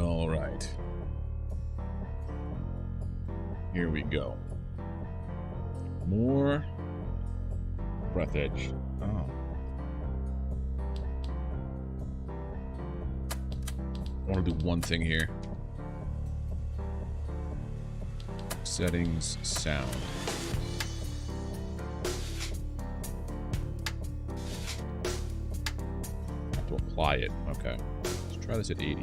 All right. Here we go. More Breathedge. Oh. I want to do one thing here. Settings, sound. I have to apply it. Okay. Let's try this at 80.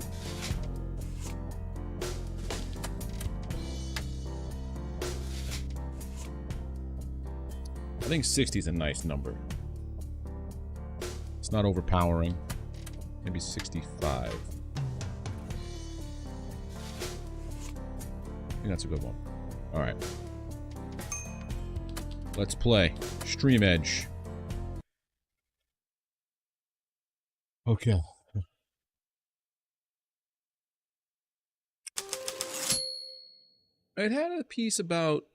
I think 60 is a nice number. It's not overpowering. Maybe 65. I think that's a good one. Alright. Let's play. Stream Edge. Okay. It had a piece about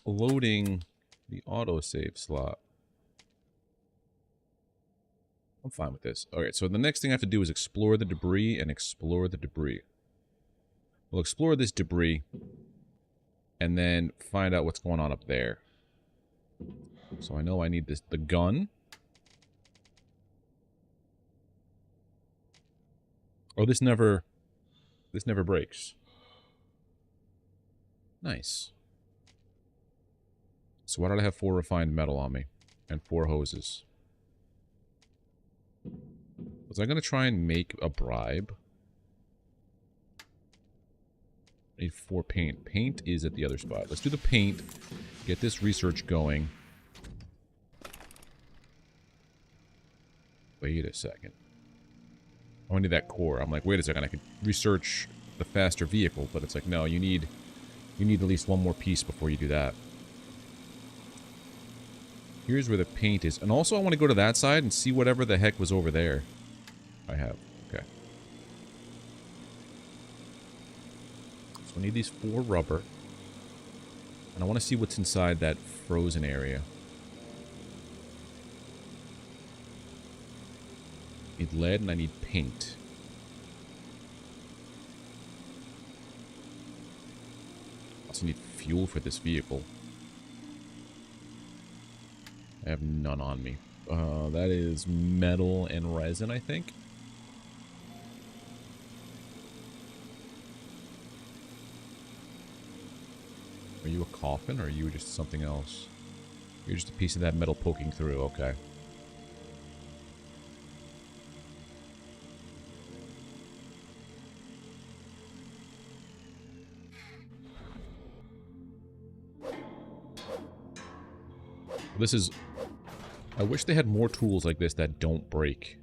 loading the autosave slot. I'm fine with this. Alright, so the next thing I have to do is explore the debris and explore the debris. We'll explore this debris and then find out what's going on up there. So I know I need the gun. Oh, this never breaks. Nice. So why did I have 4 refined metal on me? And 4 hoses? Was I going to try and make a bribe? I need 4 paint. Paint is at the other spot. Let's do the paint. Get this research going. Wait a second. I need that core. I'm like, wait a second. I could research the faster vehicle, but it's like, no, you need at least one more piece before you do that. Here's where the paint is. And also I want to go to that side and see whatever the heck was over there. I have. Okay. So I need these 4 rubber. And I want to see what's inside that frozen area. I need lead and I need paint. I also need fuel for this vehicle. I have none on me. That is metal and resin, I think. Are you a coffin, or are you just something else? You're just a piece of that metal poking through, okay. This is... I wish they had more tools like this that don't break.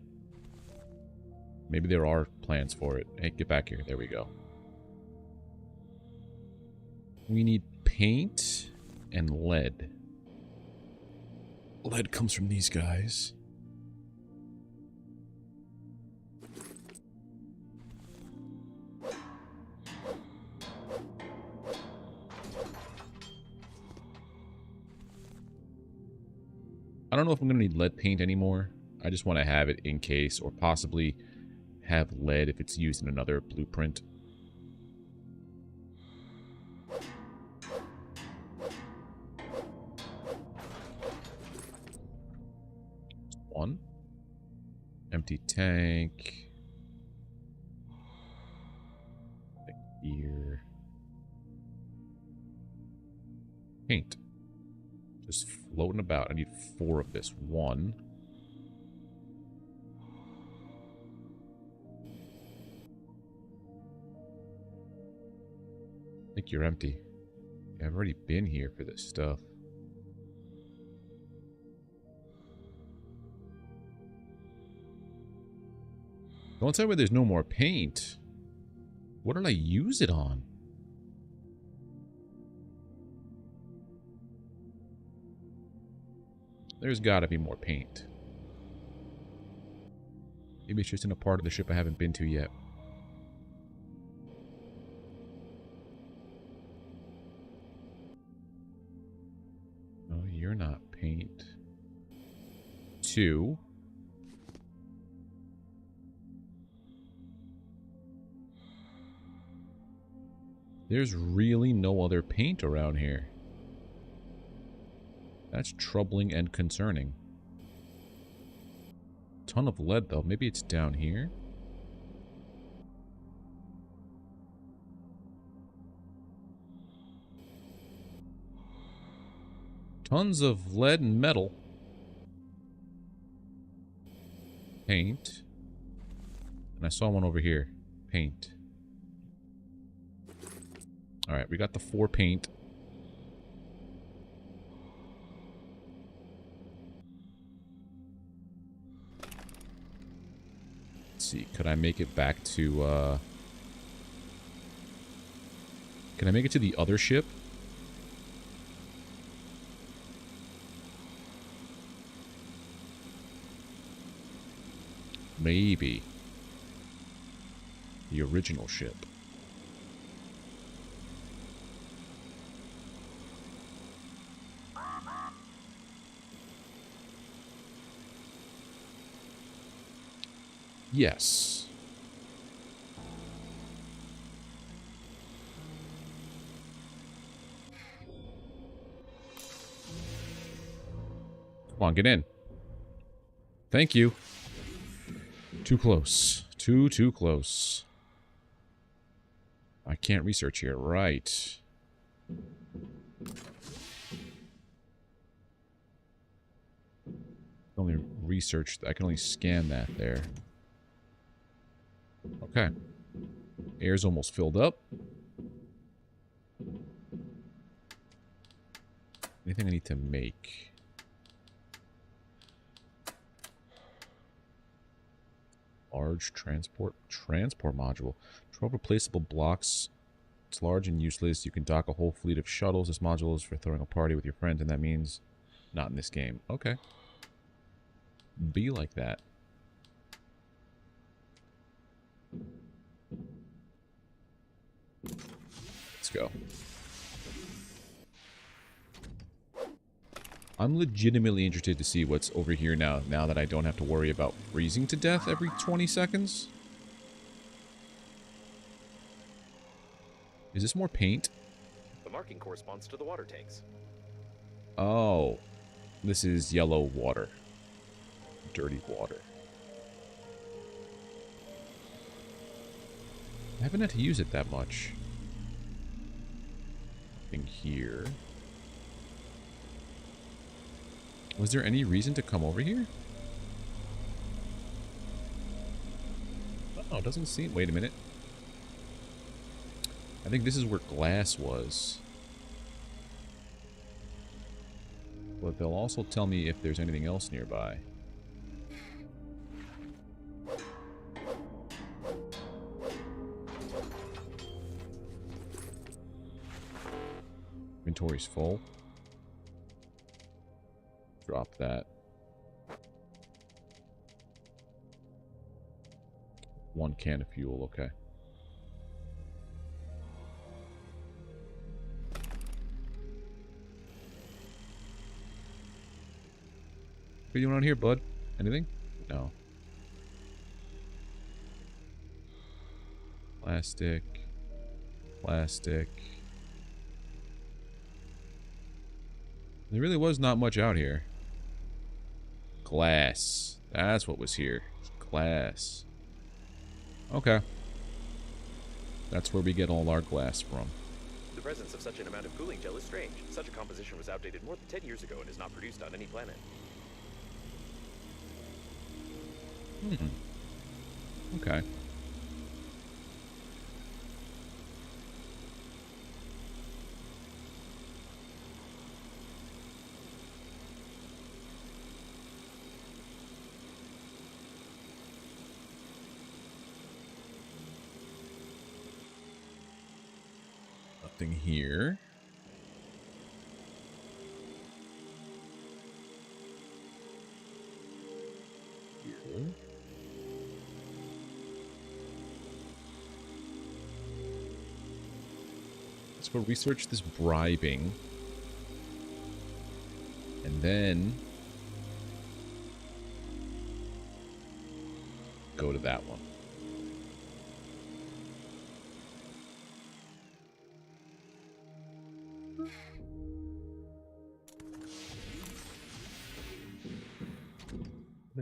Maybe there are plans for it. Hey, get back here. There we go. We need paint and lead. Lead comes from these guys. I don't know if I'm going to need lead paint anymore. I just want to have it in case, or possibly have lead if it's used in another blueprint. One. Empty tank. Here. Paint. Just floating about. I need 4 of this. 1. I think you're empty. Yeah, I've already been here for this stuff. Don't tell me there's no more paint. What did I use it on? There's gotta be more paint. Maybe it's just in a part of the ship I haven't been to yet. Oh, you're not paint. 2. There's really no other paint around here. That's troubling and concerning. Ton of lead, though. Maybe it's down here? Tons of lead and metal. Paint. And I saw one over here. Paint. Alright, we got the 4 paint. Let's see, could I make it back to, Can I make it to the other ship? Maybe. The original ship. Yes. Come on, get in. Thank you. Too close. Too close. I can't research here. Right. Only research. I can only scan that there. Okay. Air's almost filled up. Anything I need to make? Large transport module. 12 replaceable blocks. It's large and useless. You can dock a whole fleet of shuttles. This module is for throwing a party with your friends, and that means not in this game. Okay. Be like that. Let's go. I'm legitimately interested to see what's over here now that I don't have to worry about freezing to death every 20 seconds. Is this more paint? The marking corresponds to the water tanks. Oh. This is yellow water. Dirty water. I haven't had to use it that much. Nothing here. Was there any reason to come over here? Oh, it doesn't seem... Wait a minute. I think this is where glass was. But they'll also tell me if there's anything else nearby. Inventory's full. Drop that. 1 can of fuel, okay. What are you doing out here, bud? Anything? No. Plastic. Plastic. There really was not much out here. Glass. That's what was here. Glass. Okay. That's where we get all our glass from. The presence of such an amount of cooling gel is strange. Such a composition was outdated more than 10 years ago and is not produced on any planet. Okay. Nothing here. Here. Let's go research this bribing. And then go to that one.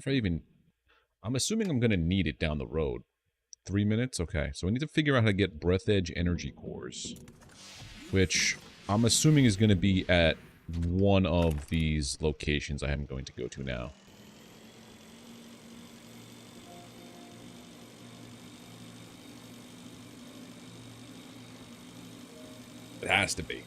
if I even... I'm assuming I'm going to need it down the road. 3 minutes? Okay, so I need to figure out how to get Breathedge energy cores. Which I'm assuming is going to be at one of these locations I am going to go to now. It has to be.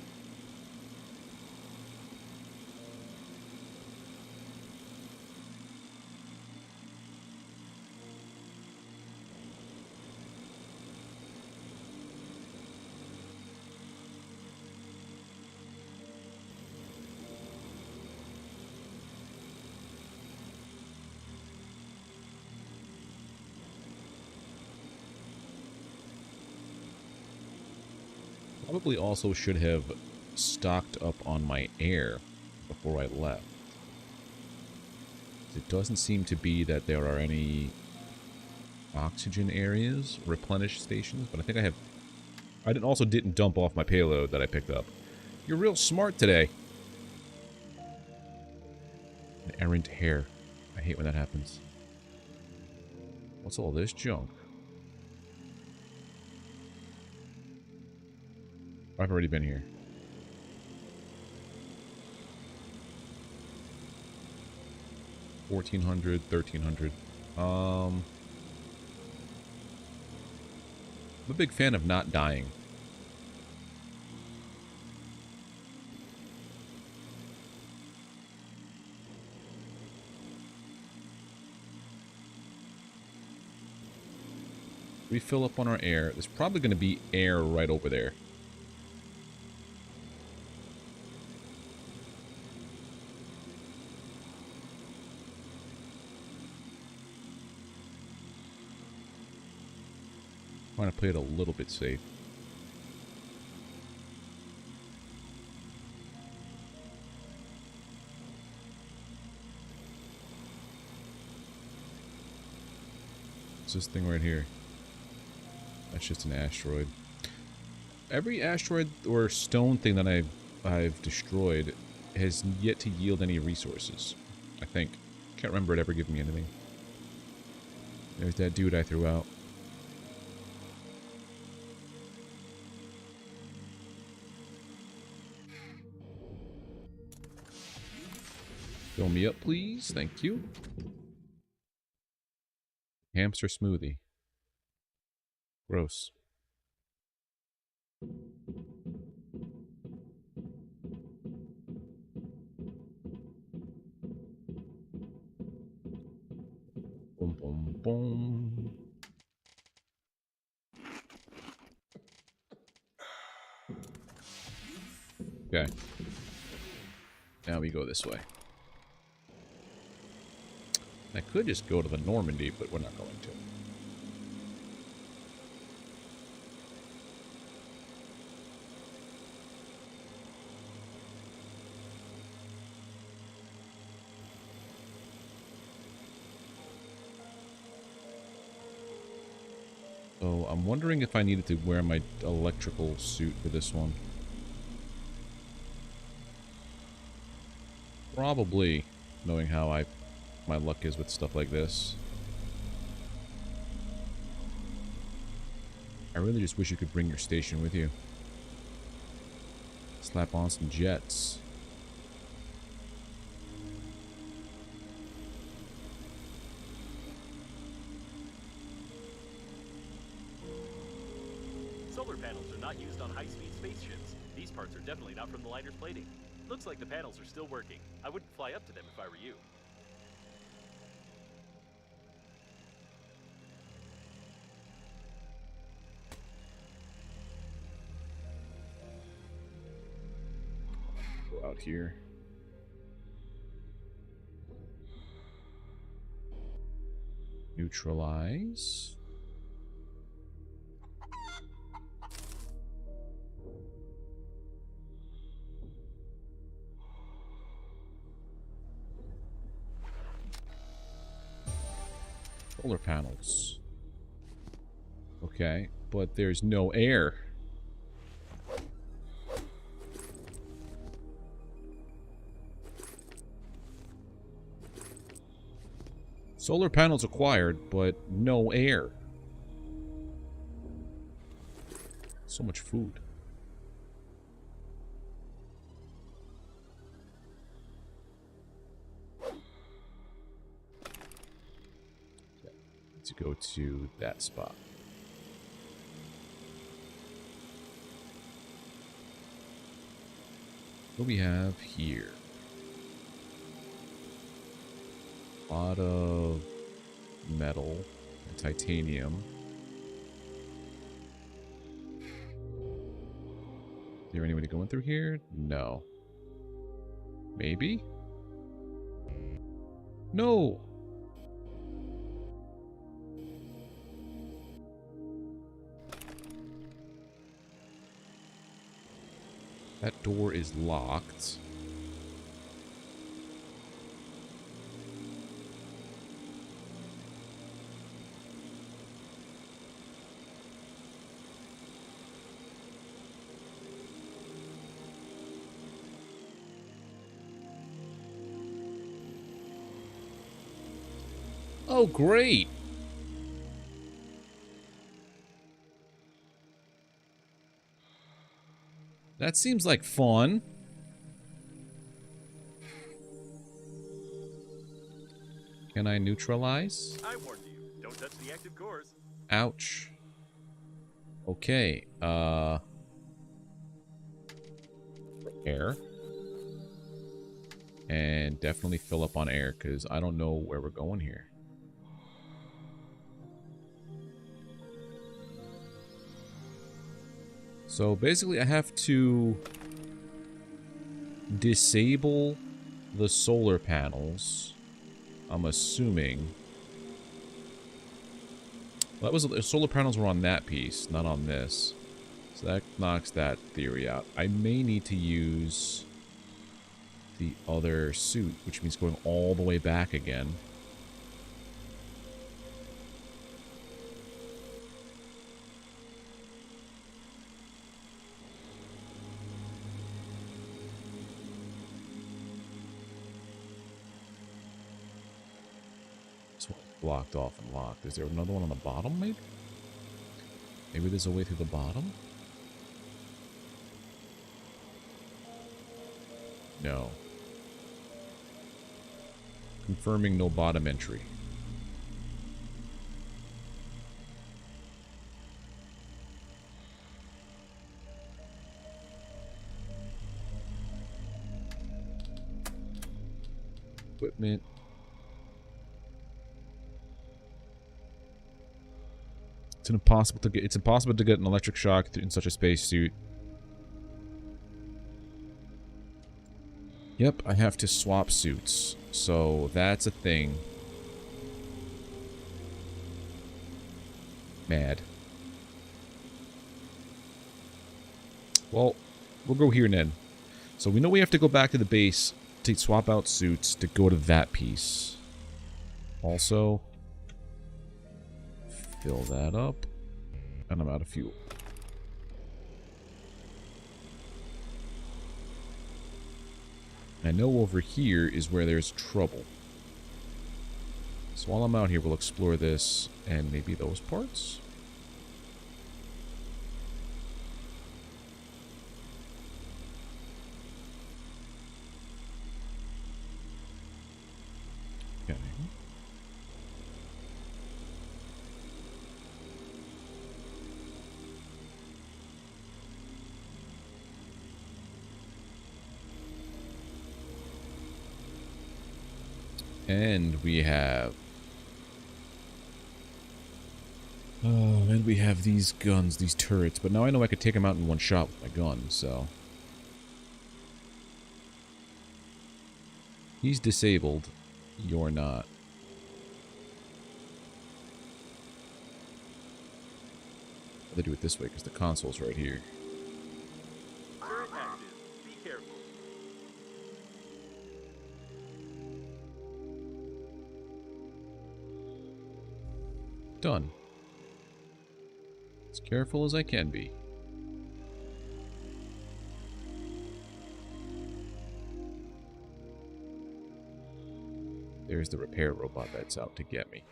Probably also should have stocked up on my air before I left. It doesn't seem to be that there are any oxygen areas, replenish stations, but I think I have... I didn't dump off my payload that I picked up. You're real smart today. An errant hare. I hate when that happens. What's all this junk? I've already been here. $1,400, $1,300. I'm a big fan of not dying. We fill up on our air. There's probably going to be air right over there. Trying to play it a little bit safe. What's this thing right here? That's just an asteroid. Every asteroid or stone thing that I've destroyed has yet to yield any resources. I think. Can't remember it ever giving me anything. There's that dude I threw out. Fill me up, please. Thank you. Hamster smoothie. Gross. Boom, boom, boom. Okay. Now we go this way. I could just go to the Normandy, but we're not going to. So I'm wondering if I needed to wear my electrical suit for this one. Probably, knowing how my luck is with stuff like this. I really just wish you could bring your station with you. Slap on some jets. Solar panels are not used on high-speed spaceships. These parts are definitely not from the liner's plating. Looks like the panels are still working. I wouldn't fly up to them if I were you. Go out here. Neutralize. Solar panels. Okay, but there's no air. Solar panels acquired, but no air. So much food. To go to that spot. What do we have here? A lot of metal and titanium. Is there anybody going through here? No. Maybe? No! That door is locked. Oh, great! That seems like fun. Can I neutralize? I warned you. Don't touch the active cores. Ouch. Okay, air. And definitely fill up on air, because I don't know where we're going here. So basically I have to disable the solar panels, I'm assuming. Well, that was the solar panels were on that piece, not on this. So that knocks that theory out. I may need to use the other suit, which means going all the way back again. This one's blocked off and locked. Is there another one on the bottom, maybe? Maybe there's a way through the bottom? No. Confirming no bottom entry. Equipment. It's impossible to get an electric shock in such a spacesuit. Yep, I have to swap suits. So that's a thing. Mad. Well, we'll go here then. So we know we have to go back to the base to swap out suits to go to that piece. Also, fill that up. And I'm out of fuel. I know over here is where there's trouble. So while I'm out here, we'll explore this and maybe those parts. Okay. And we have... and we have these guns, these turrets. But now I know I could take them out in one shot with my gun, so... He's disabled. You're not. They do it this way, because the console's right here. Turret active. Be careful. Done. As careful as I can be. There's the repair robot that's out to get me.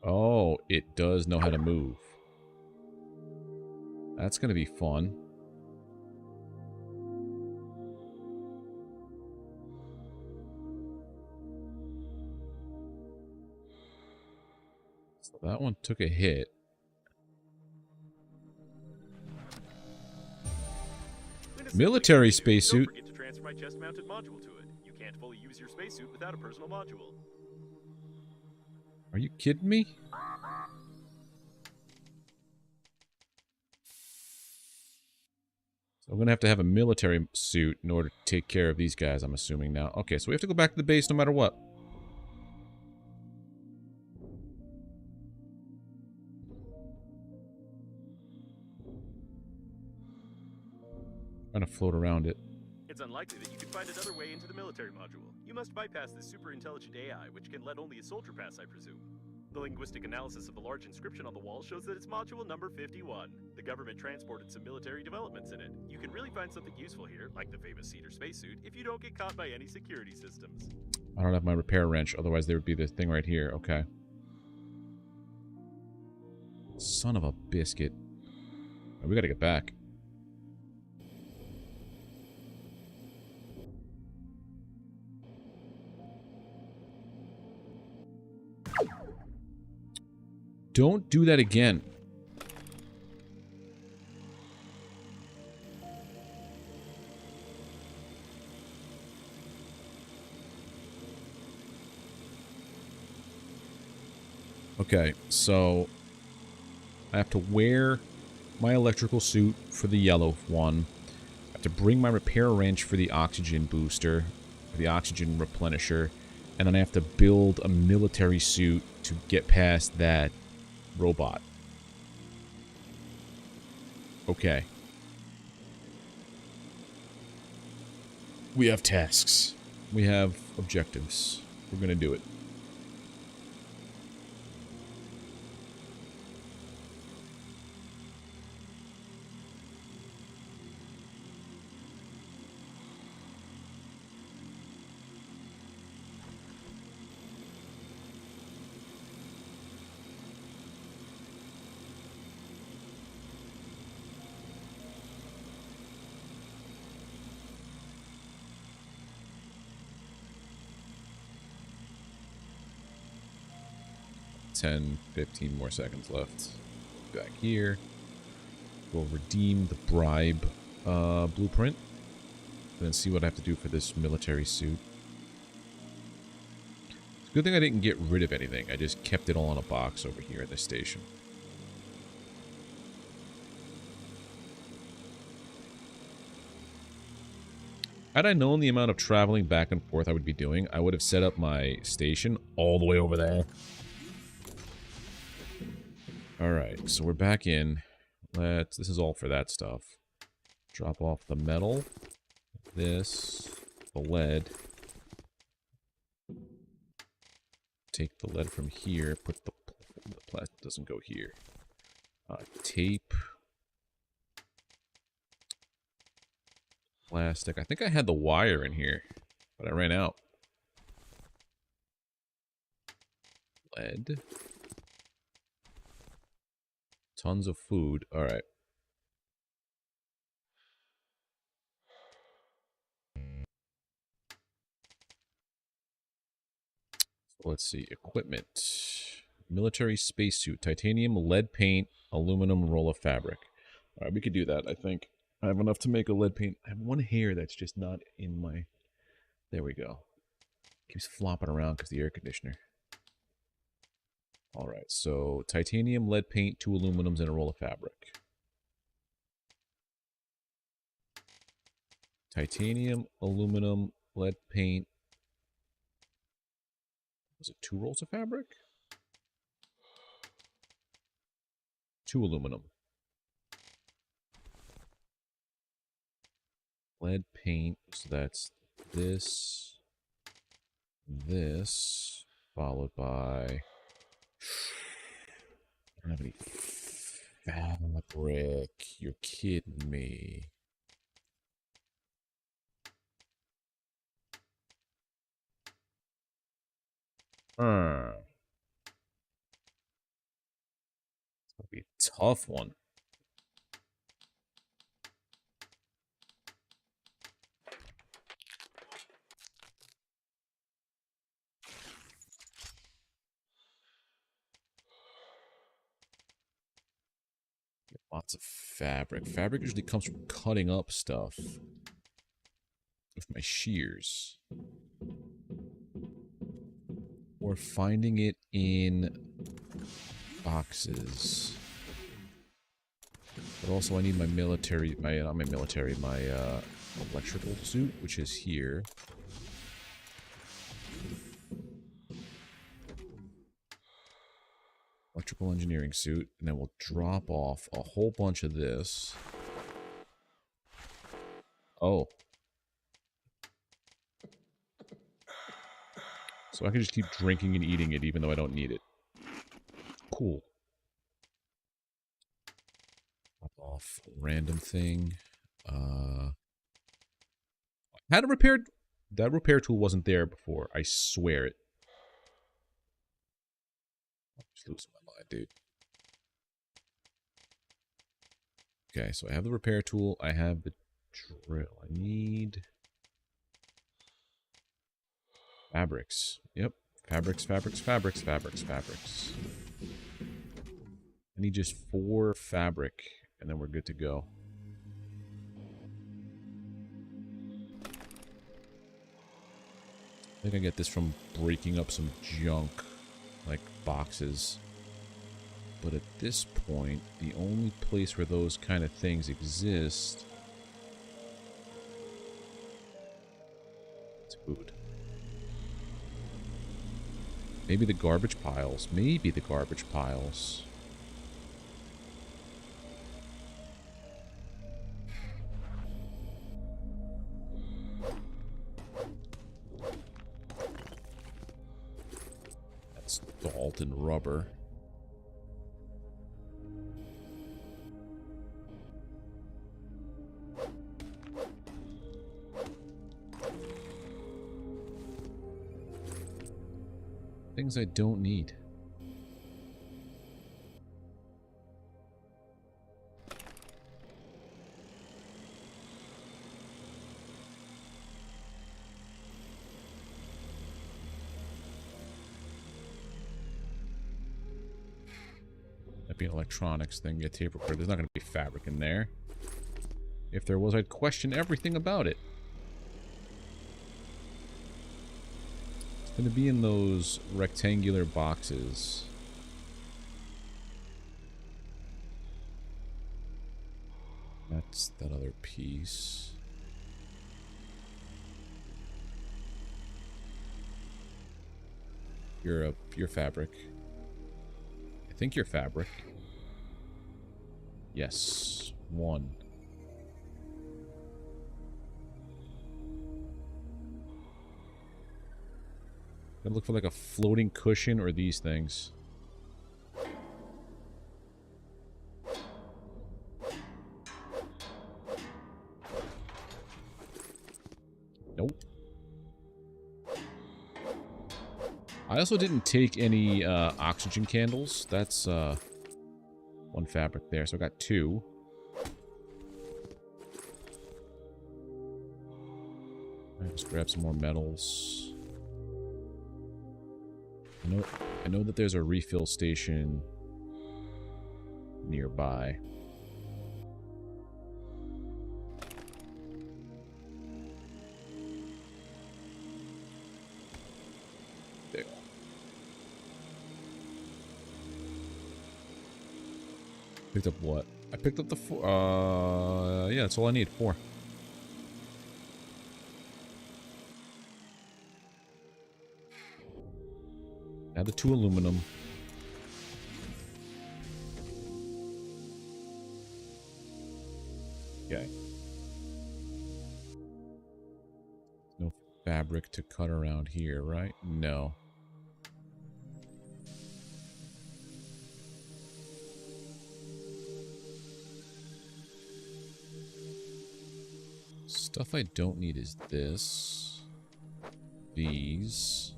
Oh, it does know how to move. That's going to be fun. So that one took a hit. Military spacesuit. Don't forget to transfer my chest-mounted module to it. You can't fully use your spacesuit without a personal module. Are you kidding me? So I'm going to have a military suit in order to take care of these guys, I'm assuming now. Okay, so we have to go back to the base no matter what. I'm going to float around it. It's unlikely that you can find another way into the military module. You must bypass this super-intelligent AI, which can let only a soldier pass, I presume. The linguistic analysis of the large inscription on the wall shows that it's module number 51. The government transported some military developments in it. You can really find something useful here, like the famous cedar spacesuit, if you don't get caught by any security systems. I don't have my repair wrench, otherwise there would be this thing right here. Okay. Son of a biscuit. Oh, we gotta get back. Don't do that again. Okay, so I have to wear my electrical suit for the yellow one. I have to bring my repair wrench for the oxygen booster, for the oxygen replenisher, and then I have to build a military suit to get past that robot. Okay. We have tasks. We have objectives. We're gonna do it. Ten, 15 more seconds left. Back here. We'll redeem the bribe blueprint. And then see what I have to do for this military suit. It's a good thing I didn't get rid of anything. I just kept it all in a box over here at the station. Had I known the amount of traveling back and forth I would be doing, I would have set up my station all the way over there. Alright, so we're back in. This is all for that stuff. Drop off the metal. This. The lead. Take the lead from here. Put the plastic doesn't go here. Tape. Plastic. I think I had the wire in here, but I ran out. Lead. Tons of food. Alright. So let's see. Equipment. Military spacesuit. Titanium, lead paint, aluminum, roll of fabric. Alright, we could do that, I think. I have enough to make a lead paint. I have one hair that's just not in my... There we go. Keeps flopping around because the air conditioner. Alright, so titanium, lead paint, 2 aluminums, and a roll of fabric. Titanium, aluminum, lead paint. Was it 2 rolls of fabric? 2 aluminum. Lead paint, so that's this, followed by I don't have any fabric. You're kidding me. It's gonna be a tough one. Get lots of fabric. Fabric usually comes from cutting up stuff with my shears. Or finding it in boxes. But also I need my military, my electrical suit, which is here. Electrical engineering suit, and then we'll drop off a whole bunch of this. Oh. So I can just keep drinking and eating it even though I don't need it. Cool. Drop off random thing. Had a repaired... That repair tool wasn't there before. I swear it. I'm just losing my mind, dude. Okay, so I have the repair tool. I have the drill. I need... fabrics. Yep. Fabrics. I need just 4 fabric, and then we're good to go. I think I get this from breaking up some junk, like boxes. But at this point, the only place where those kind of things exist is food. Maybe the garbage piles. Maybe the garbage piles. That's Dalton rubber. Things I don't need. That'd be an electronics thing, get tape recorder. There's not going to be fabric in there. If there was, I'd question everything about it. It's going to be in those rectangular boxes. That's that other piece. You're fabric. I think you're fabric. Yes. 1. Gotta look for like a floating cushion or these things. Nope. I also didn't take any oxygen candles. That's 1 fabric there, so I got 2. Let's grab some more metals. I know that there's a refill station nearby. There. Picked up what? I picked up the 4. Yeah, that's all I need. 4. Add the 2 aluminum. Okay. No fabric to cut around here, right? No. Stuff I don't need is this. These.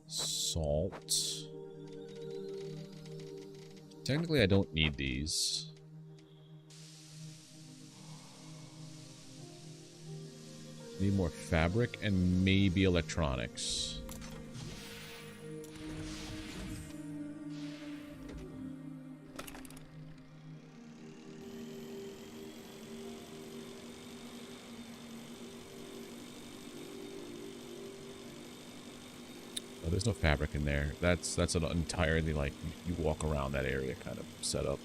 Salt. Technically, I don't need these. Need more fabric and maybe electronics. Oh, there's no fabric in there. That's an entirely, like, you walk around that area kind of setup.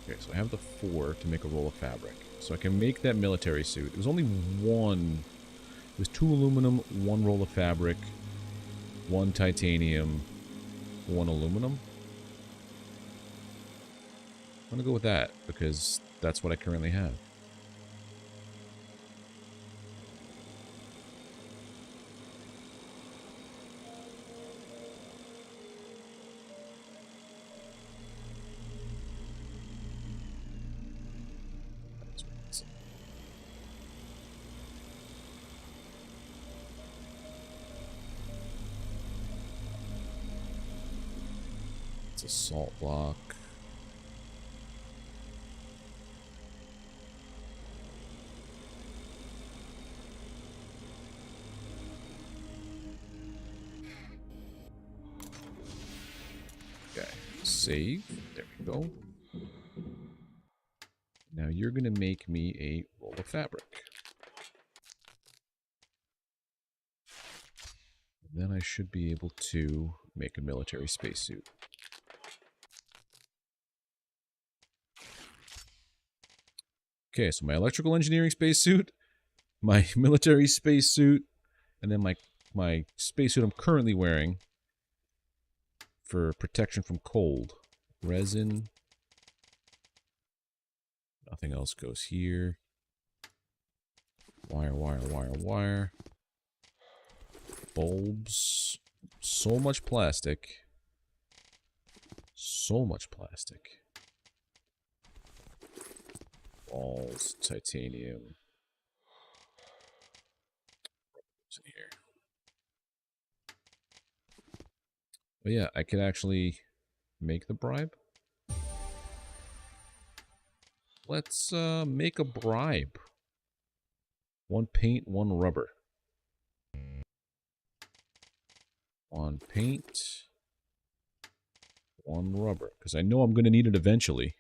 Okay, so I have the 4 to make a roll of fabric. So I can make that military suit. It was only one. It was 2 aluminum, 1 roll of fabric, 1 titanium, 1 aluminum. I'm gonna go with that because that's what I currently have. It's a salt block. Okay, save. There we go. Now you're gonna make me a roll of fabric. Then I should be able to make a military spacesuit. Okay, so my electrical engineering spacesuit, my military spacesuit, and then my spacesuit I'm currently wearing for protection from cold. Resin. Nothing else goes here. Wire, wire, wire, wire. Bulbs. So much plastic. So much plastic. Balls, titanium. What's in here? But yeah, I could actually make the bribe. Let's make a bribe. 1 paint, 1 rubber. 1 paint, 1 rubber. Because I know I'm going to need it eventually.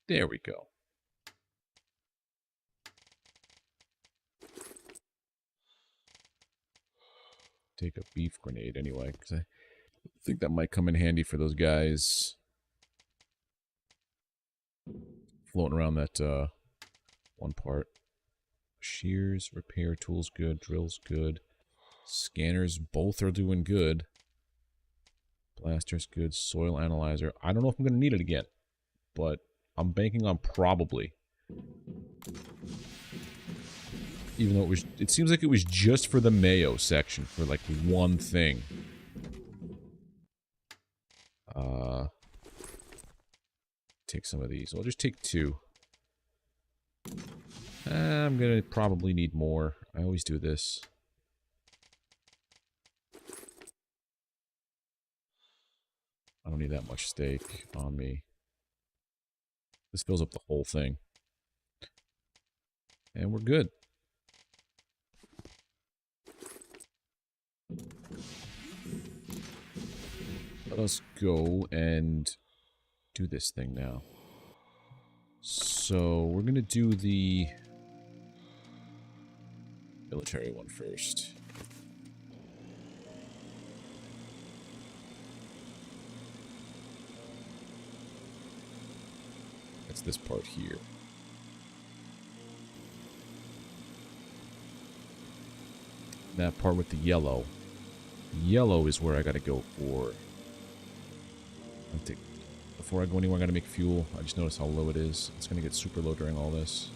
There we go. Take a beef grenade anyway, because I think that might come in handy for those guys floating around that one part. Shears, repair tools good, drills good. Scanners both are doing good. Blasters good, soil analyzer. I don't know if I'm going to need it again, but I'm banking on probably. Even though it seems like it was just for the Mayo section, for like one thing. Take some of these. I'll just take 2. I'm gonna probably need more. I always do this. I don't need that much steak on me. This fills up the whole thing. And we're good. Let us go and do this thing now. So, we're gonna do the military one first. That's this part here. That part with the yellow. Yellow is where I gotta go for. Before I go anywhere, I gotta make fuel. I just noticed how low it is. It's gonna get super low during all this.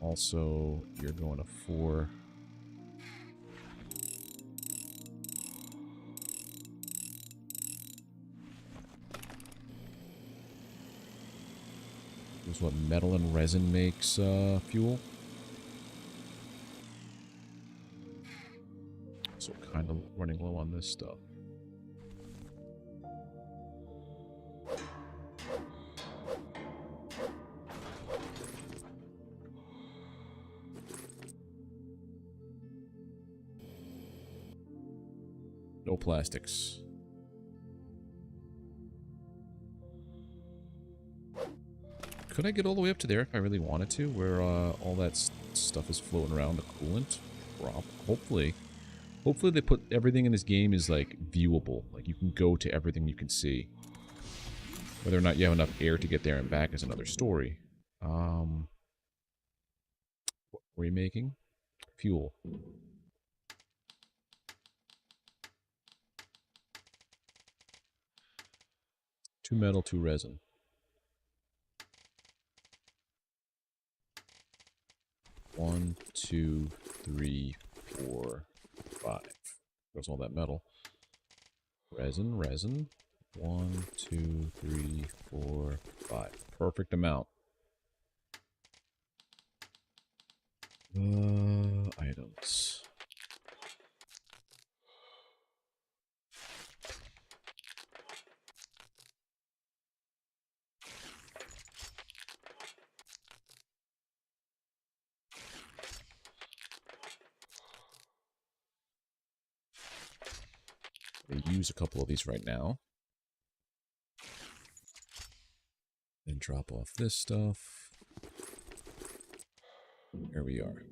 Also, you're going to 4. This is what metal and resin makes fuel. So kind of running low on this stuff. No plastics. Could I get all the way up to there if I really wanted to, where all that stuff is floating around, the coolant? Hopefully. Hopefully they put everything in this game is, like, viewable. Like, you can go to everything you can see. Whether or not you have enough air to get there and back is another story. What were you making? Fuel. Two metal, two resin. One, two, three, 4, 5. There's all that metal. Resin, resin. 1, 2, 3, 4, 5. Perfect amount. Items. I use a couple of these right now. Then drop off this stuff. Here we are.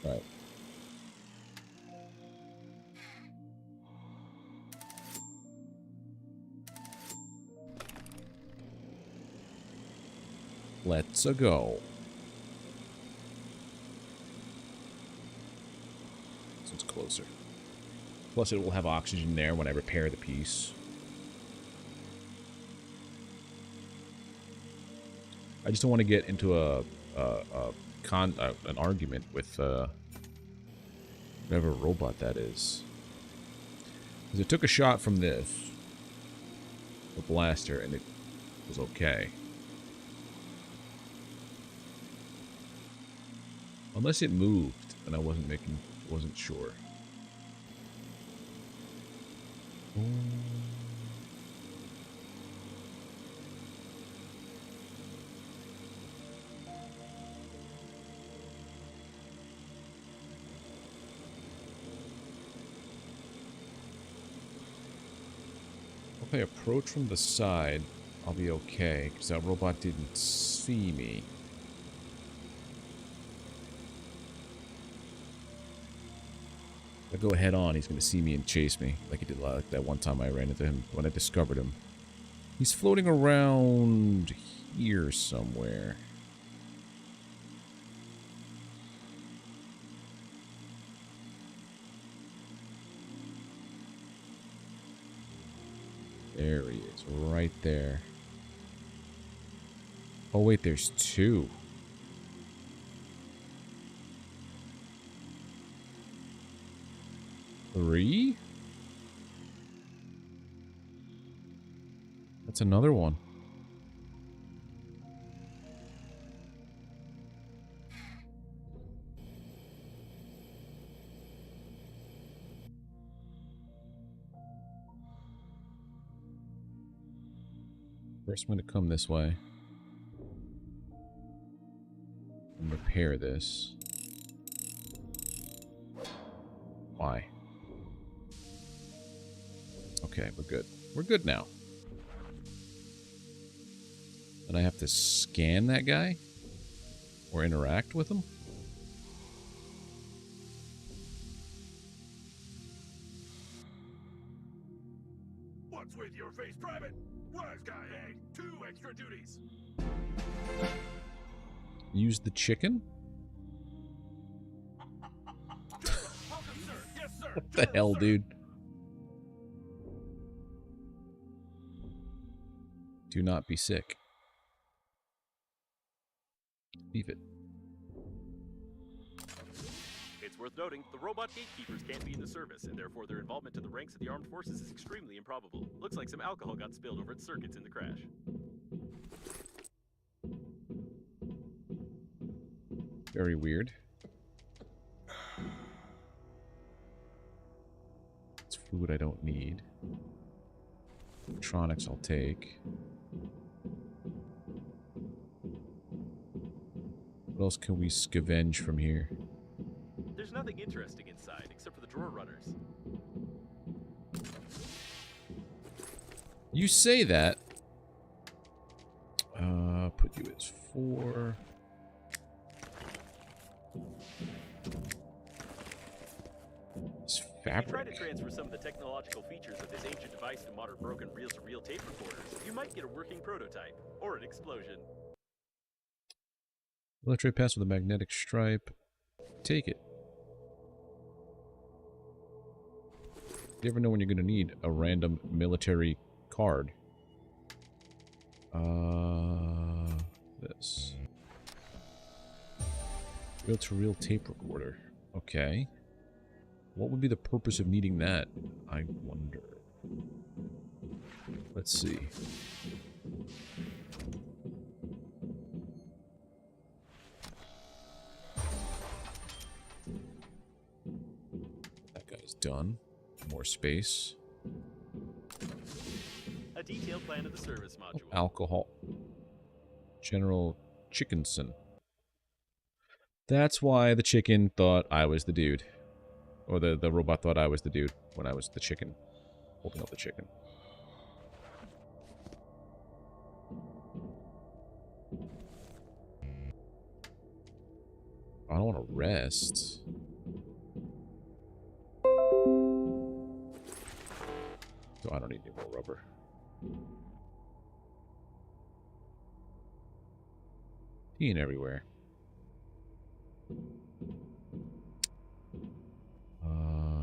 Alright. Let's go. So it's closer. Plus it will have oxygen there when I repair the piece. I just don't want to get into an argument with whatever robot that is. Because it took a shot from this, the blaster, and it was okay. Unless it moved, and I wasn't sure. If I approach from the side, I'll be okay, because that robot didn't see me. If I go head on, he's going to see me and chase me, like he did like that one time I ran into him when I discovered him. He's floating around here somewhere. There he is, right there. Oh wait, there's two. Three? That's another one. First, I'm going to come this way and repair this. Why? Okay, we're good. We're good now. And I have to scan that guy? Or interact with him? What's with your face, Private? Wise guy, eh? 2 extra duties. Use the chicken? Welcome, sir. Yes, sir. What the hell, dude? Do not be sick. Leave it. It's It's worth noting, the robot gatekeepers can't be in the service, and therefore their involvement to the ranks of the armed forces is extremely improbable. Looks like some alcohol got spilled over its circuits in the crash. Very weird. It's food I don't need. Electronics I'll take. What else can we scavenge from here? There's nothing interesting inside, except for the drawer runners. You say that. Put you as 4. It's fabric. If you try to transfer some of the technological features of this ancient device to modern broken reel-to-reel tape recorders, you might get a working prototype, or an explosion. Military pass with a magnetic stripe. Take it. You ever know when you're going to need a random military card? This. Reel-to-reel tape recorder. Okay. What would be the purpose of needing that? I wonder. Let's see. That guy's done. More space. A detailed plan of the service module. Alcohol. General Chickenson. That's why the chicken thought I was the dude. Or the robot thought I was the dude when I was the chicken. Holding up the chicken. I don't want to rest. So I don't need any more rubber. Peeing everywhere.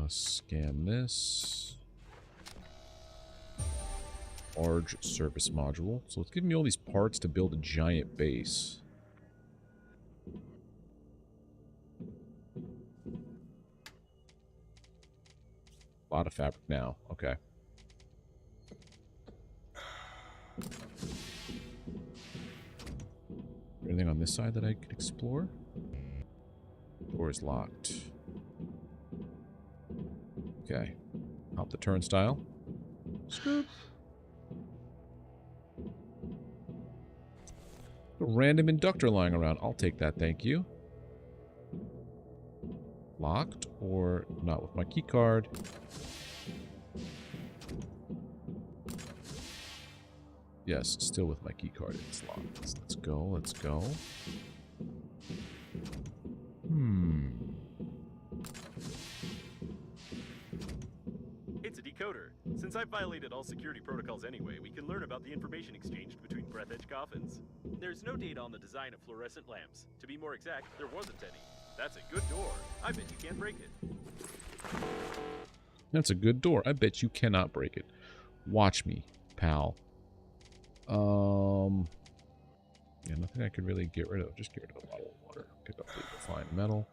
Scan this. Large service module. So it's giving me all these parts to build a giant base. A lot of fabric now. Okay. Anything on this side that I could explore? Door is locked. Okay. Hop the turnstile. Scoop. A random inductor lying around. I'll take that, thank you. Locked or not with my key card. Yes, still with my key card. It's locked. Let's go, let's go. It's a decoder. Since I've violated all security protocols anyway, we can learn about the information exchanged between Breathedge coffins. There's no data on the design of fluorescent lamps. To be more exact, there wasn't any. That's a good door. I bet you can't break it. That's a good door. I bet you cannot break it. Watch me, pal. Yeah, nothing I could really get rid of. Just get rid of a bottle of water. Pick up the refined metal.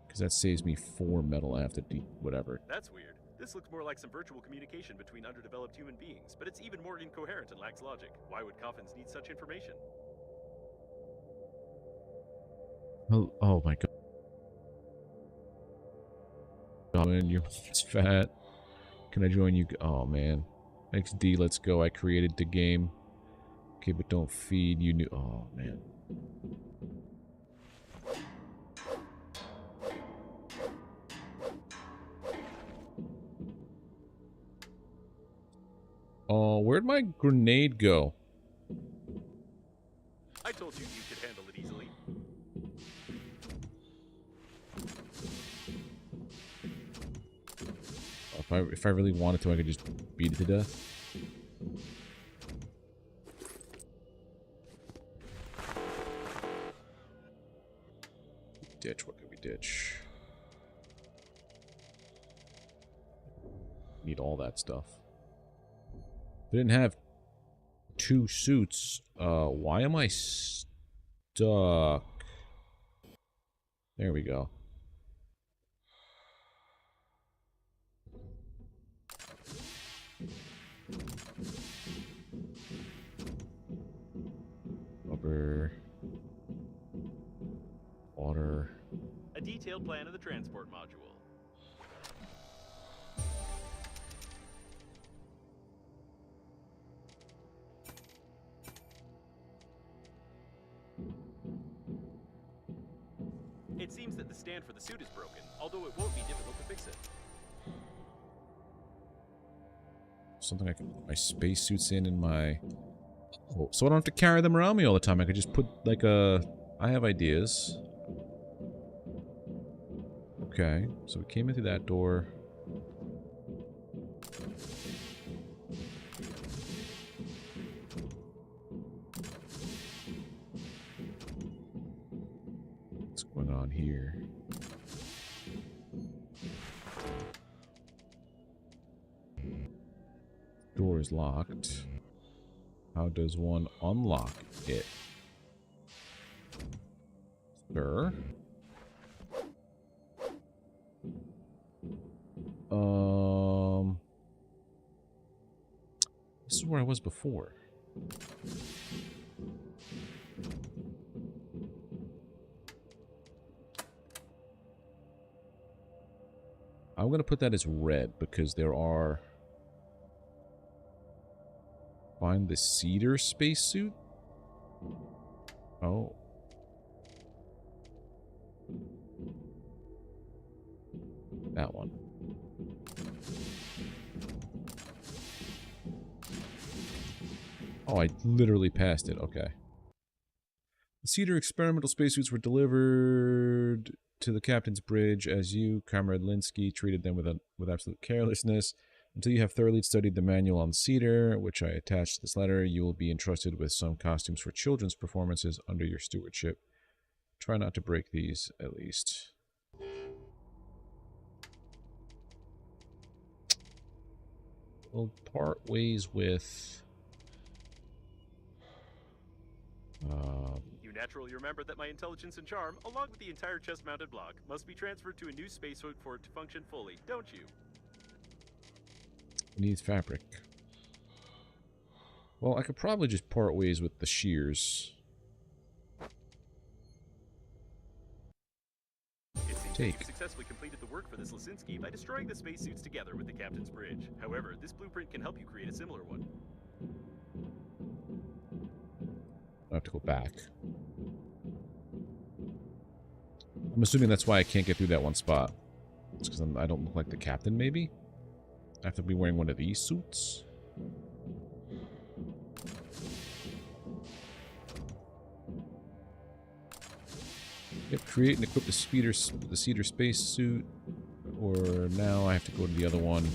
Because that saves me 4 metal I have to whatever. That's weird. This looks more like some virtual communication between underdeveloped human beings, but it's even more incoherent and lacks logic. Why would coffins need such information? Oh my god. Man, you're fat. Can I join you? Oh man. XD, let's go. I created the game. Okay, but don't feed. You knew. Oh man. Oh, where'd my grenade go? I told you you could handle it easily. If I really wanted to, I could just beat it to death. Ditch. What could we ditch? Need all that stuff. If I didn't have 2 suits, why am I stuck? There we go. water. A detailed plan of the transport module. It seems that the stand for the suit is broken, although it won't be difficult to fix it. Something I can put my spacesuits in my... Oh, so I don't have to carry them around me all the time. I could just put, like, a... I have ideas. Okay, so we came in through that door. What's going on here? Door is locked. How does one unlock it? Sir? This is where I was before. I'm gonna put that as red because there are... Find the cedar spacesuit? Oh. That one. Oh, I literally passed it. Okay. The cedar experimental spacesuits were delivered to the captain's bridge as you, Comrade Linsky, treated them with absolute carelessness. Until you have thoroughly studied the manual on cedar, which I attached to this letter, you will be entrusted with some costumes for children's performances under your stewardship. Try not to break these, at least. We'll part ways with... You naturally remember that my intelligence and charm, along with the entire chest-mounted block, must be transferred to a new spacesuit for it to function fully, don't you? Needs fabric. Well, I could probably just part ways with the shears. It seems Take. that you've successfully completed the work for this Lisinski by destroying the spacesuits together with the captain's bridge. However, this blueprint can help you create a similar one. I have to go back. I'm assuming that's why I can't get through that one spot. It's because I don't look like the captain, maybe? I have to be wearing one of these suits? Yep, create and equip the cedar space suit. Or now I have to go to the other one.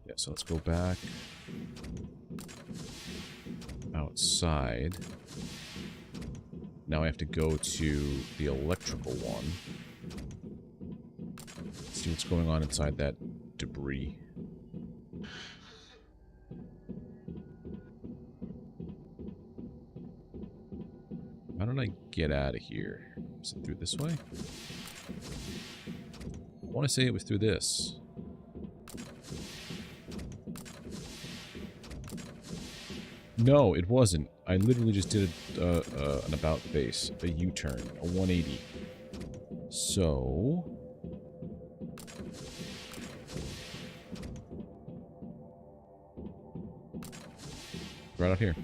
Yeah, so let's go back. Outside. Now I have to go to the electrical one. See what's going on inside that debris. How did I get out of here? Is it through this way? I want to say it was through this. No, it wasn't. I literally just did an about face, a U-turn, a 180. So... right out here.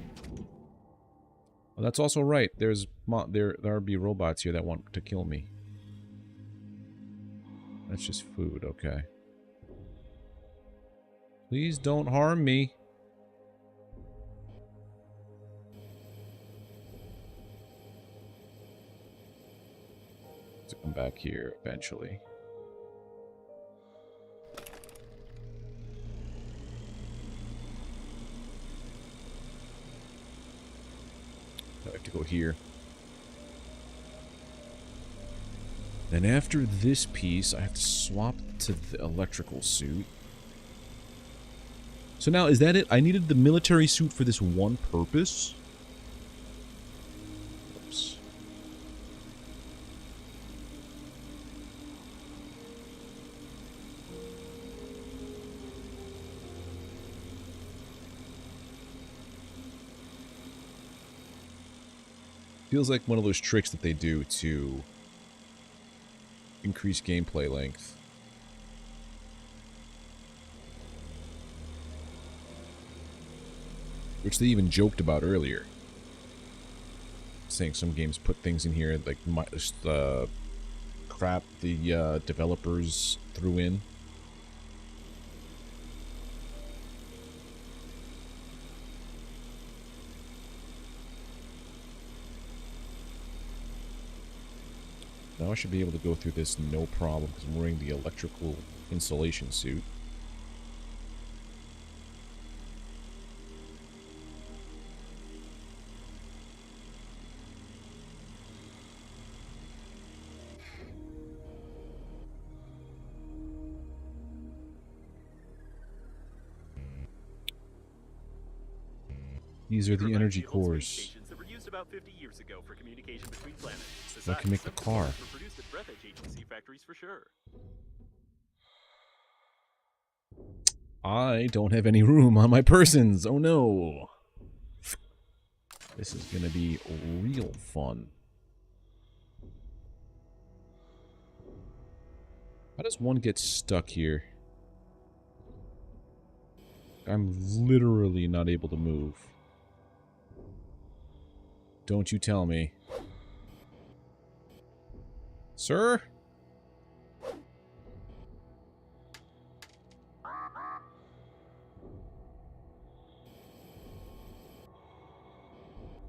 Well, that's also right. There'll be robots here that want to kill me. That's just food, okay. Please don't harm me. To come back here eventually. I have to go here. Then after this piece, I have to swap to the electrical suit. So now, is that it? I needed the military suit for this one purpose? Oops. Feels like one of those tricks that they do to increase gameplay length. Which they even joked about earlier. Saying some games put things in here like the crap the developers threw in. Now I should be able to go through this no problem because I'm wearing the electrical insulation suit. These are the energy cores. That were used about 50 years ago for communication between planets. So I can make the car. Were produced at Breathedge agency factories for sure. I don't have any room on my persons. Oh no. This is gonna be real fun. How does one get stuck here? I'm literally not able to move. Don't you tell me. Sir?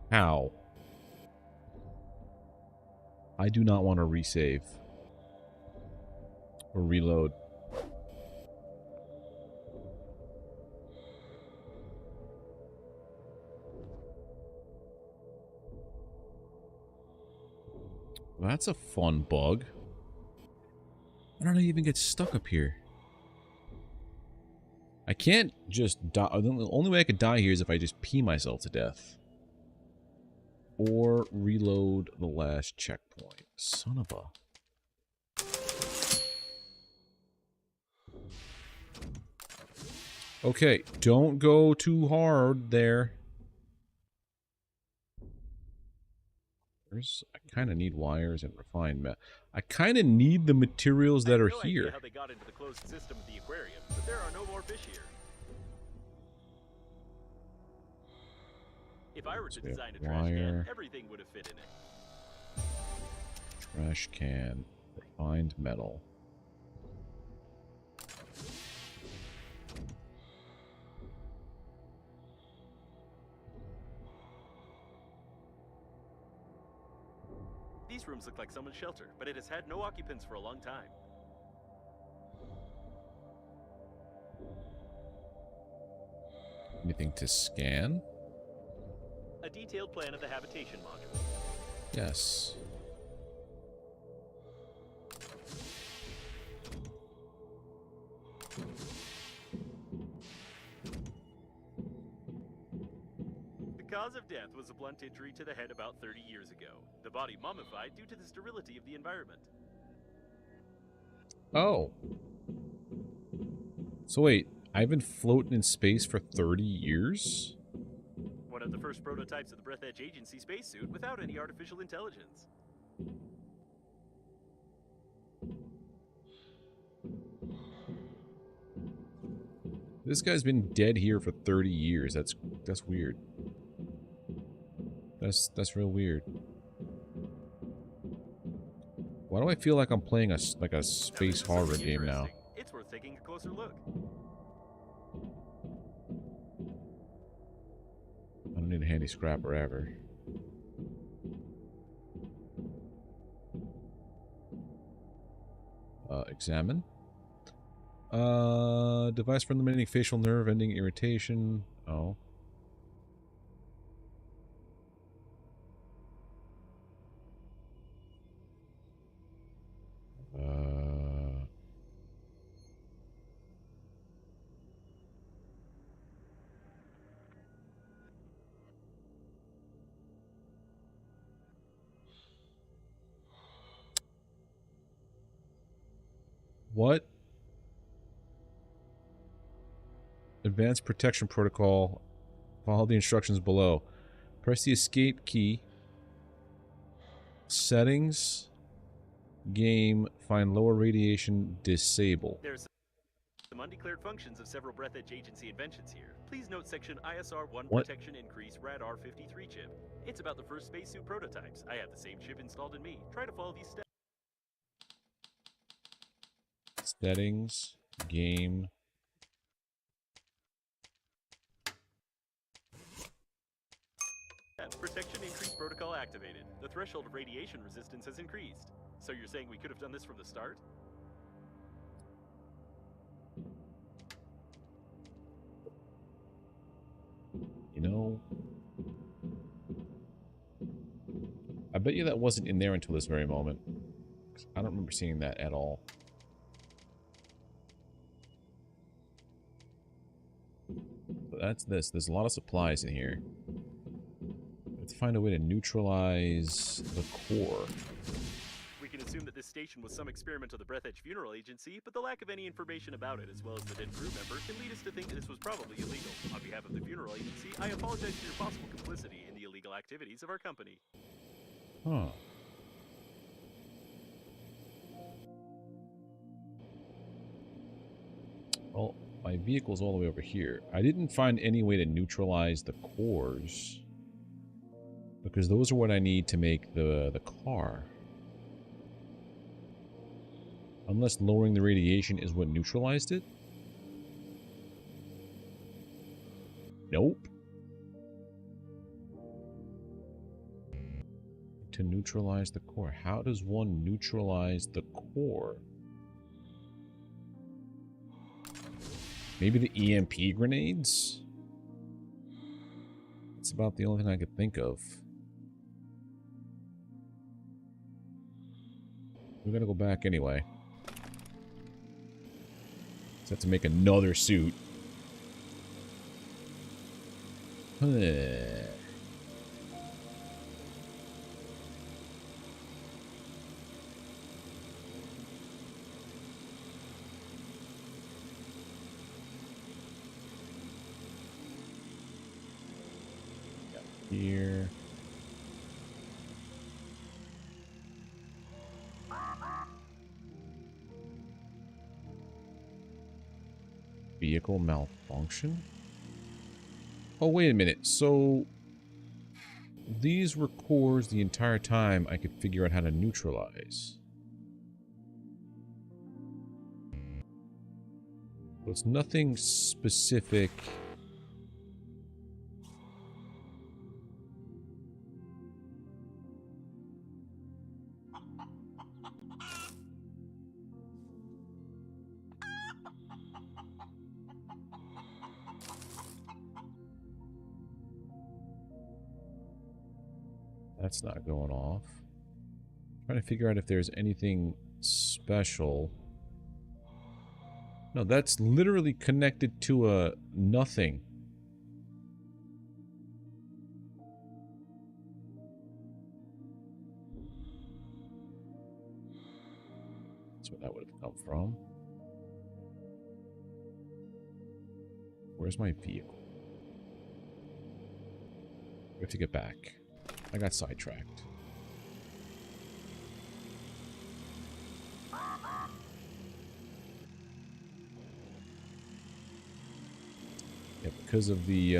How? I do not want to resave. Or reload. That's a fun bug. Why don't I even get stuck up here? I can't just die. The only way I could die here is if I just pee myself to death. Or reload the last checkpoint. Son of a... Okay, don't go too hard there. I kind of need wires and refined metal. I kind of need the materials that are here. I have no idea how they got into the closed system of the aquarium, but there are no more fish here. If I were to design a trash can, everything would have fit in it. Trash can, refined metal. These rooms look like someone's shelter, but it has had no occupants for a long time. Anything to scan? A detailed plan of the habitation module. Yes. The cause of death was a blunt injury to the head about 30 years ago. The body mummified due to the sterility of the environment. Oh. So wait, I've been floating in space for 30 years? One of the first prototypes of the Breathedge Agency spacesuit without any artificial intelligence. This guy's been dead here for 30 years. That's weird. That's real weird. Why do I feel like I'm playing a space horror game now? It's worth taking a closer look. I don't need a handy scrapper ever. Examine. Device for eliminating facial nerve ending irritation. Oh. What? Advanced protection protocol. Follow the instructions below. Press the escape key Settings. Game. Find lower radiation. Disable. There's some undeclared functions of several Breathedge agency inventions here. Please note section ISR-1 What? Protection Increase Radar 53 chip. It's about the first spacesuit prototypes. I have the same chip installed in me. Try to follow these steps. Settings. Game. Protection Increase protocol activated. The threshold of radiation resistance has increased. So you're saying we could have done this from the start? You know, I bet you that wasn't in there until this very moment. I don't remember seeing that at all. But that's this. There's a lot of supplies in here. Let's find a way to neutralize the core. We can assume that this station was some experiment of the Breathedge Funeral Agency, but the lack of any information about it, as well as the dead crew member, can lead us to think that this was probably illegal. On behalf of the funeral agency, I apologize for your possible complicity in the illegal activities of our company. Huh. Well, my vehicle's all the way over here. I didn't find any way to neutralize the cores, because those are what I need to make the car. Unless lowering the radiation is what neutralized it? Nope. To neutralize the core. How does one neutralize the core? Maybe the EMP grenades? That's about the only thing I could think of. We're gonna go back anyway. Just have to make another suit. Here. Vehicle malfunction? Oh, wait a minute. So, these were cores the entire time I could figure out how to neutralize. So it's nothing specific. That's not going off. Trying to figure out if there's anything special. No, that's literally connected to a nothing. That's where that would have come from. Where's my vehicle? We have to get back. I got sidetracked. Yeah, because of the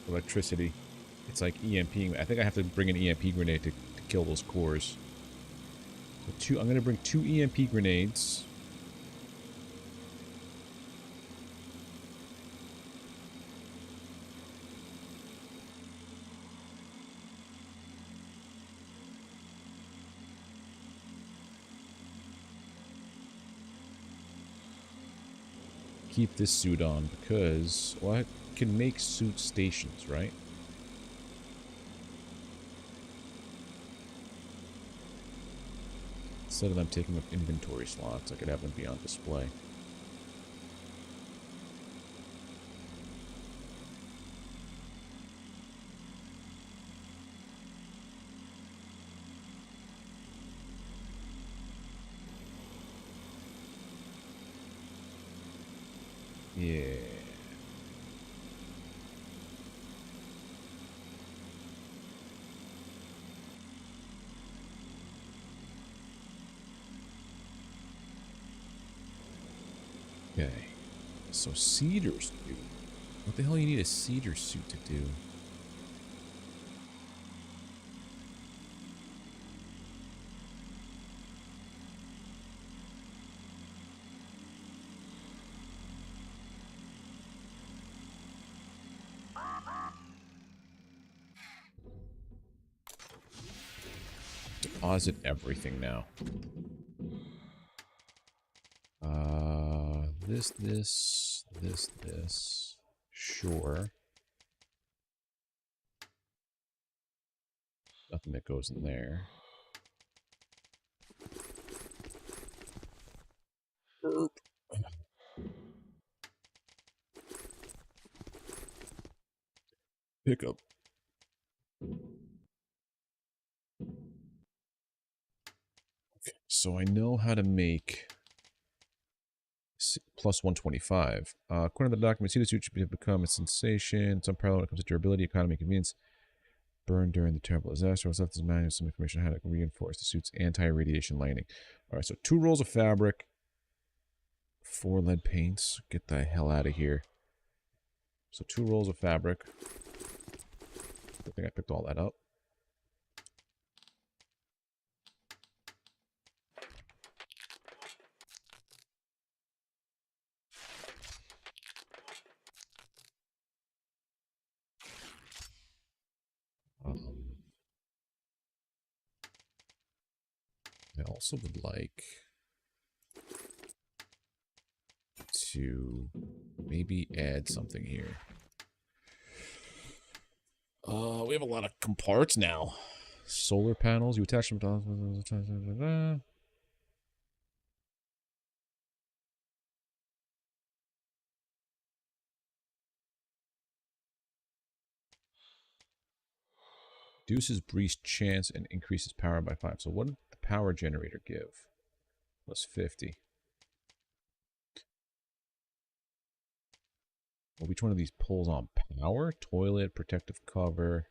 electricity, it's like EMPing. I think I have to bring an EMP grenade to kill those cores. So I'm going to bring 2 EMP grenades. Keep this suit on because, well, I can make suit stations, right? Instead of them taking up inventory slots, I could have them be on display. Yeah. Okay. So cedar suit. What the hell you need a cedar suit to do? Deposit everything now. This. Sure. Nothing that goes in there. Burp. Pickup. Okay, so I know how to make plus 125. According to the document, cedar suit should become a sensation. It's unparalleled when it comes to durability, economy, and convenience. Burned during the terrible disaster. What's left is manual, some information on how to reinforce the suit's anti-radiation lining. Alright, so 2 rolls of fabric. 4 lead paints. Get the hell out of here. So 2 rolls of fabric. I think I picked all that up. I also would like to maybe add something here. We have a lot of comparts now. Solar panels. You attach them to... Reduces breeze chance and increases power by 5. So what did the power generator give? Plus 50. Well, which one of these pulls on power? Toilet, protective cover.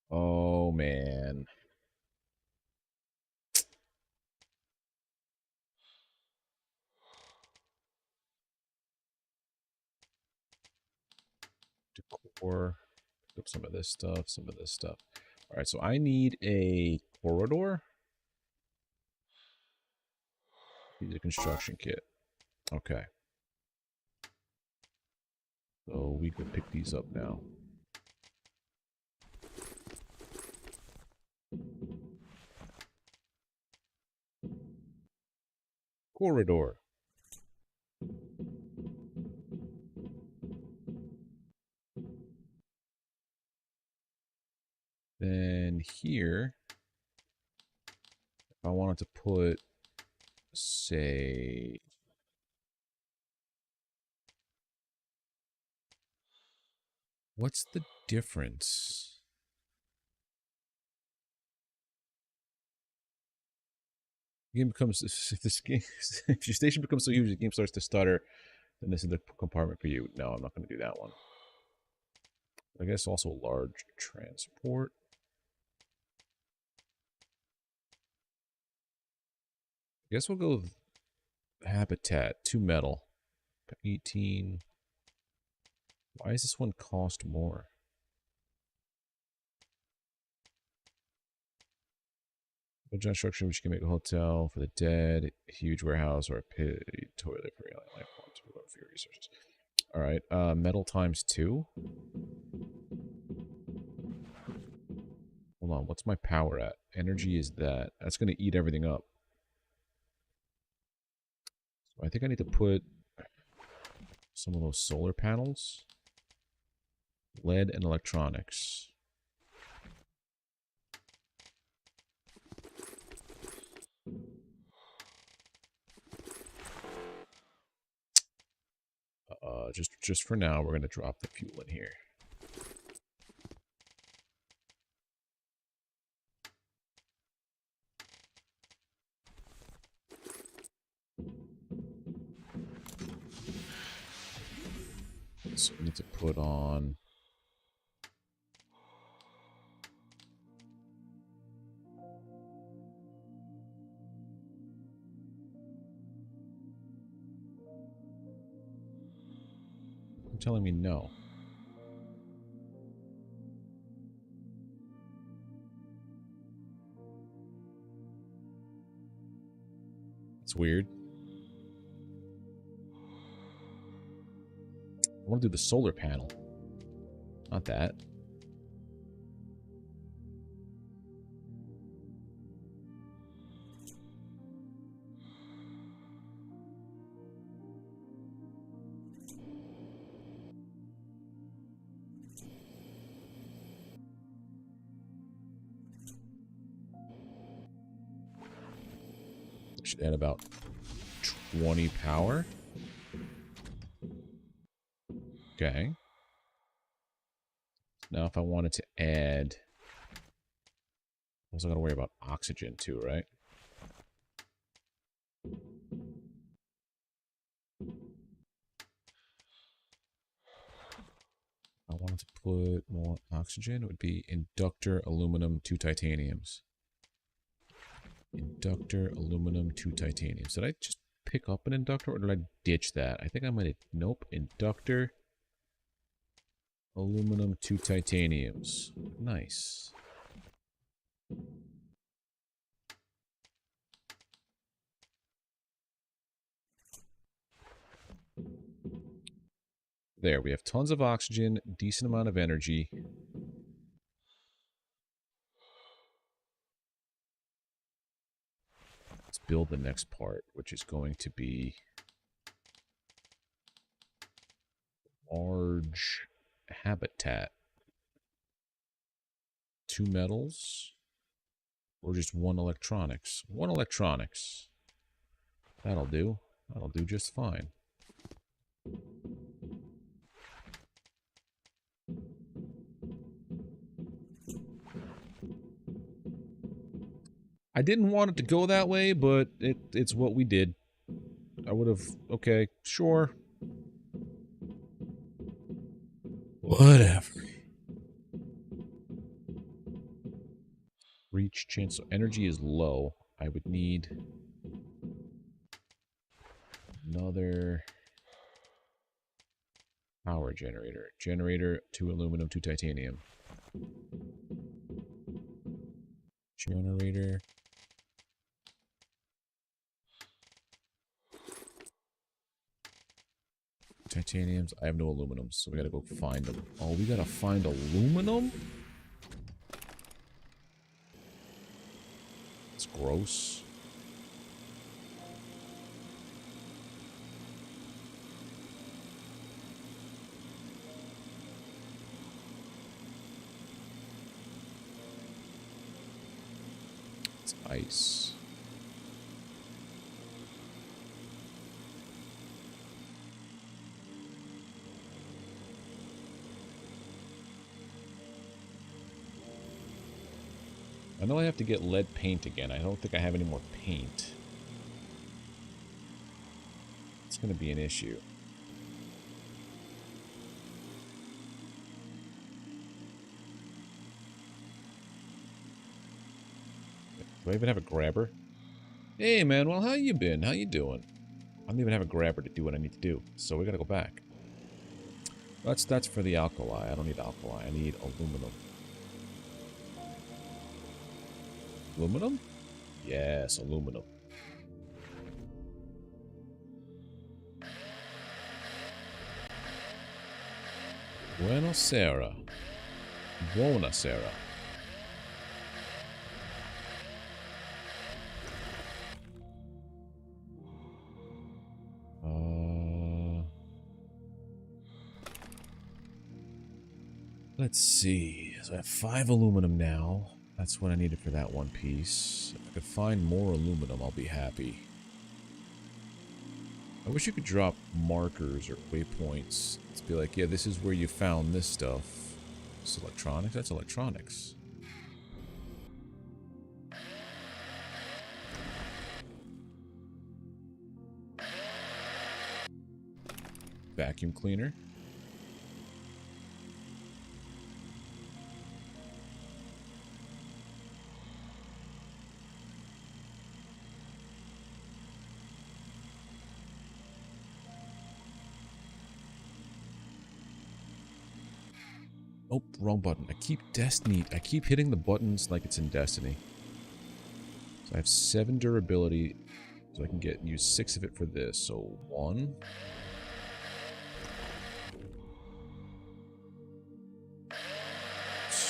Oh, man. Decor. Pick up some of this stuff, some of this stuff. All right, so I need a corridor. Need a construction kit. Okay. So we can pick these up now. Corridor. Then here, if I wanted to put, say, what's the difference? The game becomes, if this game, if your station becomes so huge, the game starts to stutter, then this is the compartment for you. No, I'm not going to do that one. I guess also large transport. I guess we'll go with habitat, 2 metal, 18. Why does this one cost more? A giant structure which can make a hotel for the dead, a huge warehouse, or a pit, toilet for alien life forms, for your resources. All right, metal times 2. Hold on, what's my power at? Energy is that. That's going to eat everything up. So I think I need to put some of those solar panels. Lead and electronics. Just for now, we're going to drop the fuel in here. So we need to put on... telling me no. It's weird. I want to do the solar panel. Not that. Should add about 20 power. Okay. Now if I wanted to add... I also got to worry about oxygen too, right? I wanted to put more oxygen. It would be inductor, aluminum, 2 titaniums. Inductor, aluminum, 2 titaniums. Did I just pick up an inductor or did I ditch that? I think I might have... Nope. Inductor, aluminum, 2 titaniums. Nice. There, we have tons of oxygen, decent amount of energy. Let's build the next part, which is going to be large habitat. 2 metals, or just 1 electronics. 1 electronics. That'll do. That'll do just fine. I didn't want it to go that way, but it's what we did. I would have... Okay, sure. Whatever. Reach chance. So energy is low. I would need... another... power generator. Generator, 2 aluminum, 2 titanium. Generator... titaniums. I have no aluminums, so we gotta go find them. Oh, we gotta find aluminum? It's gross. It's ice. I know I have to get lead paint again. I don't think I have any more paint. It's going to be an issue. Do I even have a grabber? Hey, Manuel, how you been? How you doing? I don't even have a grabber to do what I need to do, so we got to go back. That's for the alkali. I don't need alkali. I need aluminum. Aluminum? Yes, aluminum. Buonasera. Buonasera. Let's see. So I have 5 aluminum now. That's what I needed for that one piece. If I could find more aluminum, I'll be happy. I wish you could drop markers or waypoints to be like, yeah, this is where you found this stuff. It's electronics? That's electronics. Vacuum cleaner. Oh, wrong button. I keep hitting the buttons like it's in Destiny. So I have 7 durability, so I can use 6 of it for this. So 1.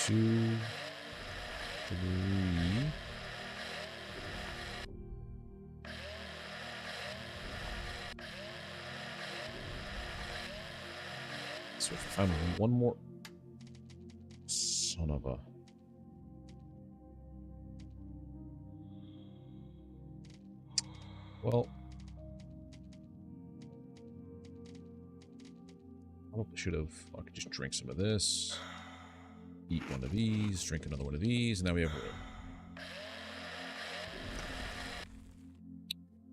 2, 3. So if I'm one more... Son of a... Well... Probably should have... I could just drink some of this. Eat one of these, drink another one of these, and now we have room.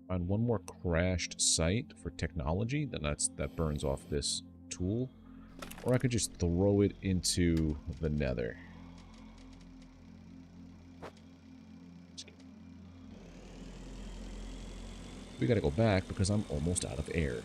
Find one more crashed site for technology, then that burns off this tool. Or I could just throw it into the nether. We gotta go back because I'm almost out of air.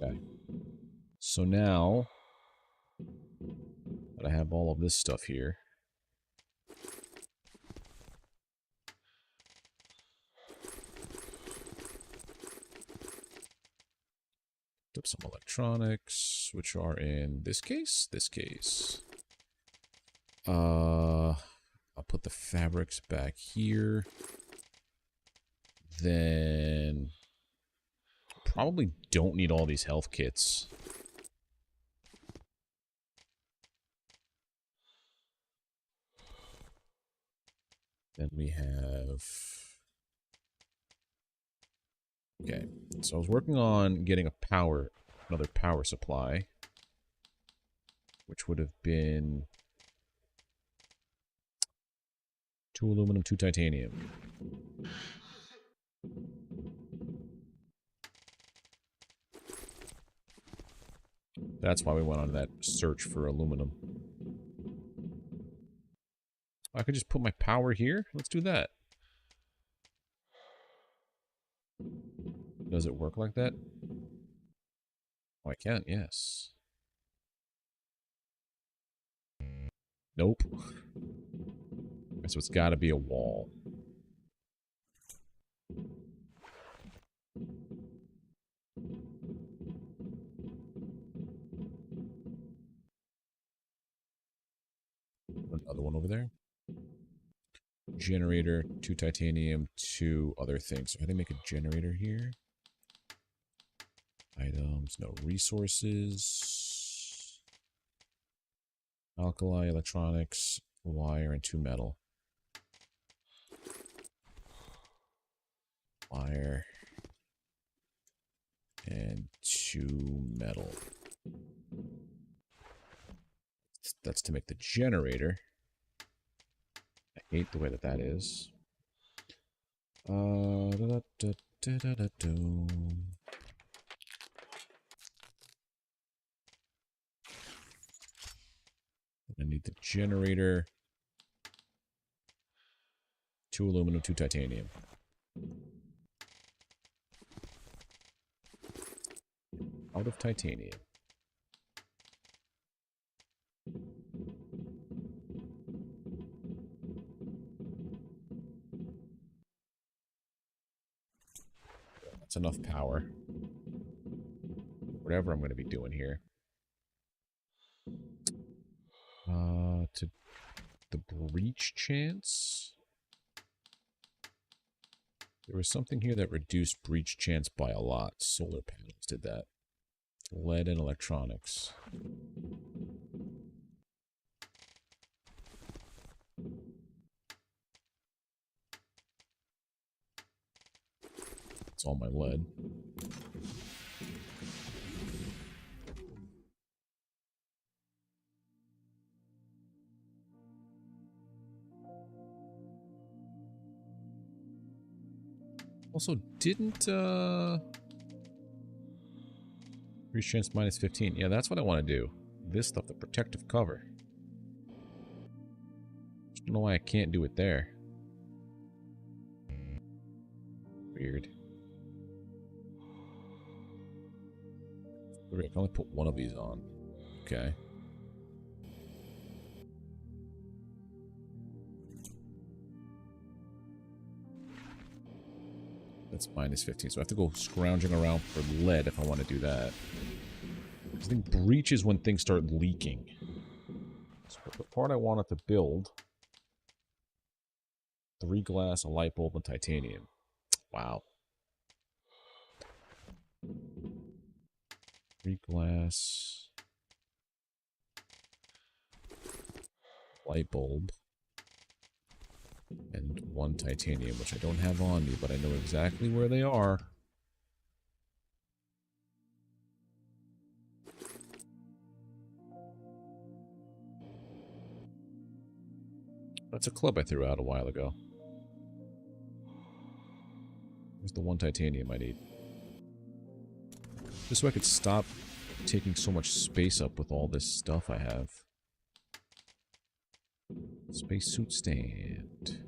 Okay. So now that I have all of this stuff here, up some electronics, which are in this case. I'll put the fabrics back here. Then probably don't need all these health kits. Then we have... Okay, so I was working on getting another power supply, which would have been 2 aluminum, 2 titanium. That's why we went on that search for aluminum. I could just put my power here. Let's do that. Does it work like that? Oh, I can, yes. Nope. So it's got to be a wall. Another one over there. Generator, 2 titanium, 2 other things. So how do I make a generator here? Items, no resources. Alkali, electronics, wire, and 2 metal. Wire. And 2 metal. That's to make the generator. I hate the way that is. I need the generator. 2 aluminum, 2 titanium. Out of titanium. That's enough power. Whatever I'm going to be doing here. To the breach chance. There was something here that reduced breach chance by a lot. Solar panels did that. Lead and electronics. It's all my lead. Also, didn't, Breach chance minus 15. Yeah, that's what I want to do. This stuff, the protective cover. Just don't know why I can't do it there. Weird. I can only put one of these on. Okay. That's minus 15. So I have to go scrounging around for lead if I want to do that. I think breach is when things start leaking. So the part I wanted to build, 3 glass, a light bulb, and titanium. Wow. 3 glass, light bulb, and 1 titanium, which I don't have on me, but I know exactly where they are. That's a club I threw out a while ago. Where's the 1 titanium I need? Just so I could stop taking so much space up with all this stuff I have. Spacesuit stand.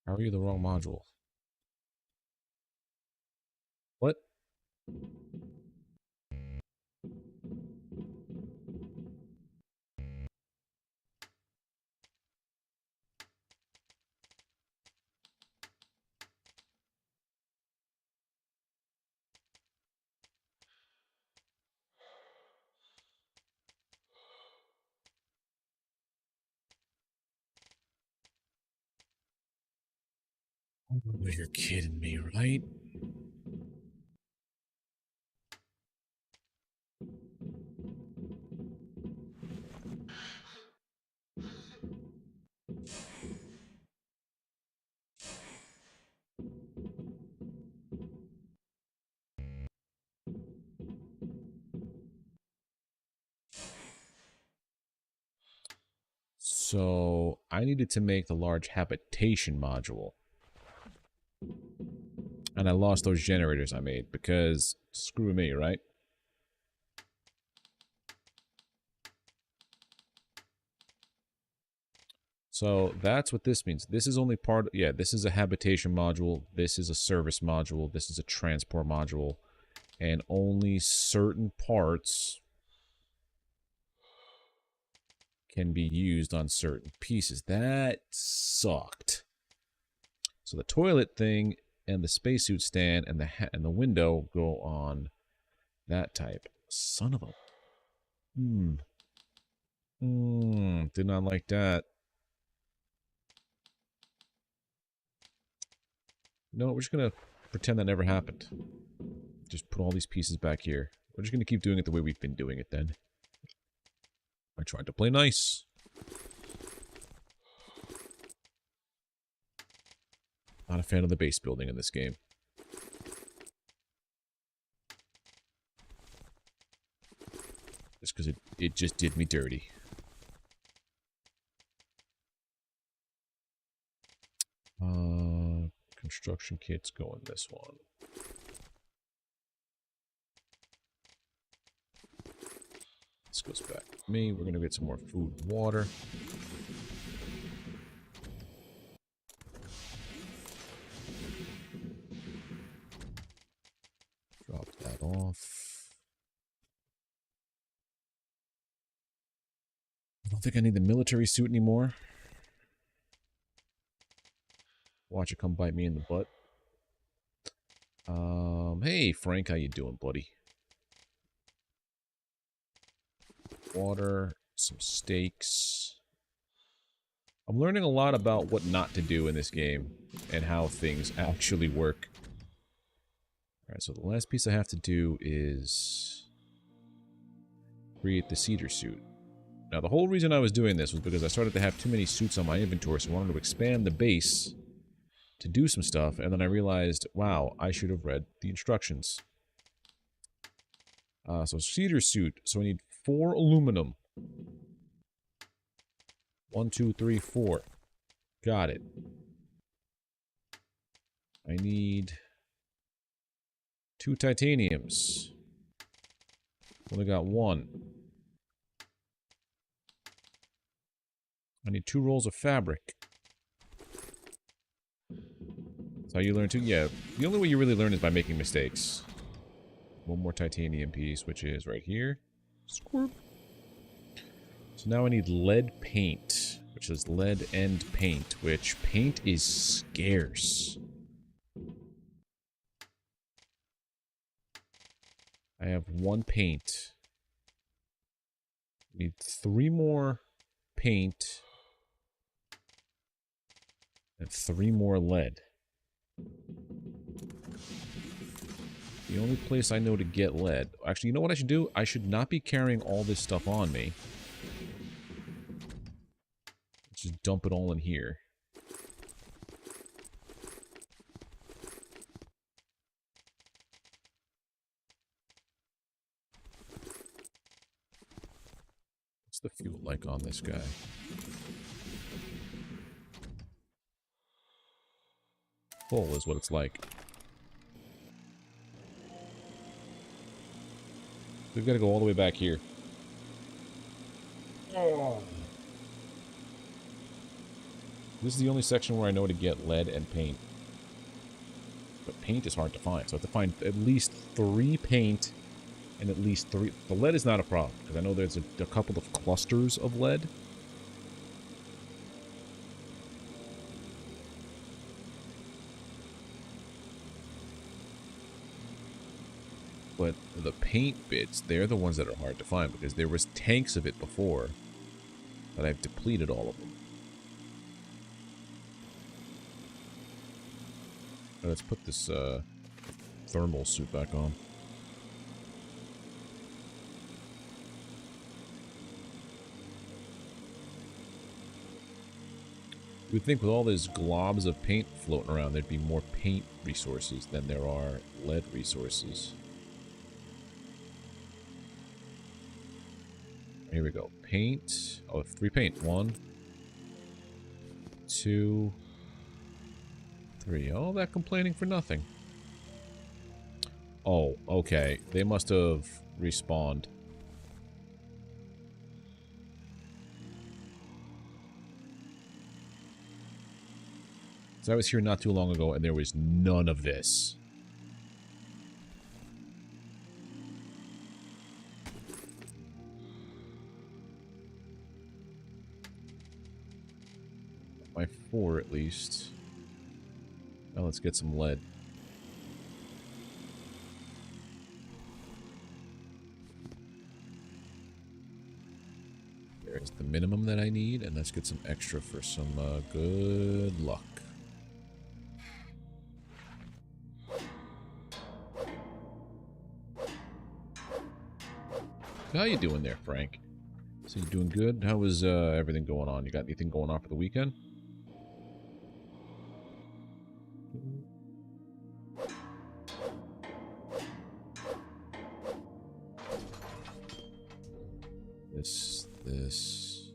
How are you the wrong module? What? Oh, you're kidding me, right? So, I needed to make the large habitation module. And I lost those generators I made because screw me, right? So that's what this means. This is only part, yeah, this is a habitation module, this is a service module, this is a transport module, and only certain parts can be used on certain pieces. That sucked. So the toilet thing and the spacesuit stand and the window go on that type. Son of a... did not like that. No, we're just gonna pretend that never happened. Just put all these pieces back here. We're just gonna keep doing it the way we've been doing it then. I tried to play nice. Not a fan of the base building in this game. Just because it just did me dirty. Construction kits go in this one. This goes back with me. We're going to get some more food and water. Drop that off. I don't think I need the military suit anymore. Watch it come bite me in the butt. Hey, Frank, how you doing, buddy? Water, some steaks. I'm learning a lot about what not to do in this game and how things actually work. Alright, so the last piece I have to do is create the cedar suit. Now, the whole reason I was doing this was because I started to have too many suits on my inventory, so I wanted to expand the base to do some stuff, and then I realized, wow, I should have read the instructions. So cedar suit, so I need 4 aluminum. 1, 2, 3, 4. Got it. I need 2 titaniums. Only got 1. I need 2 rolls of fabric. That's how you learn to... Yeah, the only way you really learn is by making mistakes. 1 more titanium piece, which is right here. Squirt. So now I need lead paint, which is lead and paint, which paint is scarce. I have 1 paint. Need 3 more paint and 3 more lead. The only place I know to get lead... Actually, you know what I should do? I should not be carrying all this stuff on me. Let's just dump it all in here. What's the fuel like on this guy? Full is what it's like. We've got to go all the way back here. Oh. This is the only section where I know to get lead and paint. But paint is hard to find, so I have to find at least 3 paint and at least 3... The lead is not a problem, because I know there's a couple of clusters of lead. But the paint bits, they're the ones that are hard to find, because there was tanks of it before, but I've depleted all of them. Now let's put this thermal suit back on. You would think with all these globs of paint floating around, there'd be more paint resources than there are lead resources. Here we go. Paint. Oh, 3 paint. 1, 2, 3. All that complaining for nothing. Oh, okay. They must have respawned. So I was here not too long ago and there was none of this. By 4 at least. Now let's get some lead. There's the minimum that I need, and let's get some extra for some good luck. How you doing there, Frank? So you doing good? How is everything going on? You got anything going on for the weekend? This.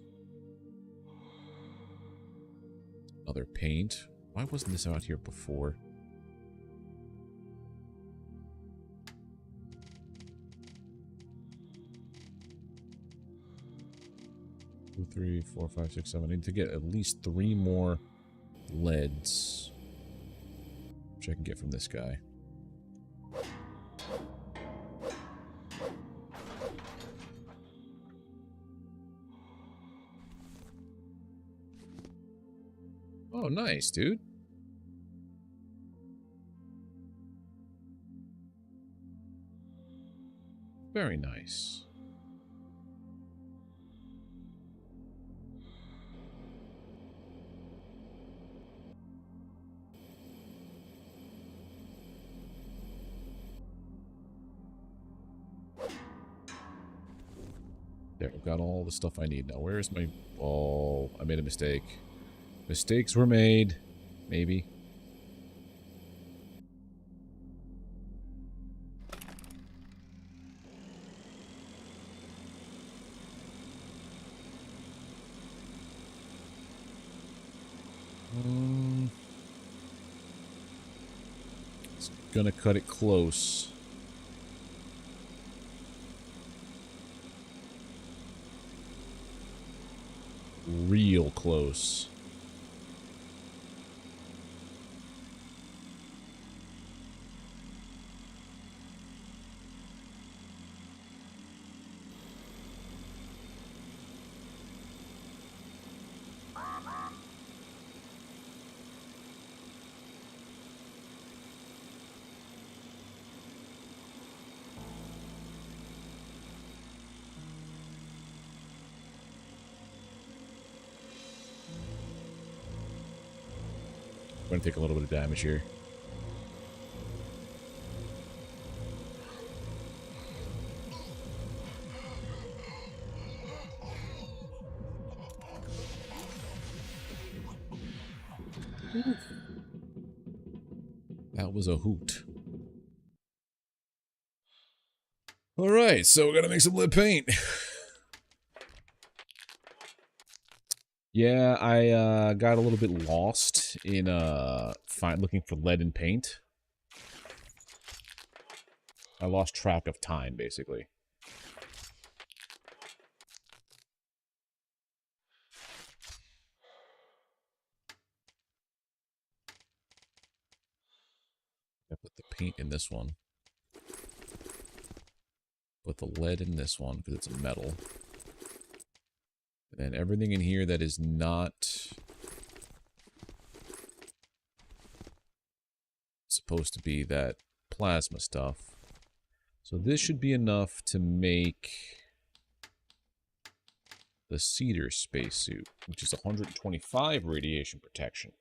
Another paint. Why wasn't this out here before? 2, 3, 4, 5, 6, 7. I need to get at least 3 more leads, which I can get from this guy. Oh, nice, dude. Very nice. There, I've got all the stuff I need now. Where is my... Oh, I made a mistake. Mistakes were made. Maybe. Gonna cut it close. Real close. I'm gonna take a little bit of damage here. That was a hoot. Alright, so we're gonna make some lead paint. Yeah, I got a little bit lost in looking for lead and paint. I lost track of time, basically. I put the paint in this one. Put the lead in this one because it's a metal. And then everything in here that is not supposed to be that plasma stuff. So this should be enough to make the cedar spacesuit, which is 125 radiation protection.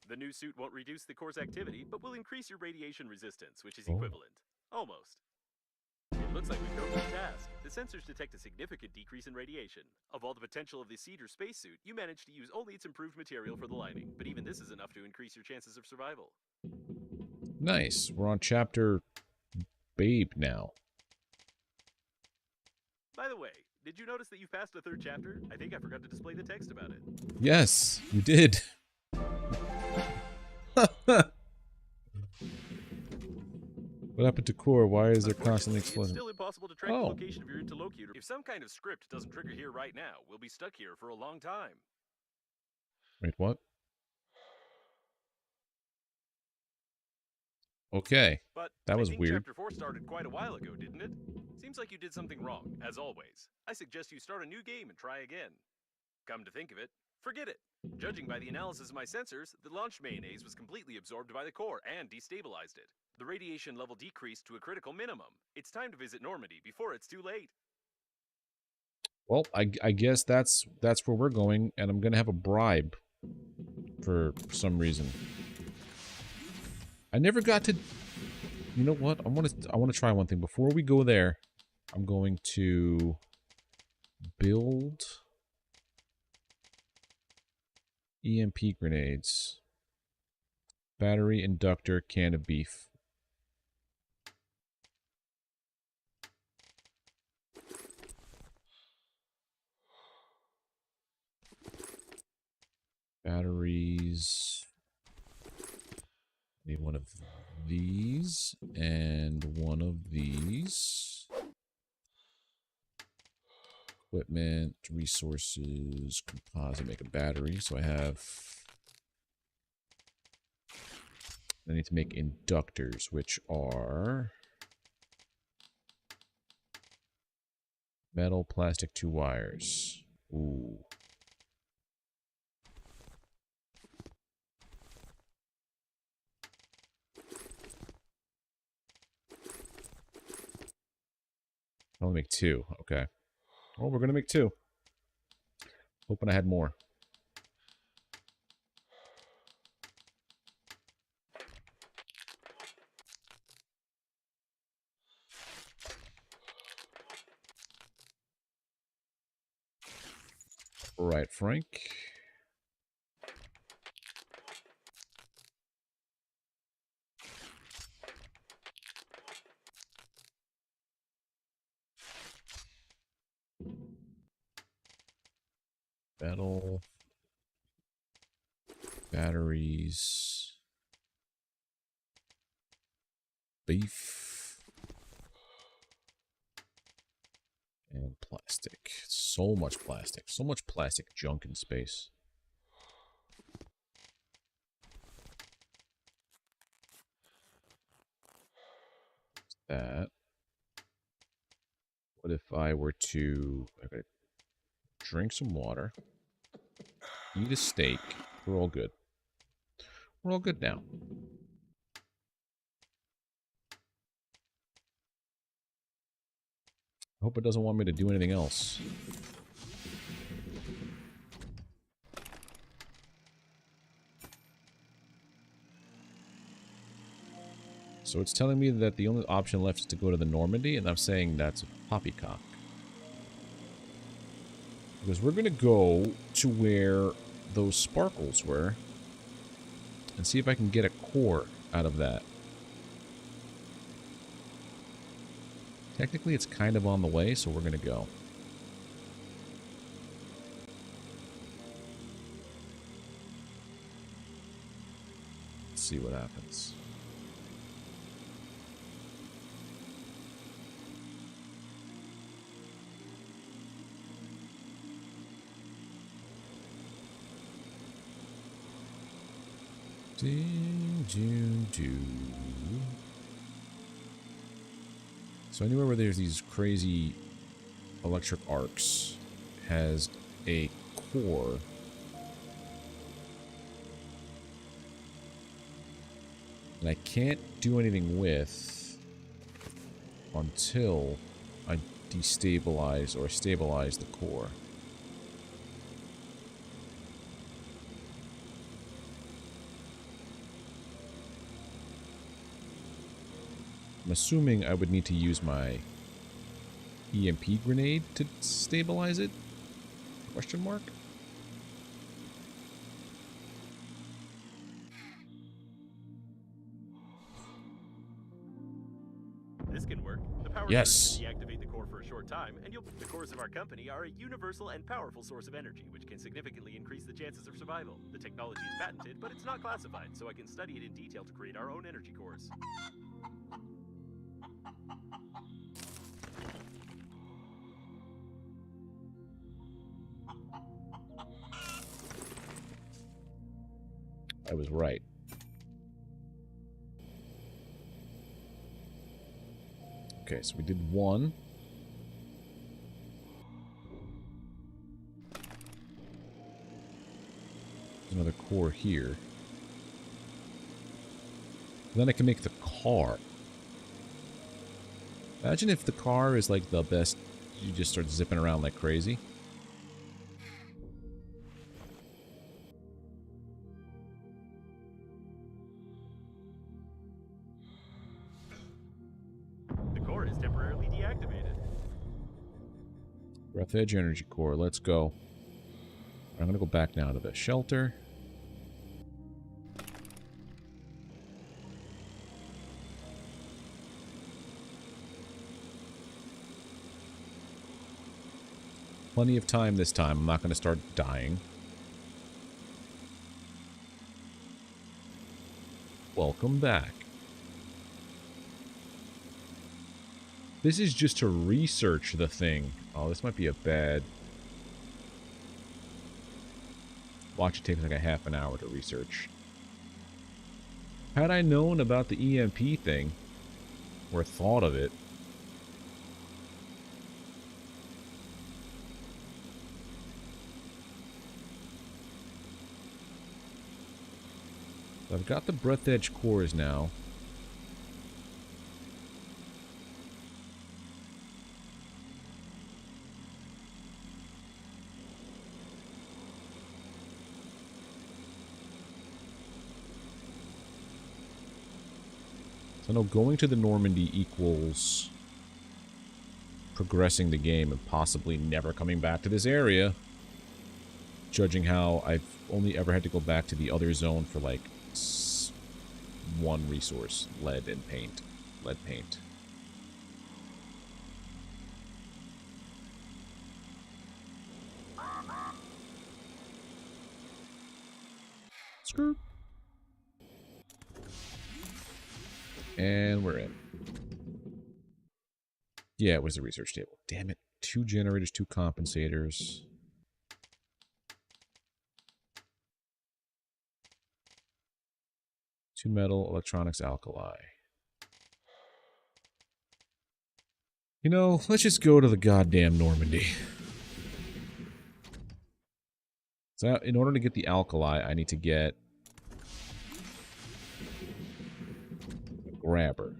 The new suit won't reduce the core's activity, but will increase your radiation resistance, which is equivalent. Almost. It looks like we've broken the task. The sensors detect a significant decrease in radiation. Of all the potential of the cedar spacesuit, you managed to use only its improved material for the lining, but even this is enough to increase your chances of survival. Nice. We're on chapter Babe now. By the way, did you notice that you passed a third chapter? I think I forgot to display the text about it. Yes, you did. What happened to core? Why is there constantly It's explosion? still impossible to track the location of your interlocutor. If some kind of script doesn't trigger here right now, we'll be stuck here for a long time. Wait, what? Okay, But that was I think weird. Chapter 4 started quite a while ago, didn't it? Seems like you did something wrong, as always. I suggest you start a new game and try again. Come to think of it, forget it. Judging by the analysis of my sensors, the launch mayonnaise was completely absorbed by the core and destabilized it. The radiation level decreased to a critical minimum. It's time to visit Normandy before it's too late. Well, I guess that's where we're going, and I'm gonna have a bribe for some reason. I never got to. You know what? I want to try one thing before we go there. I'm going to build EMP grenades, battery, inductor, can of beef. Batteries. Need one of these and one of these. Equipment, resources, composite, make a battery. So I need to make inductors, which are metal, plastic, 2 wires. Ooh. I'll make 2. Okay. Well, we're gonna make 2. Hoping I had more. All right, Frank. Metal. Batteries. Beef. And plastic. So much plastic. So much plastic junk in space. That. What if I were to... I gotta drink some water. Eat a steak. We're all good. We're all good now. I hope it doesn't want me to do anything else. So it's telling me that the only option left is to go to the Normandy, and I'm saying that's poppycock. Because we're going to go to where those sparkles were and see if I can get a core out of that. Technically, it's kind of on the way, so we're going to go. Let's see what happens. So anywhere where there's these crazy electric arcs has a core. And I can't do anything with until I destabilize or stabilize the core. I'm assuming I would need to use my EMP grenade to stabilize it? Question mark? This can work. The power Yes. source can deactivate the core for a short time, and the cores of our company are a universal and powerful source of energy, which can significantly increase the chances of survival. The technology is patented, but it's not classified, so I can study it in detail to create our own energy cores. I was right. Okay, so we did one. There's another core here. And then I can make the car. Imagine if the car is like the best, you just start zipping around like crazy. The core is temporarily deactivated. Breathedge energy core, let's go. I'm gonna go back now to the shelter. Plenty of time this time. I'm not gonna start dying. Welcome back. This is just to research the thing. Oh, this might be a bad... Watch, it takes like a half an hour to research. Had I known about the EMP thing, or thought of it... I've got the Breathedge cores now. So I know going to the Normandy equals progressing the game and possibly never coming back to this area. Judging how I've only ever had to go back to the other zone for like one resource, lead and paint. Lead paint. Screw. And we're in. Yeah, it was the research table. Damn it. 2 generators, 2 compensators. Two metal, electronics, alkali. You know, let's just go to the goddamn Normandy. So in order to get the alkali, I need to get a grabber.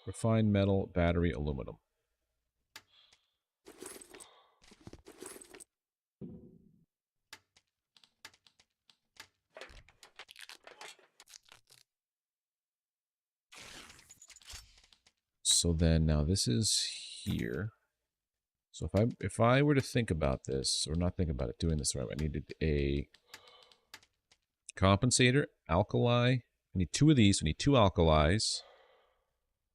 Refined metal, battery, aluminum. So then now this is here. So if I were to think about this, or not think about it, doing this right, I needed a compensator, alkali. I need 2 of these. I need 2 alkalis,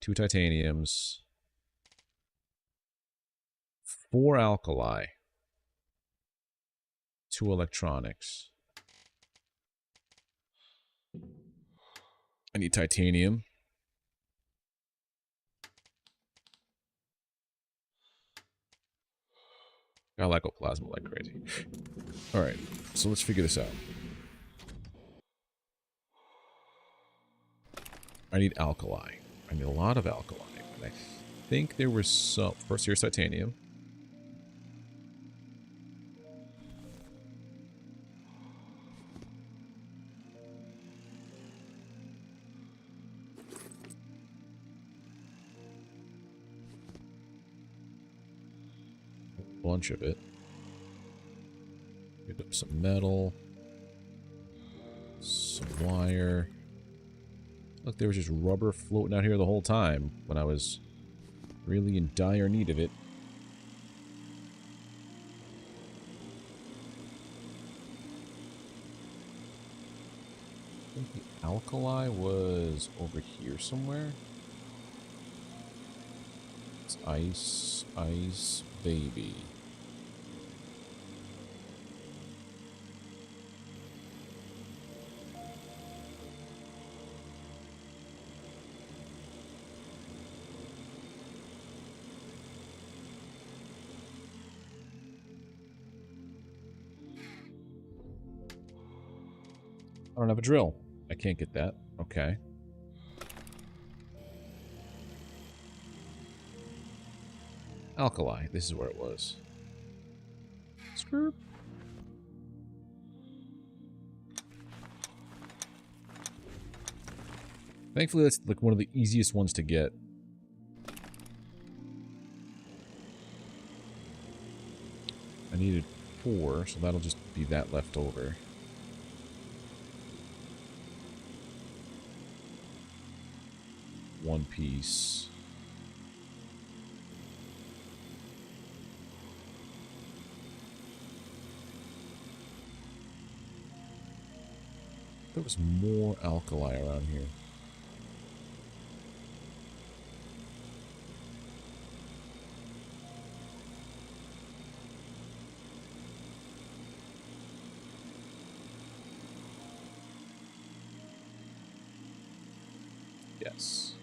2 titaniums, 4 alkali, 2 electronics. I need titanium. I like plasma like crazy. Alright, so let's figure this out. I need alkali. I need a lot of alkali. And I think there was some... First, here's titanium. A bunch of it. Pick up some metal. Some wire. Look, there was just rubber floating out here the whole time when I was really in dire need of it. I think the alkali was over here somewhere. It's ice, ice, baby. I don't have a drill. I can't get that. Okay. Alkali. This is where it was. Screw. Thankfully, that's like one of the easiest ones to get. I needed 4, so that'll just be that left over. One piece. There was more alkali around here. Yes.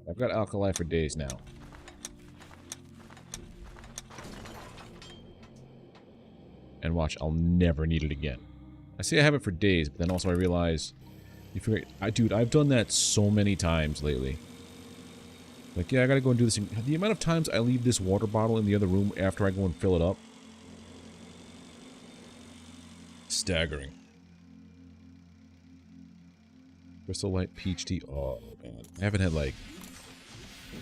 I've got alkali for days now. And watch, I'll never need it again. I say I have it for days, but then also I realize... You figure, dude, I've done that so many times lately. Like, yeah, I gotta go and do this thing. The amount of times I leave this water bottle in the other room after I go and fill it up. Staggering. Crystal Light Peach Tea. Oh, man. I haven't had, like,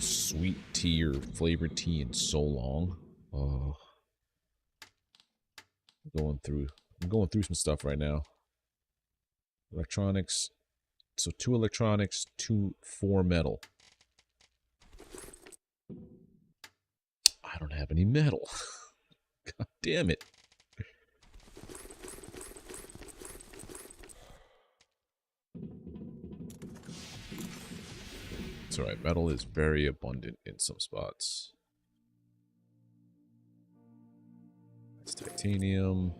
sweet tea or flavored tea in so long. Oh. I'm going through some stuff right now. Electronics. So 2 electronics, 4 metal. I don't have any metal. God damn it. It's alright, metal is very abundant in some spots. That's titanium.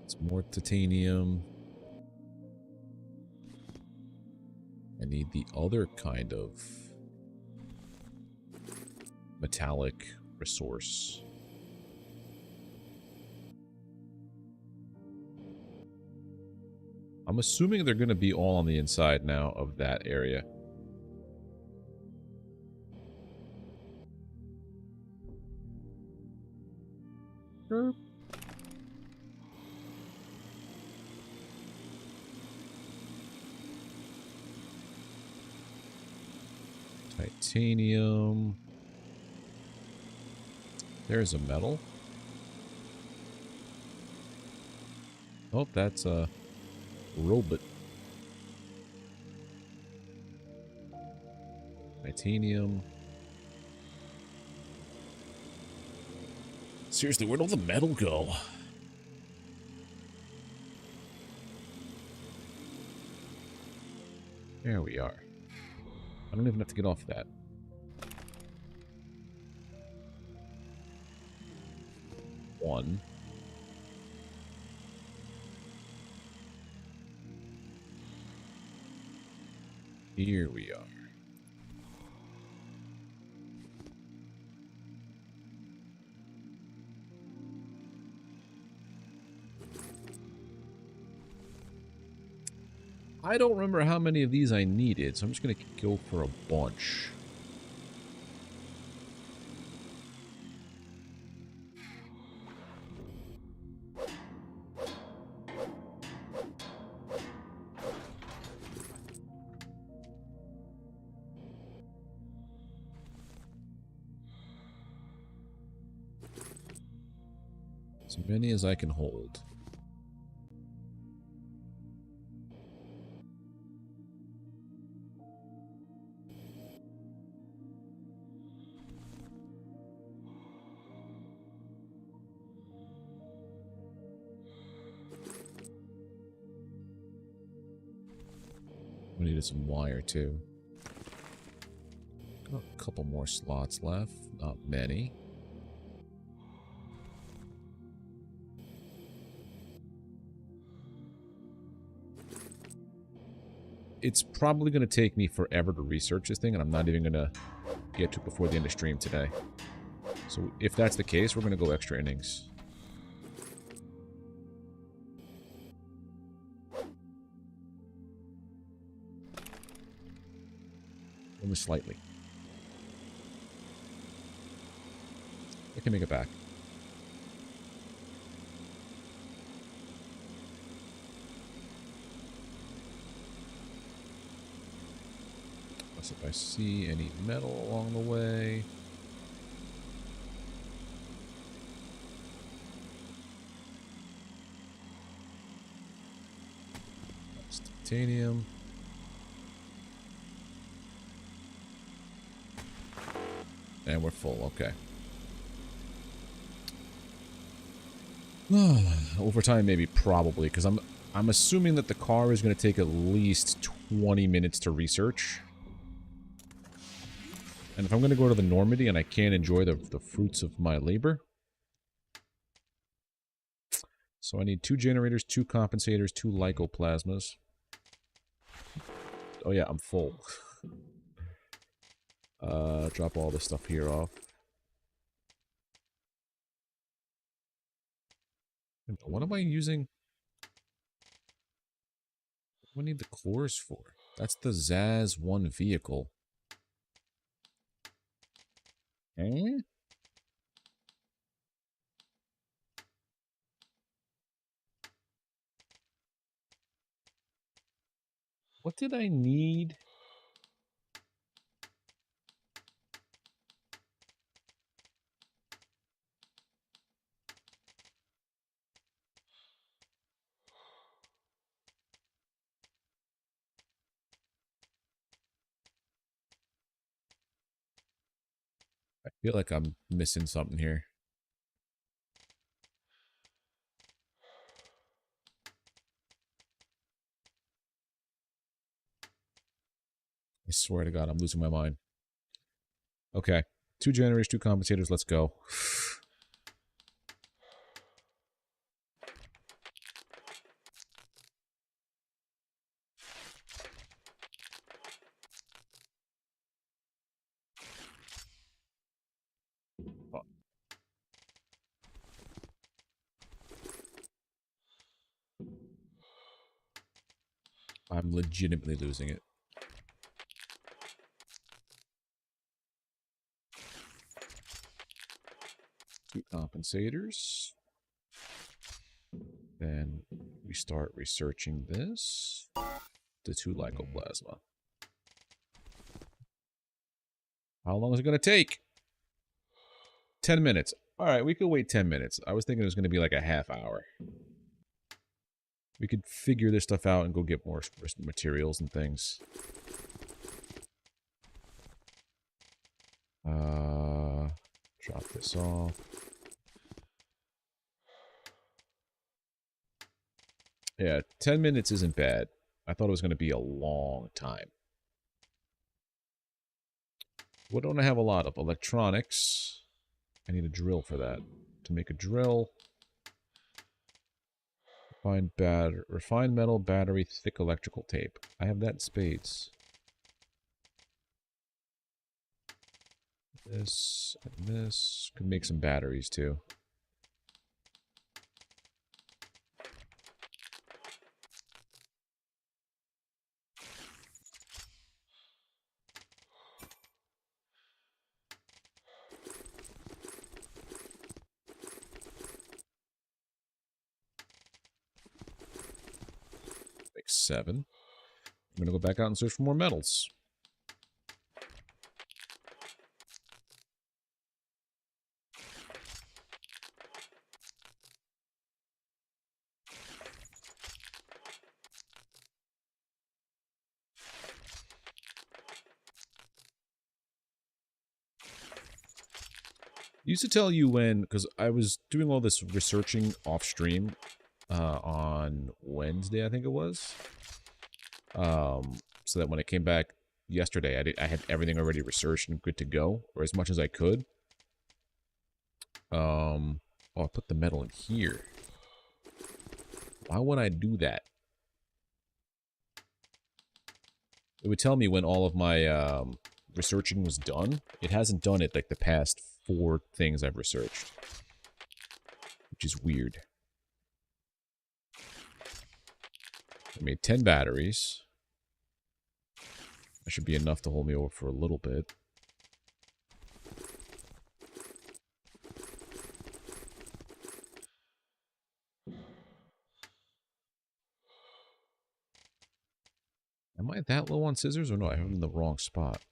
It's more titanium. I need the other kind of metallic resource. I'm assuming they're going to be all on the inside now of that area. Sure. Titanium. There's a metal. Oh, that's a robot. Titanium. Seriously, where'd all the metal go? There we are. I don't even have to get off that. One. Here we are. I don't remember how many of these I needed, so I'm just going to go for a bunch. As many as I can hold. We needed some wire too. Got a couple more slots left, not many. It's probably going to take me forever to research this thing, and I'm not even going to get to it before the end of stream today. So if that's the case, we're going to go extra innings. Only slightly. I can make it back. Unless if I see any metal along the way. That's titanium. And we're full, okay. Overtime, maybe, probably, because I'm assuming that the car is going to take at least 20 minutes to research. And if I'm going to go to the Normandy and I can't enjoy the fruits of my labor. So I need 2 generators, 2 compensators, 2 lycoplasmas. Oh yeah, I'm full. Drop all this stuff here off. What am I using? What do I need the cores for? That's the Zaz 1 vehicle. Eh? What did I need? feel like I'm missing something here. I swear to God, I'm losing my mind. Okay. 2 generators, 2 compensators. Let's go. I'm legitimately losing it. 2 compensators. Then we start researching this. The 2 lycoplasma. How long is it going to take? 10 minutes. All right, we could wait 10 minutes. I was thinking it was going to be like a half hour. We could figure this stuff out and go get more materials and things. Drop this off. Yeah, 10 minutes isn't bad. I thought it was going to be a long time. What don't I have a lot of? Electronics. I need a drill for that. To make a drill, refined metal, battery, thick electrical tape. I have that in spades. This and this. Could make some batteries too. Make 7. I'm gonna go back out and search for more metals. Used to tell you when, because I was doing all this researching off stream on Wednesday, I think it was. So that when I came back yesterday, I had everything already researched and good to go, or as much as I could. Oh, I put the metal in here. Why would I do that? It would tell me when all of my researching was done. It hasn't done it like the past 4 things I've researched, which is weird. I made 10 batteries. That should be enough to hold me over for a little bit. Am I that low on scissors or no? I have them in the wrong spot.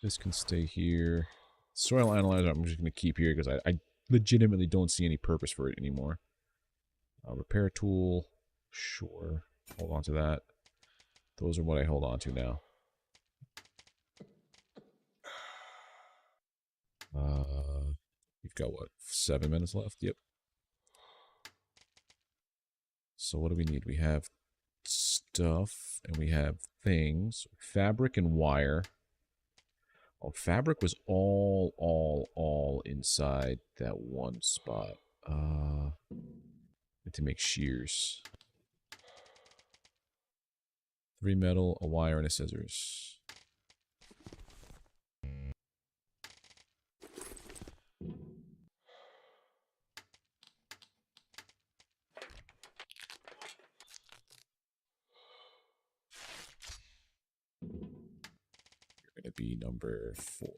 This can stay here. Soil analyzer I'm just going to keep here because I legitimately don't see any purpose for it anymore. Repair tool. Sure. Hold on to that. Those are what I hold on to now. You've got what? 7 minutes left? Yep. So what do we need? We have stuff and we have things. Fabric and wire. Oh, fabric was all inside that one spot. To make shears. 3 metal, a wire, and a scissors. You're going to be number 4.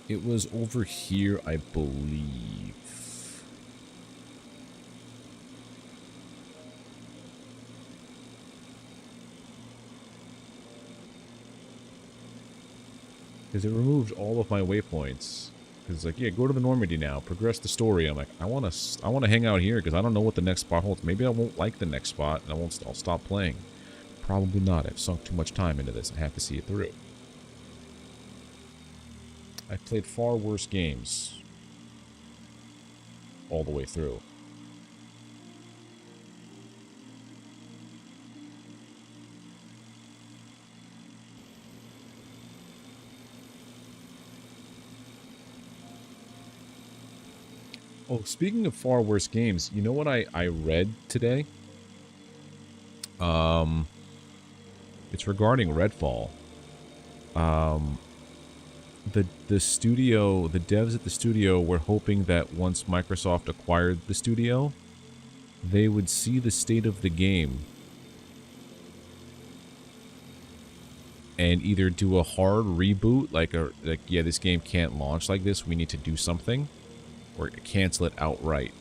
It was over here, I believe. Because it removed all of my waypoints. Because it's like, yeah, go to the Normandy now, progress the story. I'm like, I want to hang out here because I don't know what the next spot holds. Maybe I won't like the next spot and I'll stop playing. Probably not. I've sunk too much time into this. I have to see it through. I've played far worse games all the way through. Oh, speaking of far worse games, you know what I read today? It's regarding Redfall. The studio, the devs at the studio were hoping that once Microsoft acquired the studio, they would see the state of the game and either do a hard reboot, like yeah, this game can't launch like this, we need to do something, or cancel it outright.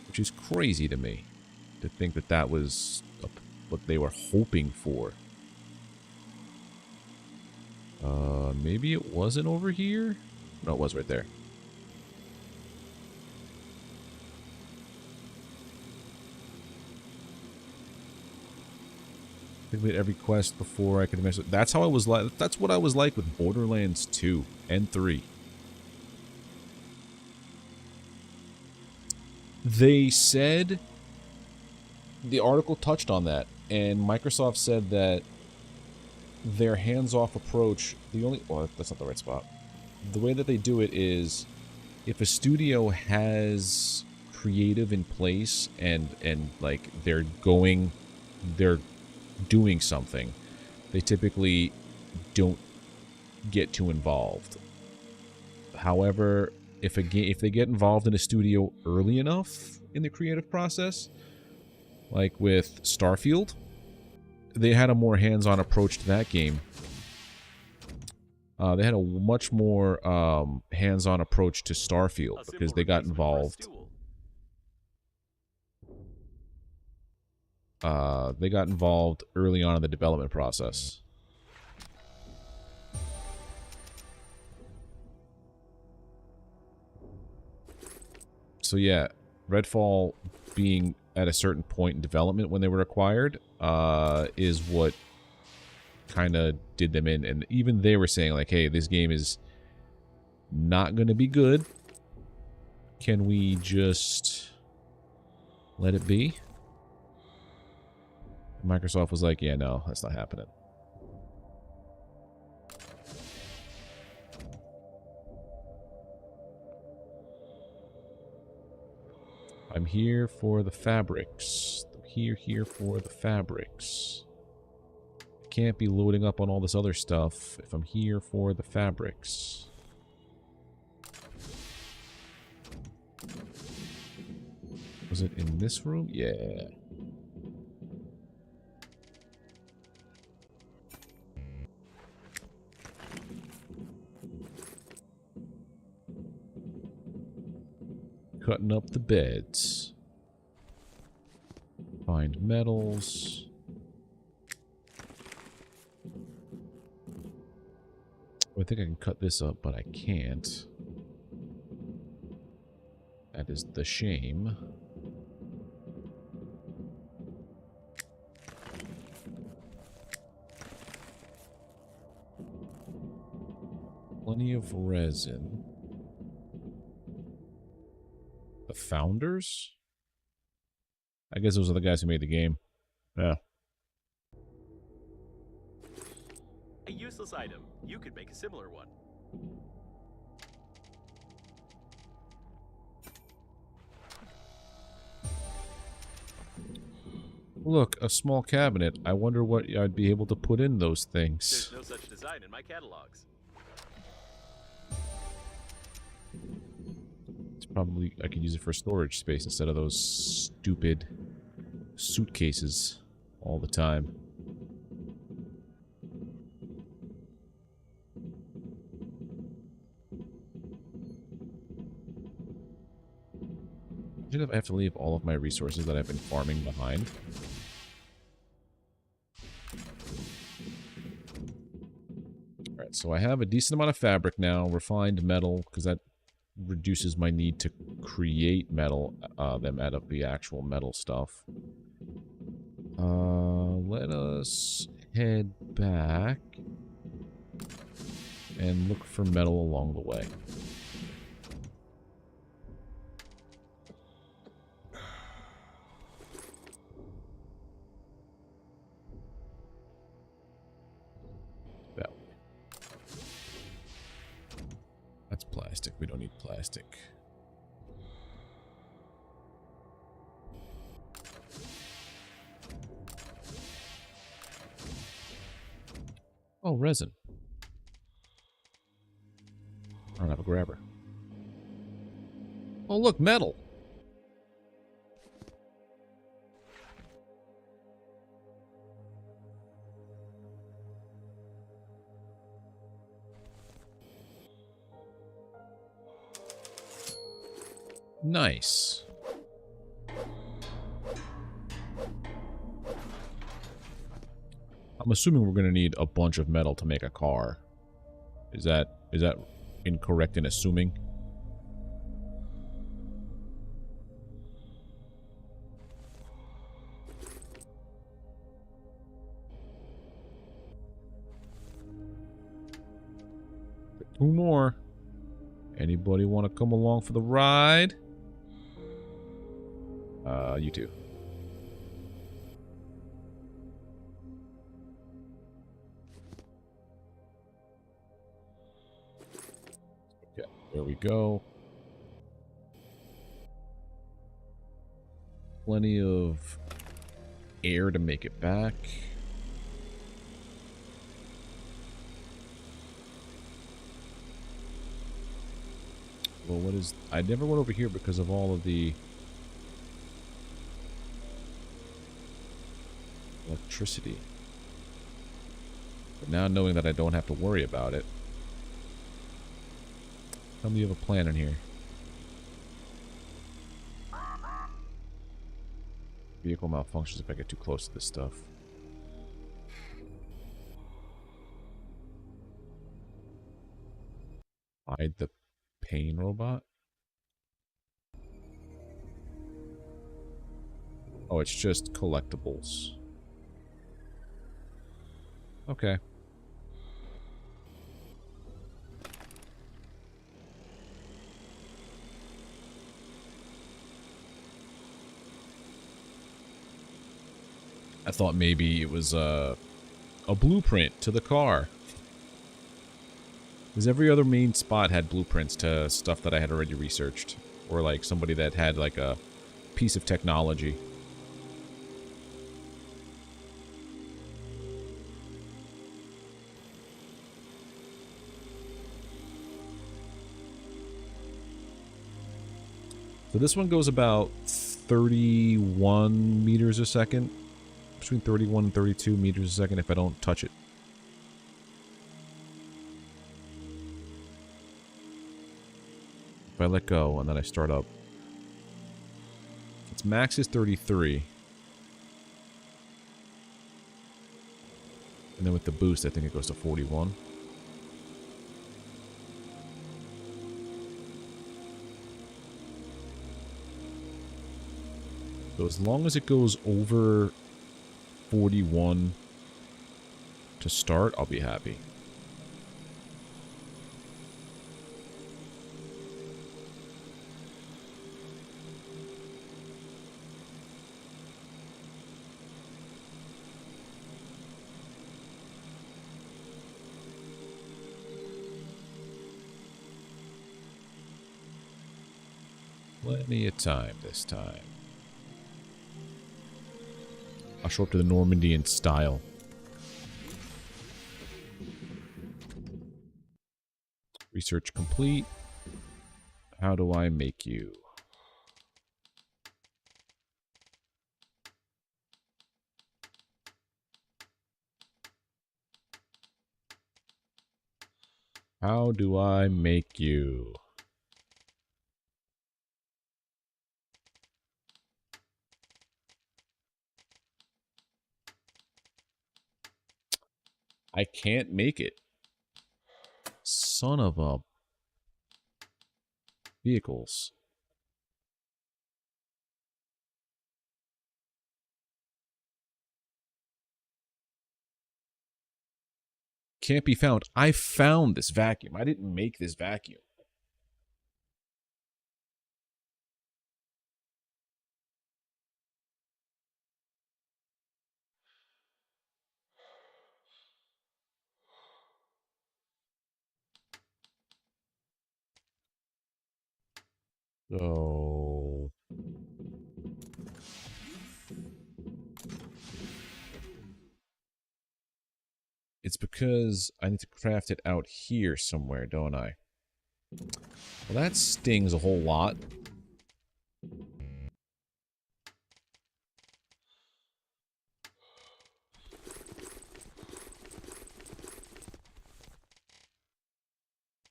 Which is crazy to me, to think that that was what they were hoping for. Maybe it wasn't over here? No, it was right there. Complete every quest before I could mess it. That's how I was like. That's what I was like with Borderlands 2 and 3. They said, the article touched on that, and Microsoft said that their hands-off approach, well, that's not the right spot. The way that they do it is, if a studio has creative in place and like they're doing something, they typically don't get too involved. However, if they get involved in a studio early enough in the creative process, like with Starfield, they had a more hands-on approach to that game. They had a much more hands-on approach to Starfield because they got involved. They got involved early on in the development process. So yeah, Redfall being at a certain point in development when they were acquired is what kind of did them in. And even they were saying, like, hey, this game is not going to be good. Can we just let it be? Microsoft was like, yeah, no, that's not happening. I'm here for the fabrics. Here for the fabrics. I can't be loading up on all this other stuff if I'm here for the fabrics. Was it in this room? Yeah. Cutting up the beds. Find metals. I think I can cut this up, but I can't. That is the shame. Plenty of resin. The founders? I guess those are the guys who made the game. Yeah. A useless item. You could make a similar one. Look, a small cabinet. I wonder what I'd be able to put in those things. There's no such design in my catalogs. Probably I could use it for storage space instead of those stupid suitcases all the time. Imagine if I have to leave all of my resources that I've been farming behind. so I have a decent amount of fabric now, refined metal, because that reduces my need to create metal, them out of the actual metal stuff. Let us head back and look for metal along the way. That way. That's plastic. We don't need plastic. Oh, resin. I don't have a grabber. Oh, look, metal. Nice. I'm assuming we're going to need a bunch of metal to make a car. Is that incorrect in assuming? Two more. Anybody want to come along for the ride? You two. Okay, there we go. Plenty of air to make it back. Well, what is... I never went over here because of all of the electricity. But now knowing that I don't have to worry about it. Tell me you have a plan in here. Vehicle malfunctions if I get too close to this stuff. Hide the pain robot? Oh, it's just collectibles. Okay. I thought maybe it was a blueprint to the car. Because every other main spot had blueprints to stuff that I had already researched. Or like somebody that had like a piece of technology. So this one goes about 31 meters a second. Between 31 and 32 meters a second if I don't touch it. If I let go and then I start up. Its max is 33. And then with the boost I think it goes to 41. So as long as it goes over 41 to start, I'll be happy. Plenty of time this time. I'll show up to the Normandy in style. Research complete. How do I make you? How do I make you? I can't make it. Son of a... Vehicles. Can't be found. I found this vacuum. I didn't make this vacuum. So... It's because I need to craft it out here somewhere, don't I? Well, that stings a whole lot.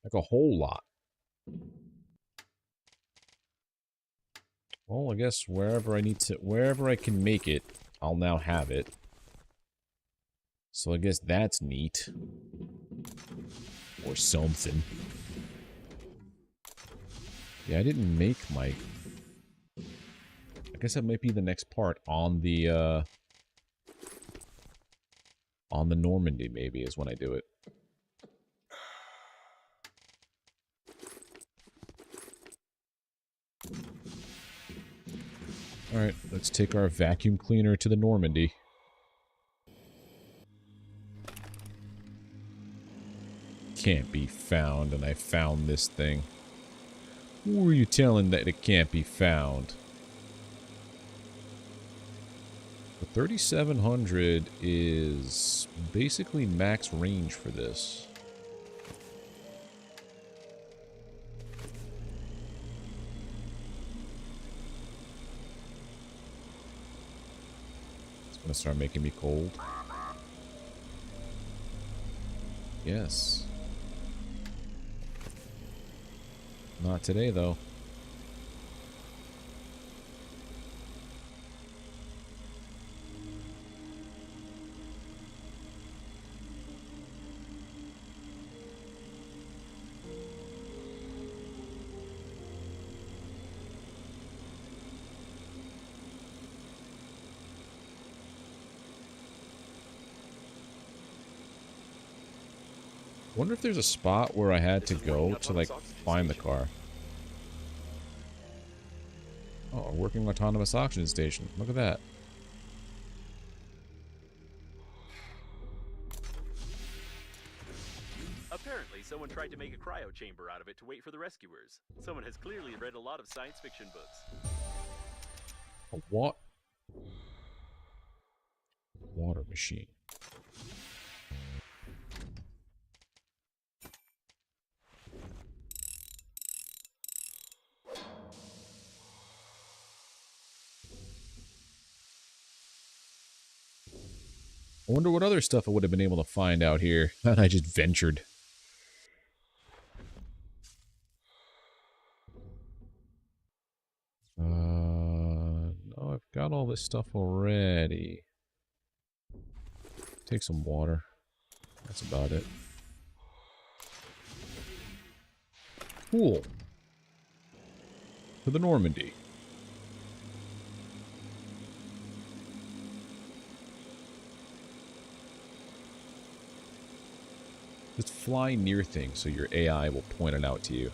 Like a whole lot. Well, I guess wherever I can make it, I'll now have it. So I guess that's neat. Or something. Yeah, I didn't make my... I guess that might be the next part on the Normandy, maybe, is when I do it. Alright, let's take our vacuum cleaner to the Normandy. Can't be found, and I found this thing. Who are you telling that it can't be found? The 3700 is basically max range for this. It's gonna start making me cold. Yes. Not today, though. Wonder if there's a spot where I had to go to, like, find the car. Oh, a working autonomous oxygen station. Look at that. Apparently, someone tried to make a cryo chamber out of it to wait for the rescuers. Someone has clearly read a lot of science fiction books. A what? Water machine. I wonder what other stuff I would have been able to find out here. And I just ventured. No, I've got all this stuff already. Take some water. That's about it. Cool. To the Normandy. Just fly near things so your AI will point it out to you.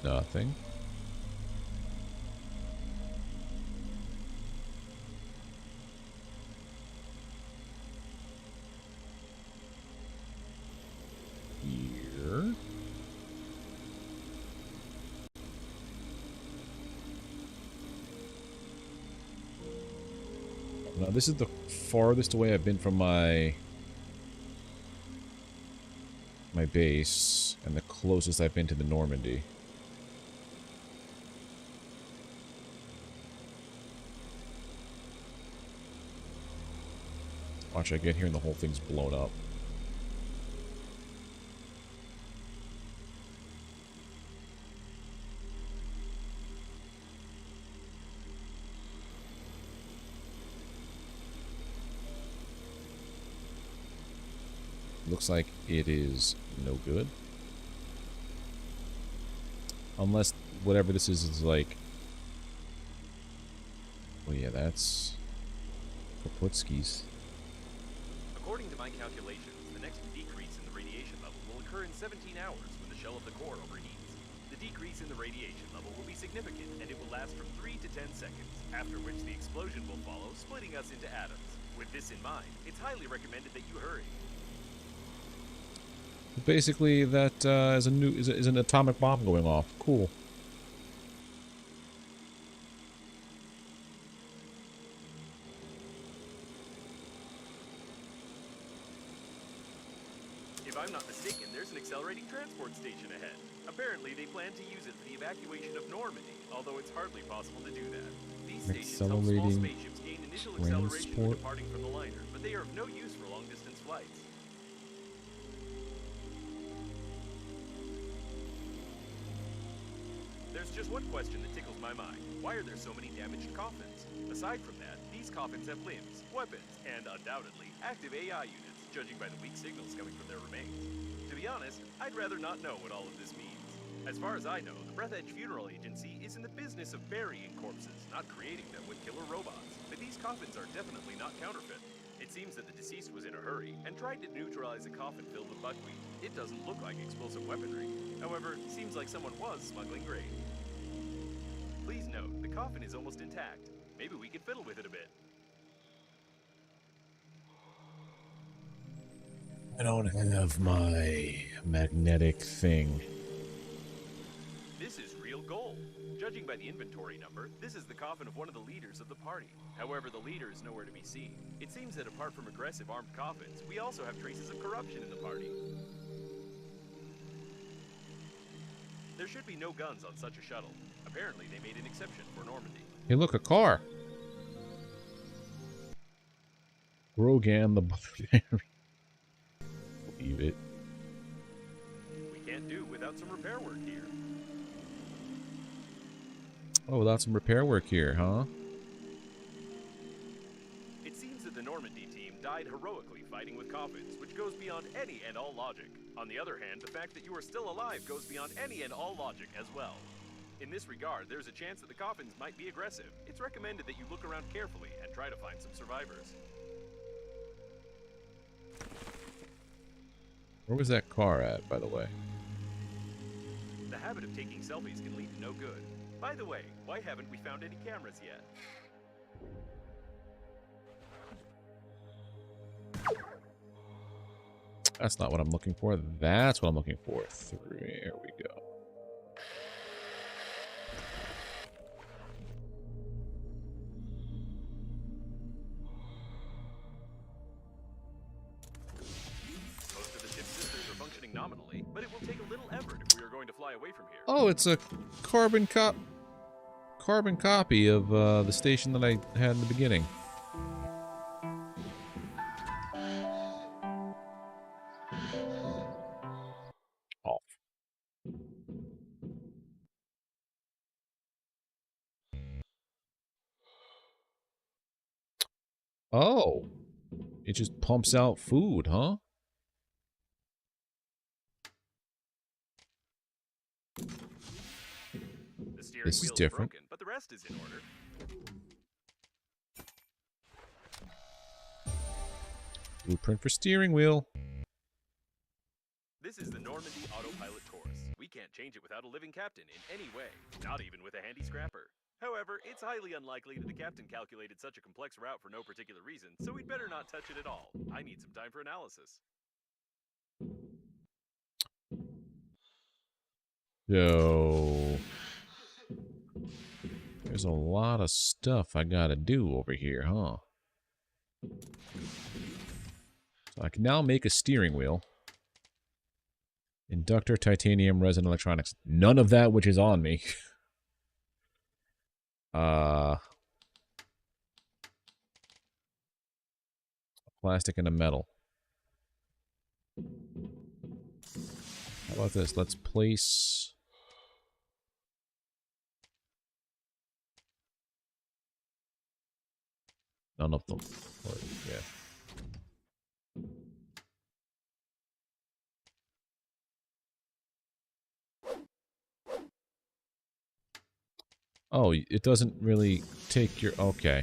Nothing. Here. Now this is the farthest away I've been from my base, and the closest I've been to the Normandy. Watch, I get here and the whole thing's blown up. looks like it is no good. Unless whatever this is like... Oh yeah, that's... Kaputskis. According to my calculations, the next decrease in the radiation level will occur in 17 hours when the shell of the core overheats. The decrease in the radiation level will be significant, and it will last from 3 to 10 seconds, after which the explosion will follow, splitting us into atoms. With this in mind, it's highly recommended that you hurry. Basically, that is an atomic bomb going off. Cool. If I'm not mistaken, there's an accelerating transport station ahead. Apparently, they plan to use it for the evacuation of Normandy, although it's hardly possible to do that. These stations help small spaceships gain initial acceleration when departing from the liner, but they are of no use for long-distance flights. There's just one question that tickles my mind. Why are there so many damaged coffins? Aside from that, these coffins have limbs, weapons, and undoubtedly active AI units, judging by the weak signals coming from their remains. To be honest, I'd rather not know what all of this means. As far as I know, the Breathedge Funeral Agency is in the business of burying corpses, not creating them with killer robots. But these coffins are definitely not counterfeit. It seems that the deceased was in a hurry and tried to neutralize a coffin filled with buckwheat. It doesn't look like explosive weaponry. However, it seems like someone was smuggling grain. Please note, the coffin is almost intact. Maybe we can fiddle with it a bit. I don't have my magnetic thing. This is real gold. Judging by the inventory number, this is the coffin of one of the leaders of the party. However, the leader is nowhere to be seen. It seems that apart from aggressive armed coffins, we also have traces of corruption in the party. There should be no guns on such a shuttle. Apparently, they made an exception for Normandy. Hey, look, a car. Grogan the Barbarian. Believe it. We can't do without some repair work here. Oh, without some repair work here, huh? It seems that the Normandy team died heroically fighting with coffins, which goes beyond any and all logic. On the other hand, the fact that you are still alive goes beyond any and all logic as well. In this regard, there's a chance that the coffins might be aggressive. It's recommended that you look around carefully and try to find some survivors. Where was that car at, by the way? The habit of taking selfies can lead to no good. By the way, why haven't we found any cameras yet? That's not what I'm looking for. That's what I'm looking for. There we go. Most of the ship's systems are functioning nominally, but it will take a little effort if we are going to fly away from here. Oh, it's a carbon copy of the station that I had in the beginning. Off. Oh, it just pumps out food, huh? The steering This is wheel different. broken, but the rest is in order. Blueprint for steering wheel. This is the Normandy autopilot course. We can't change it without a living captain in any way, not even with a handy scrapper. However, it's highly unlikely that the captain calculated such a complex route for no particular reason, so we'd better not touch it at all. I need some time for analysis. So there's a lot of stuff I gotta do over here, huh? So I can now make a steering wheel. Inductor, titanium, resin, electronics. None of that which is on me. Plastic and a metal. How about this? Let's place... None of them. Or, yeah. Oh, it doesn't really take your... Okay.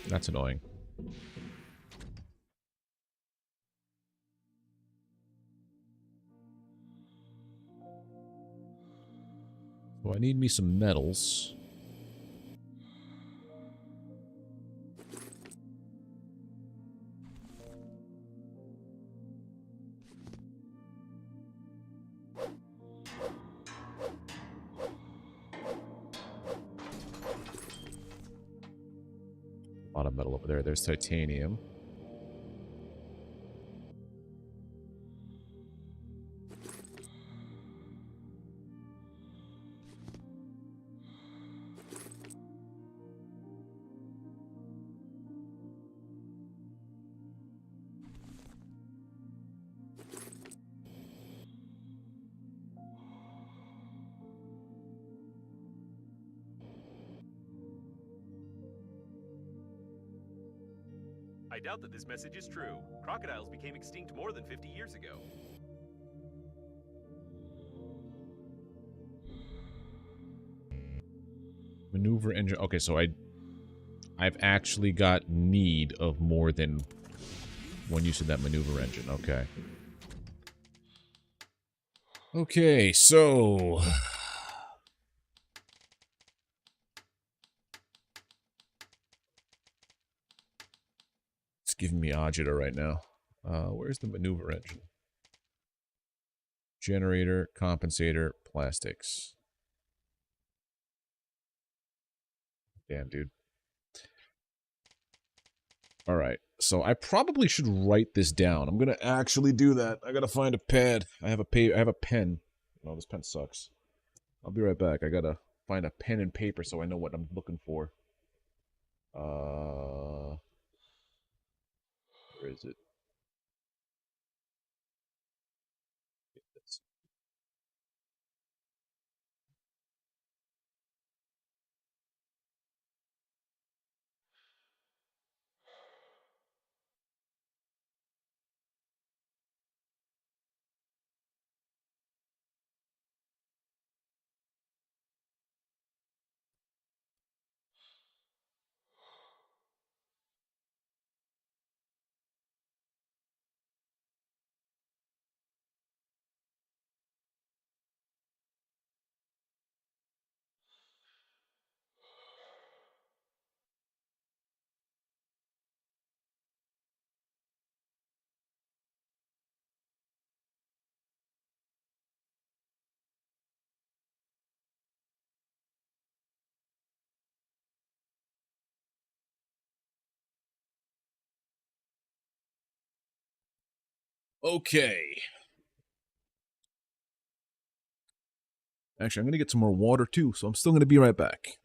That's annoying. So I need me some metals. A lot of metal over there. There's titanium. I doubt that this message is true. Crocodiles became extinct more than 50 years ago. Maneuver engine. Okay, so I've actually got need of more than one use of that maneuver engine. Okay. Okay, so... It's giving me agita right now. Where's the maneuver engine? Generator, compensator, plastics. Damn, dude. Alright, so I probably should write this down. I'm gonna actually do that. I gotta find a pad. I have a pen. No, this pen sucks. I'll be right back. I gotta find a pen and paper so I know what I'm looking for. Where is it? Okay. Actually, I'm gonna get some more water too, so I'm still gonna be right back.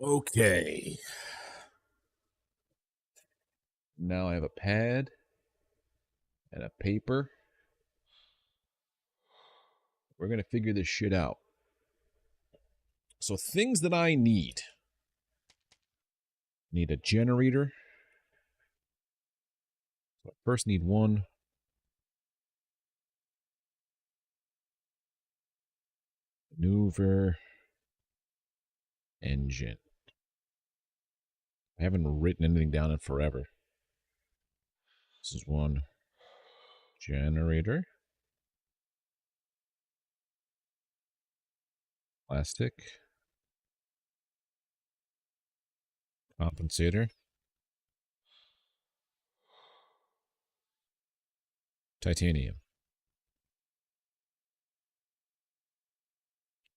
Okay. Now I have a pad and a paper. We're gonna figure this shit out. So things that I need. Need a generator. So I first need one. Maneuver engine. I haven't written anything down in forever. This is one generator. Plastic. Compensator. Titanium.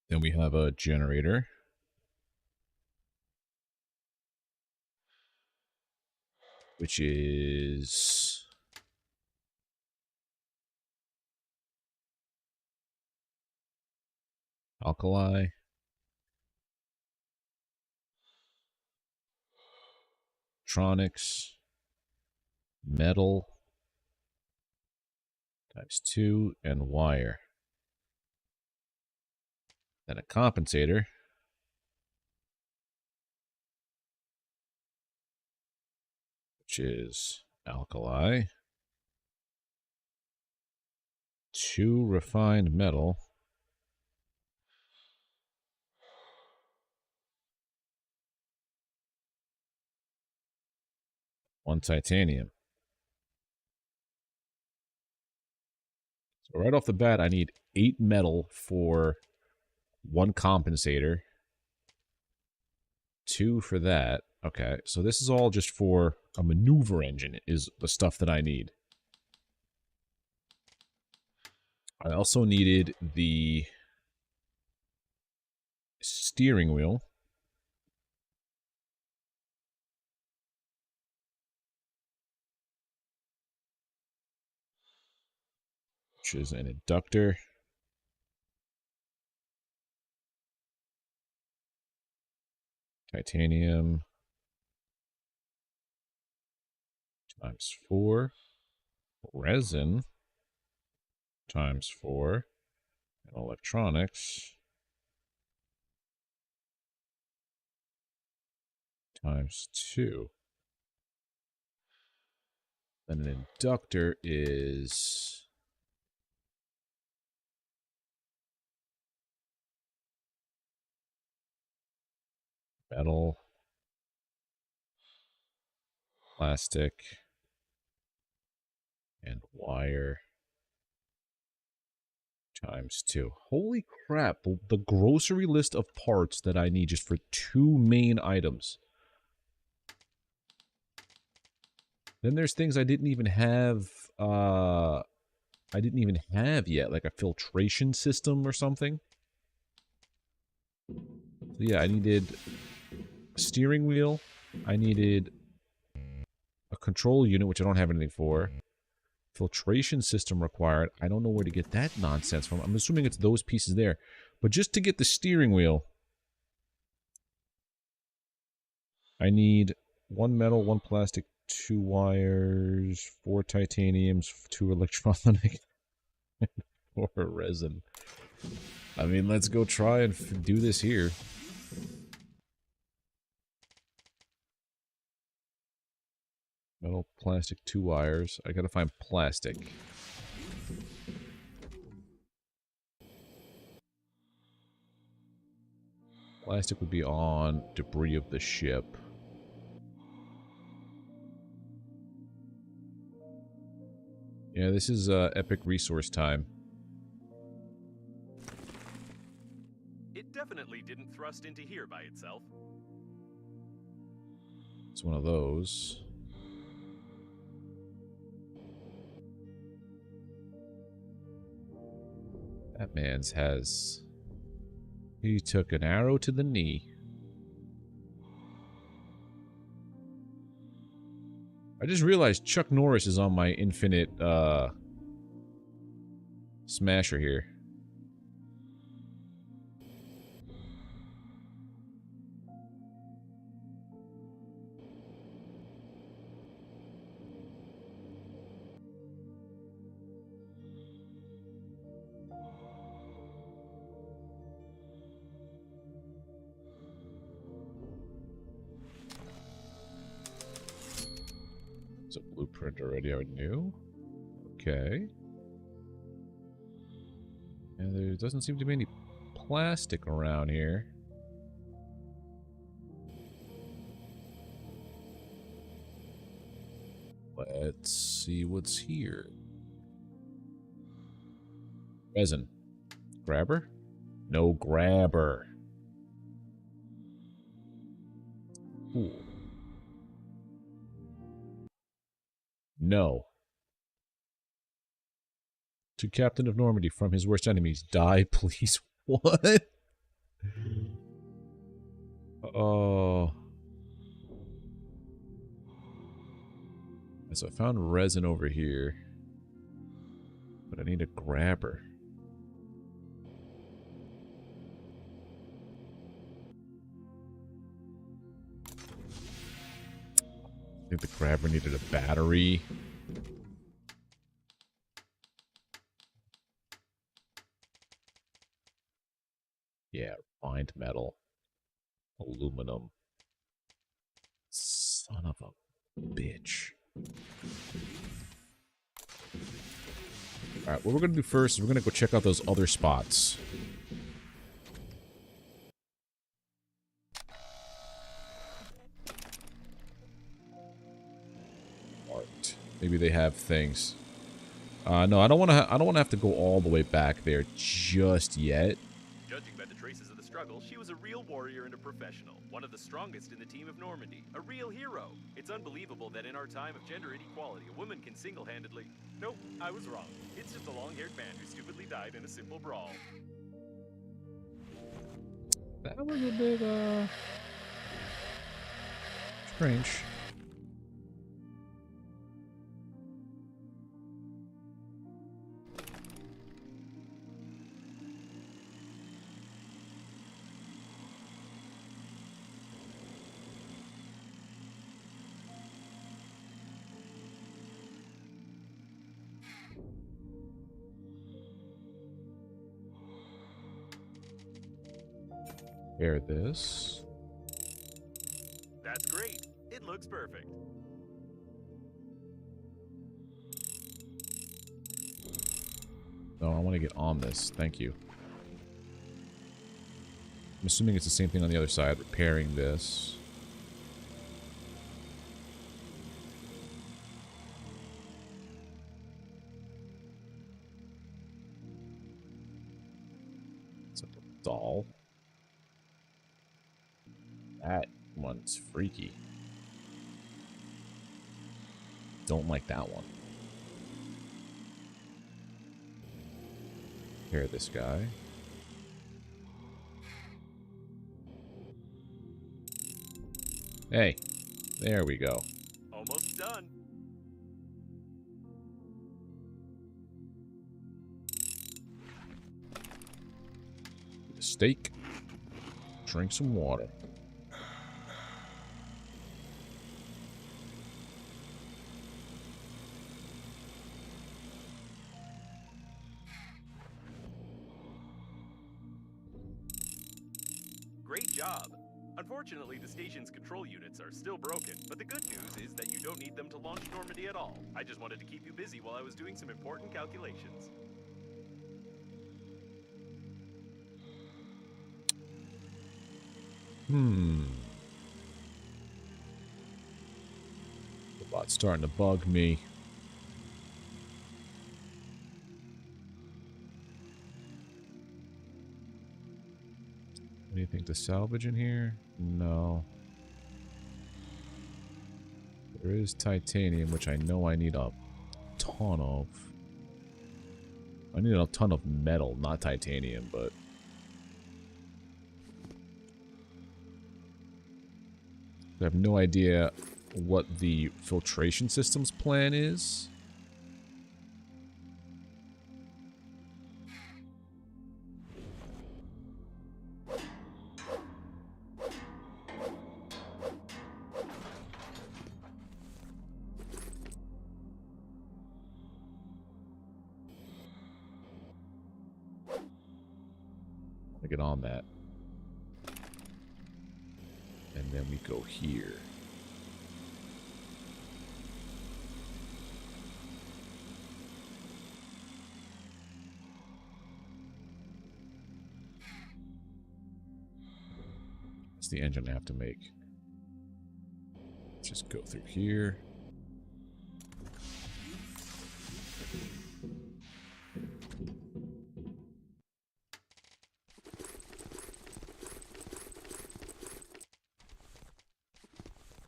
Then we have a generator. Which is alkali, electronics, metal times 2, and wire. Then a compensator, which is alkali, 2 refined metal, one titanium. So right off the bat, I need 8 metal for 1 compensator, 2 for that. Okay, so this is all just for a maneuver engine is the stuff that I need. I also needed the steering wheel. Which is an inductor. Titanium times 4. Resin times 4. And electronics times 2. Then an inductor is metal, plastic, and wire times 2. Holy crap, the grocery list of parts that I need just for 2 main items. Then there's things I didn't even have yet, like a filtration system or something. So yeah, I needed a steering wheel. I needed a control unit, which I don't have anything for. Filtration system required. I don't know where to get that nonsense from. I'm assuming it's those pieces there. But just to get the steering wheel, I need 1 metal, 1 plastic, 2 wires, 4 titaniums, 2 electronic, 4 resin. I mean, let's go try and do this here. Metal, plastic, 2 wires. I gotta find plastic. Plastic would be on debris of the ship. Yeah, this is epic resource time. It definitely didn't thrust into here by itself. It's one of those. That man's has... He took an arrow to the knee. I just realized Chuck Norris is on my infinite, smasher here. It's a blueprint already, I knew. Okay. And there doesn't seem to be any plastic around here. Let's see what's here. Resin. Grabber? No grabber. Cool. No. To Captain of Normandy from his worst enemies. Die, please. What? Oh. So I found resin over here. But I need a grabber. I think the grabber needed a battery. Yeah, refined metal. Aluminum. Son of a bitch. Alright, what we're gonna do first is we're gonna go check out those other spots. Art. Maybe they have things. No, I don't wanna have to go all the way back there just yet. Judging by the traces of the struggle, she was a real warrior and a professional. One of the strongest in the team of Normandy. A real hero. It's unbelievable that in our time of gender inequality, a woman can single-handedly... Nope, I was wrong. It's just a long-haired man who stupidly died in a simple brawl. That was a bit, strange. Repair this. That's great. It looks perfect. No, I want to get on this. Thank you. I'm assuming it's the same thing on the other side. Repairing this. It's a doll. That one's freaky. Don't like that one. Repair this guy. Hey, there we go. Almost done. Eat a steak. Drink some water. Great job. Unfortunately, the station's control units are still broken, but the good news is that you don't need them to launch Normandy at all. I just wanted to keep you busy while I was doing some important calculations. The bot's starting to bug me. Anything to salvage in here? No. There is titanium, which I know I need a ton of. I need a ton of metal, not titanium, but... I have no idea what the filtration system's plan is. Get on that. And then we go here. That's the engine I have to make. Let's just go through here.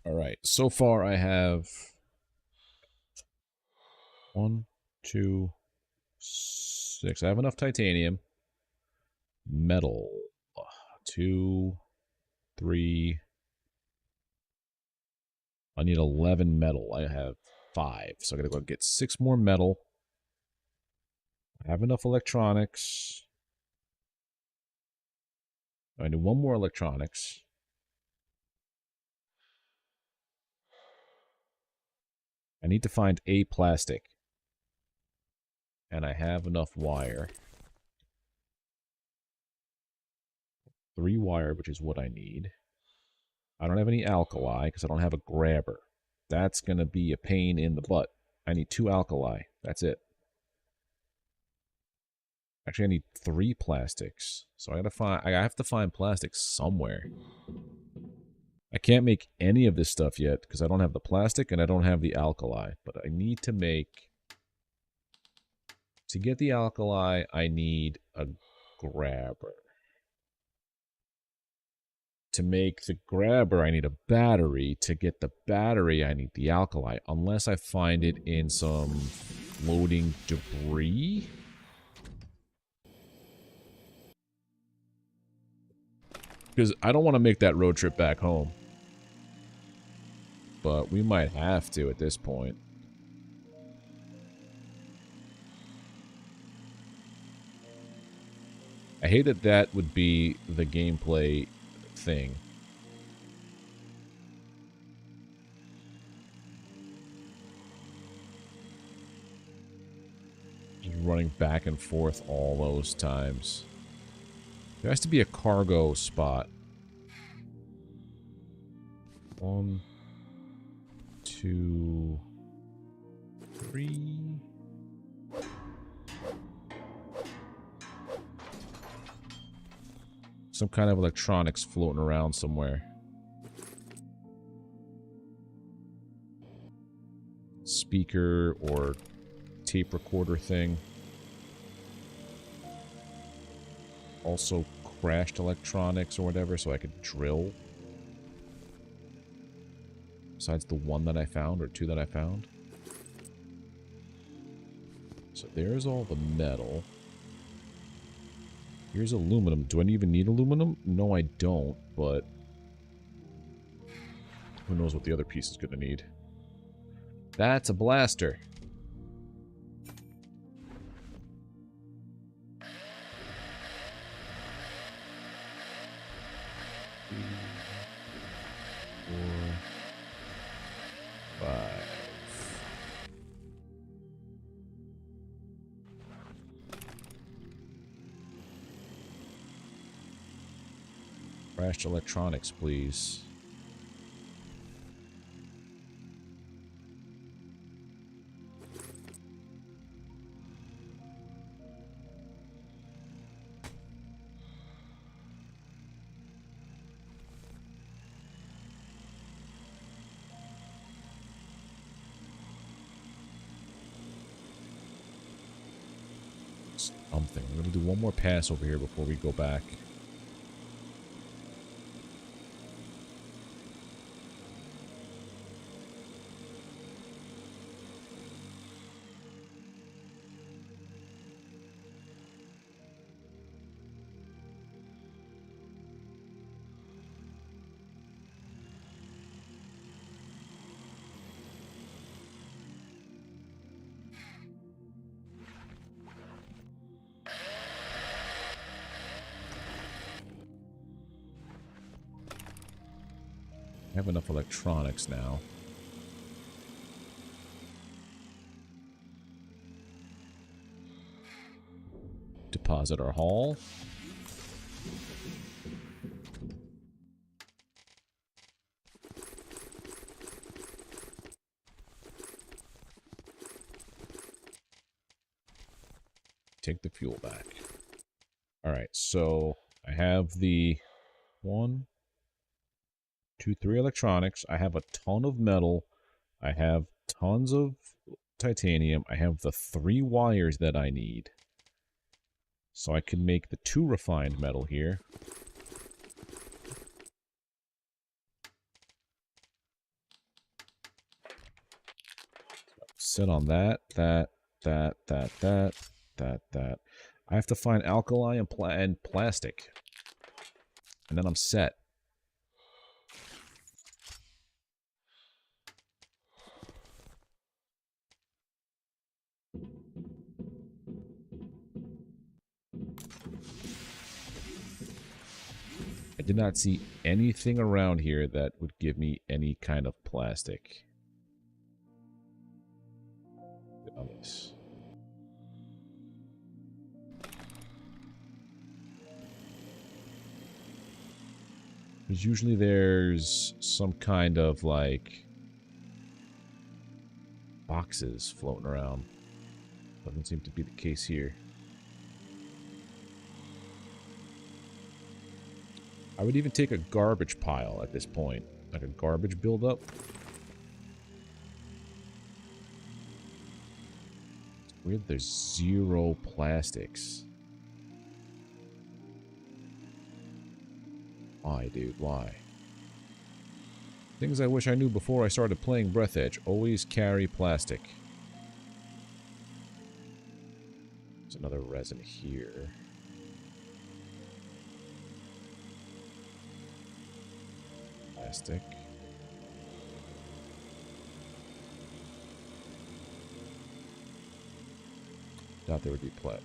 Alright, so far I have 1, 2, 6. I have enough titanium. Metal. 2, 3. I need 11 metal. I have 5. So I gotta go get 6 more metal. I have enough electronics. I need 1 more electronics. I need to find a plastic. And I have enough wire. 3 wire, which is what I need. I don't have any alkali because I don't have a grabber. That's going to be a pain in the butt. I need 2 alkali. That's it. Actually, I need 3 plastics. So I have to find plastics somewhere. I can't make any of this stuff yet because I don't have the plastic and I don't have the alkali. But I need to make... To get the alkali, I need a grabber. To make the grabber, I need a battery. To get the battery, I need the alkali. Unless I find it in some floating debris. Because I don't want to make that road trip back home. But we might have to at this point. I hate that that would be the gameplay thing. Just running back and forth all those times. There has to be a cargo spot. 1, 2, 3. Some kind of electronics floating around somewhere. Speaker or tape recorder thing. Also crashed electronics or whatever, so I could drill. Besides the 1 that I found, or 2 that I found. So there's all the metal. Here's aluminum. Do I even need aluminum? No, I don't, but... Who knows what the other piece is going to need. That's a blaster. Crashed electronics, please. Something. I'm gonna do one more pass over here before we go back. I have enough electronics now. Deposit our haul. Take the fuel back. Alright, so I have the 1, 2, 3 electronics. I have a ton of metal. I have tons of titanium. I have the 3 wires that I need. So I can make the 2 refined metal here. Sit on that. that. I have to find alkali and plastic. And then I'm set. I did not see anything around here that would give me any kind of plastic. On this. Because usually there's some kind of, like, boxes floating around. Doesn't seem to be the case here. I would even take a garbage pile at this point. Like a garbage buildup. It's weird there's 0 plastics. Why, dude? Why? Things I wish I knew before I started playing Breathedge. Always carry plastic. There's another resin here. Plastic. Thought there would be plat.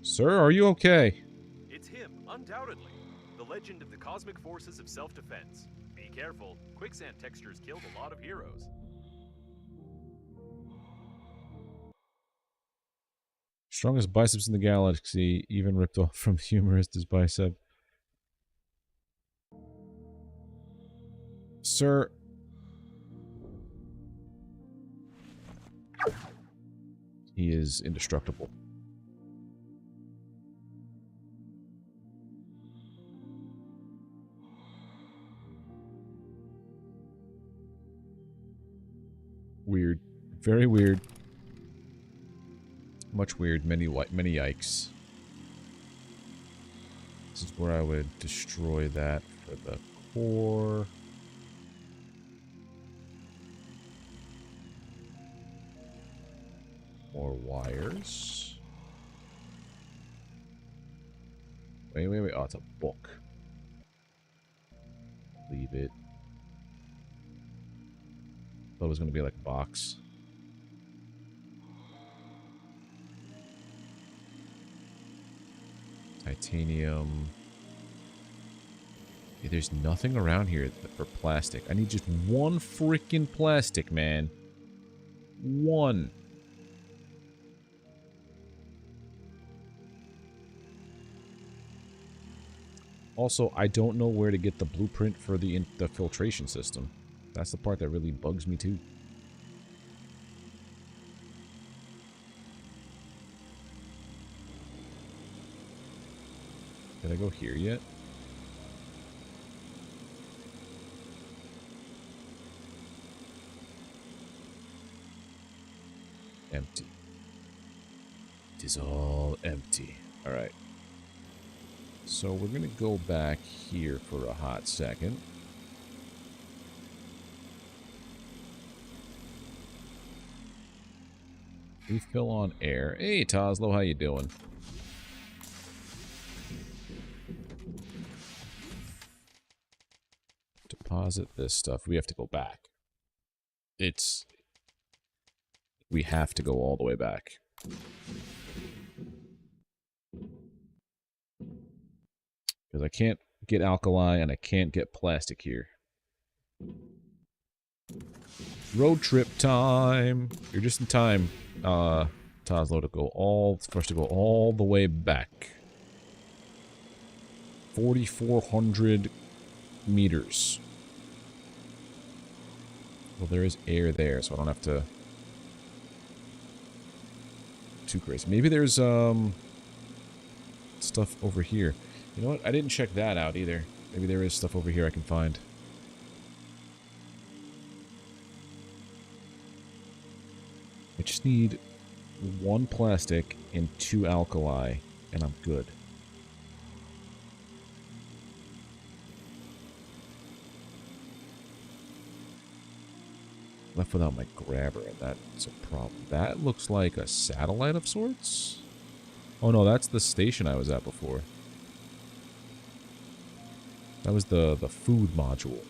Sir, are you okay? It's him, undoubtedly. The legend of the cosmic forces of self-defense. Be careful, quicksand textures killed a lot of heroes. Strongest biceps in the galaxy, even ripped off from humorist's bicep. Sir. He is indestructible. Weird. Very weird. Much weird. Many yikes. This is where I would destroy that for the core. More wires. Wait. Oh, it's a book. Leave it. Thought it was going to be like a box. Titanium. Yeah, there's nothing around here for plastic. I need just one freaking plastic, man. One. Also, I don't know where to get the blueprint for the filtration system. That's the part that really bugs me too. Did I go here yet? Empty. It is all empty. Alright. So we're going to go back here for a hot second. Refill on air. Hey, Toslo, how you doing? Deposit this stuff. We have to go back. We have to go all the way back. Because I can't get alkali and I can't get plastic here. Road trip time. You're just in time, Toslo, to go for us to go all the way back. 4,400 meters. Well, there is air there, so I don't have to... Too crazy. Maybe there's, stuff over here. You know what? I didn't check that out either. Maybe there is stuff over here I can find. I just need 1 plastic and 2 alkali, and I'm good. Left without my grabber, and that's a problem. That looks like a satellite of sorts? Oh no, that's the station I was at before. That was the food module.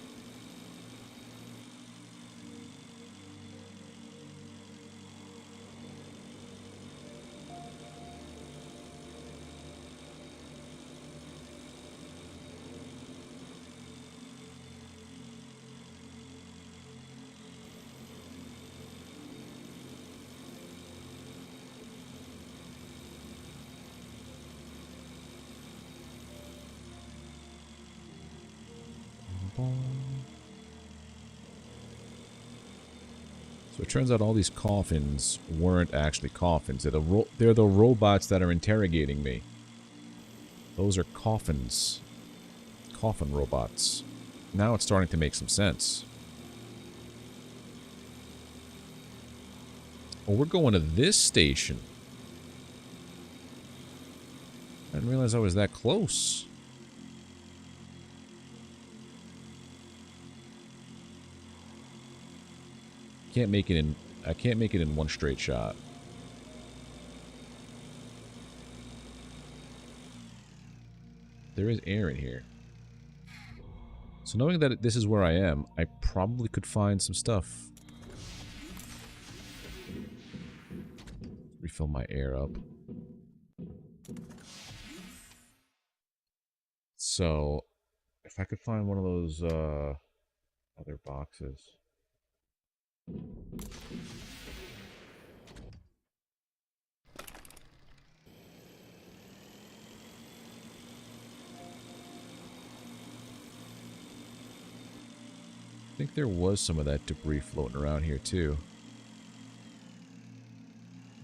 So it turns out all these coffins weren't actually coffins. They're the robots that are interrogating me. Those are coffins. Coffin robots. Now it's starting to make some sense. Oh, we're going to this station. I didn't realize I was that close. I can't make it in one straight shot. There is air in here. So knowing that this is where I am, I probably could find some stuff. Refill my air up. So, if I could find one of those other boxes. I think there was some of that debris floating around here too.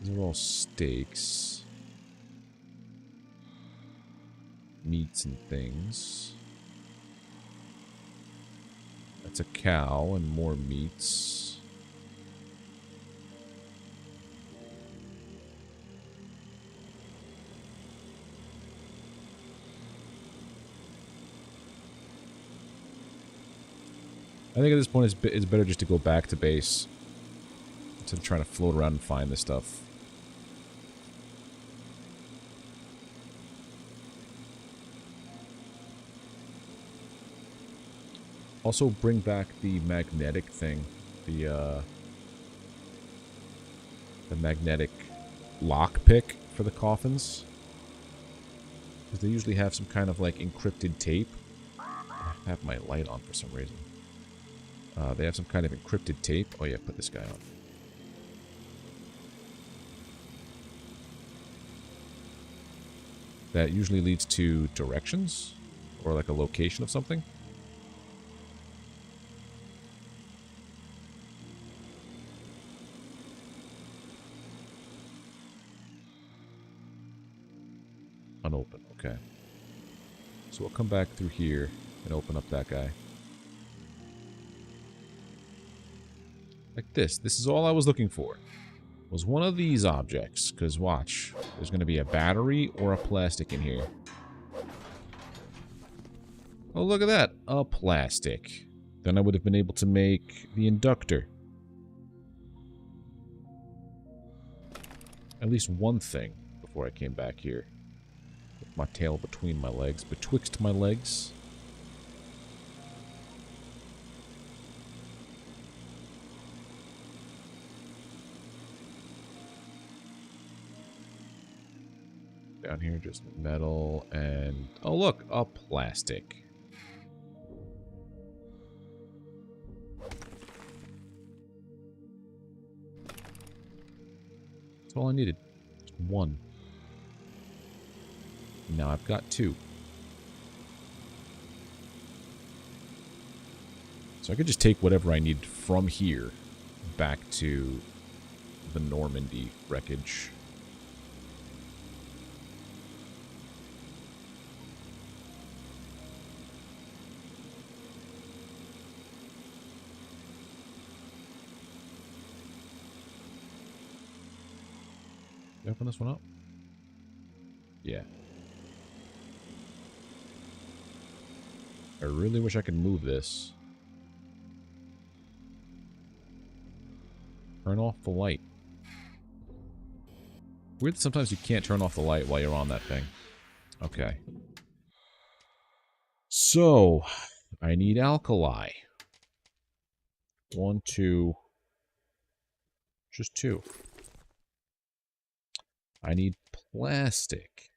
These are all steaks. Meats and things. That's a cow and more meats. I think at this point it's better just to go back to base instead of trying to float around and find this stuff. Also bring back the magnetic thing, the magnetic lockpick for the coffins. Because they usually have some kind of like encrypted tape. I have my light on for some reason. They have some kind of encrypted tape. Oh yeah, put this guy on. That usually leads to directions or like a location of something. Unopened, okay. So we'll come back through here and open up that guy. Like this. This is all I was looking for. Was one of these objects. Because watch. There's going to be a battery or a plastic in here. Oh, look at that. A plastic. Then I would have been able to make the inductor. At least one thing before I came back here. With my tail between my legs. Betwixt my legs. Down here, just metal and... oh, look! A plastic. That's all I needed. Just one. Now I've got two. So I could just take whatever I need from here back to the Normandy wreckage. Did I open this one up? Yeah. I really wish I could move this. Turn off the light. Weird that sometimes you can't turn off the light while you're on that thing. Okay. So, I need alkali. 1, 2. Just 2. I need plastic.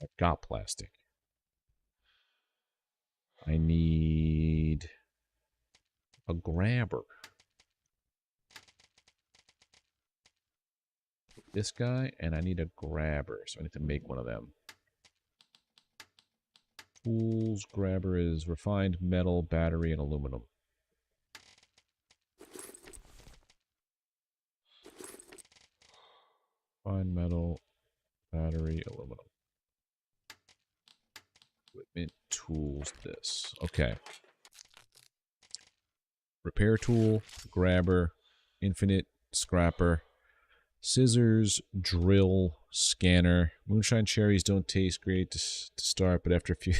I've got plastic. I need a grabber. This guy, and I need a grabber, so I need to make one of them. Tools, grabber is refined metal, battery, and aluminum. Refined metal, battery, aluminum. Equipment, tools, this. Okay. Repair tool, grabber, infinite, scrapper, scissors, drill, scanner. Moonshine cherries don't taste great to start, but after a few...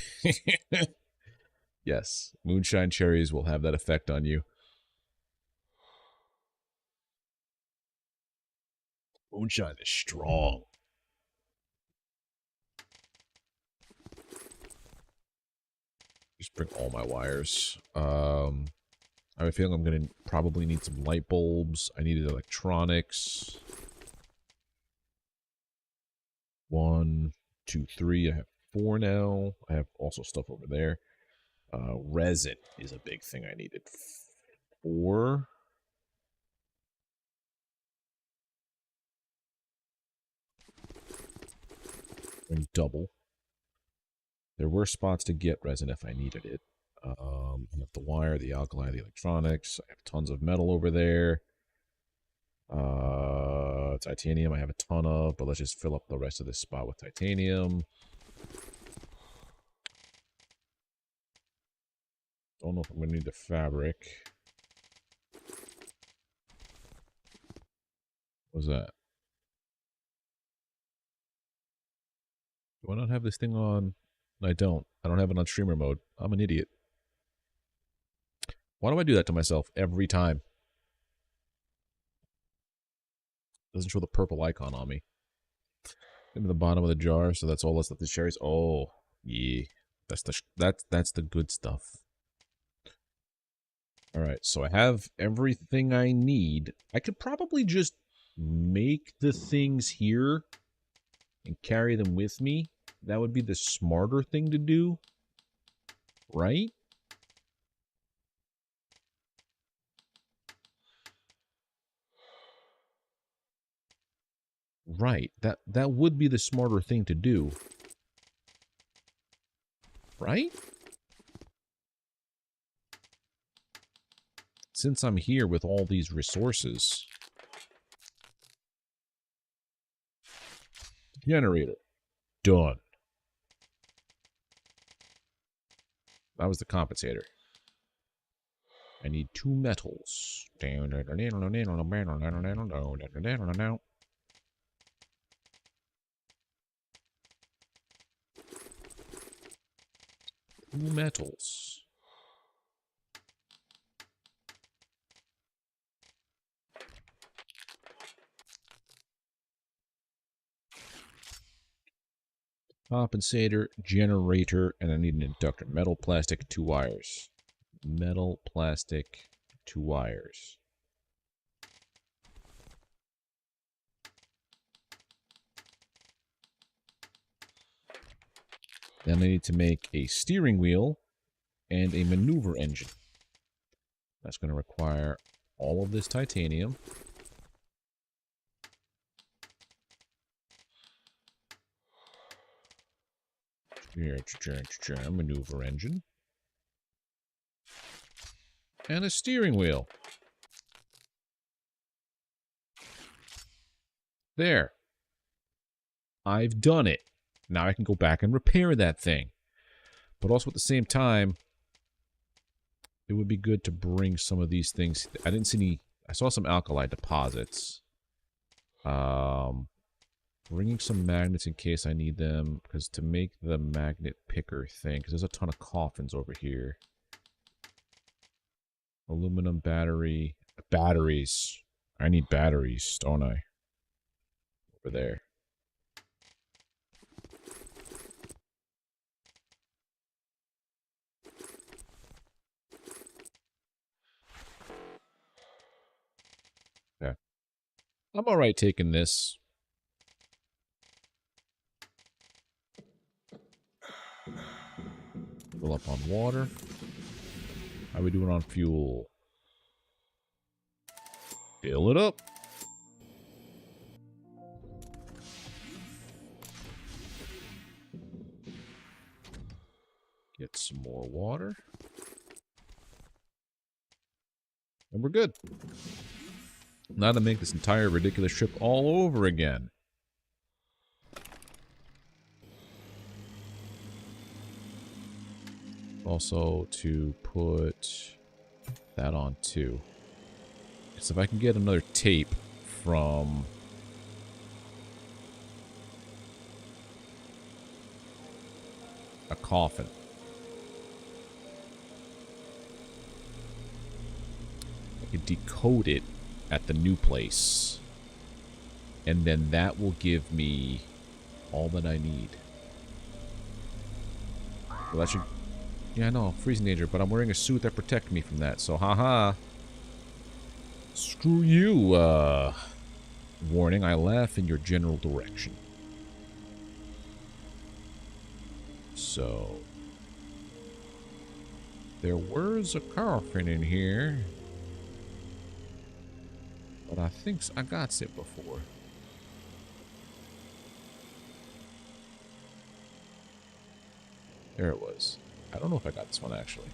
Yes, moonshine cherries will have that effect on you. Moonshine is strong. Just bring all my wires. I have a feeling I'm going to probably need some light bulbs. I needed electronics. 1, 2, 3. I have 4 now. I have also stuff over there. Resin is a big thing I needed. 4. And double. There were spots to get resin if I needed it. I have the wire, the alkali, the electronics. I have tons of metal over there. Titanium I have a ton of, but let's just fill up the rest of this spot with titanium. Don't know if I'm going to need the fabric. What's that? Do I not have this thing on? I don't. I don't have it on streamer mode. I'm an idiot. Why do I do that to myself every time? Doesn't show the purple icon on me. Into the bottom of the jar, so that's all that's left. The cherries. Oh, yeah, that's the good stuff. All right, so I have everything I need. I could probably just make the things here and carry them with me. That would be the smarter thing to do, right? Right. That would be the smarter thing to do. Right? Since I'm here with all these resources. Generator. Done. That was the compensator. I need 2 metals. 2 metals. Compensator, generator, and I need an inductor. Metal, plastic, 2 wires. Metal, plastic, 2 wires. Then I need to make a steering wheel and a maneuver engine. That's going to require all of this titanium. Maneuver engine. And a steering wheel. There. I've done it. Now I can go back and repair that thing. But also at the same time, it would be good to bring some of these things. I didn't see any... I saw some alkali deposits. Bringing some magnets in case I need them. Because to make the magnet picker thing... Because there's a ton of coffins over here. Aluminum battery. Batteries. I need batteries, don't I? Over there. Okay. I'm alright taking this. Fill up on water. How we doing on fuel? Fill it up. Get some more water. And we're good. Now to make this entire ridiculous trip all over again. Also to put that on too. Because if I can get another tape from a coffin. I can decode it at the new place. And then that will give me all that I need. Well, that should... Yeah, I know, freezing danger, but I'm wearing a suit that protects me from that, so haha. Screw you, warning, I laugh in your general direction. So... There was a coffin in here. But I think I got it before. There it was. I don't know if I got this one, actually.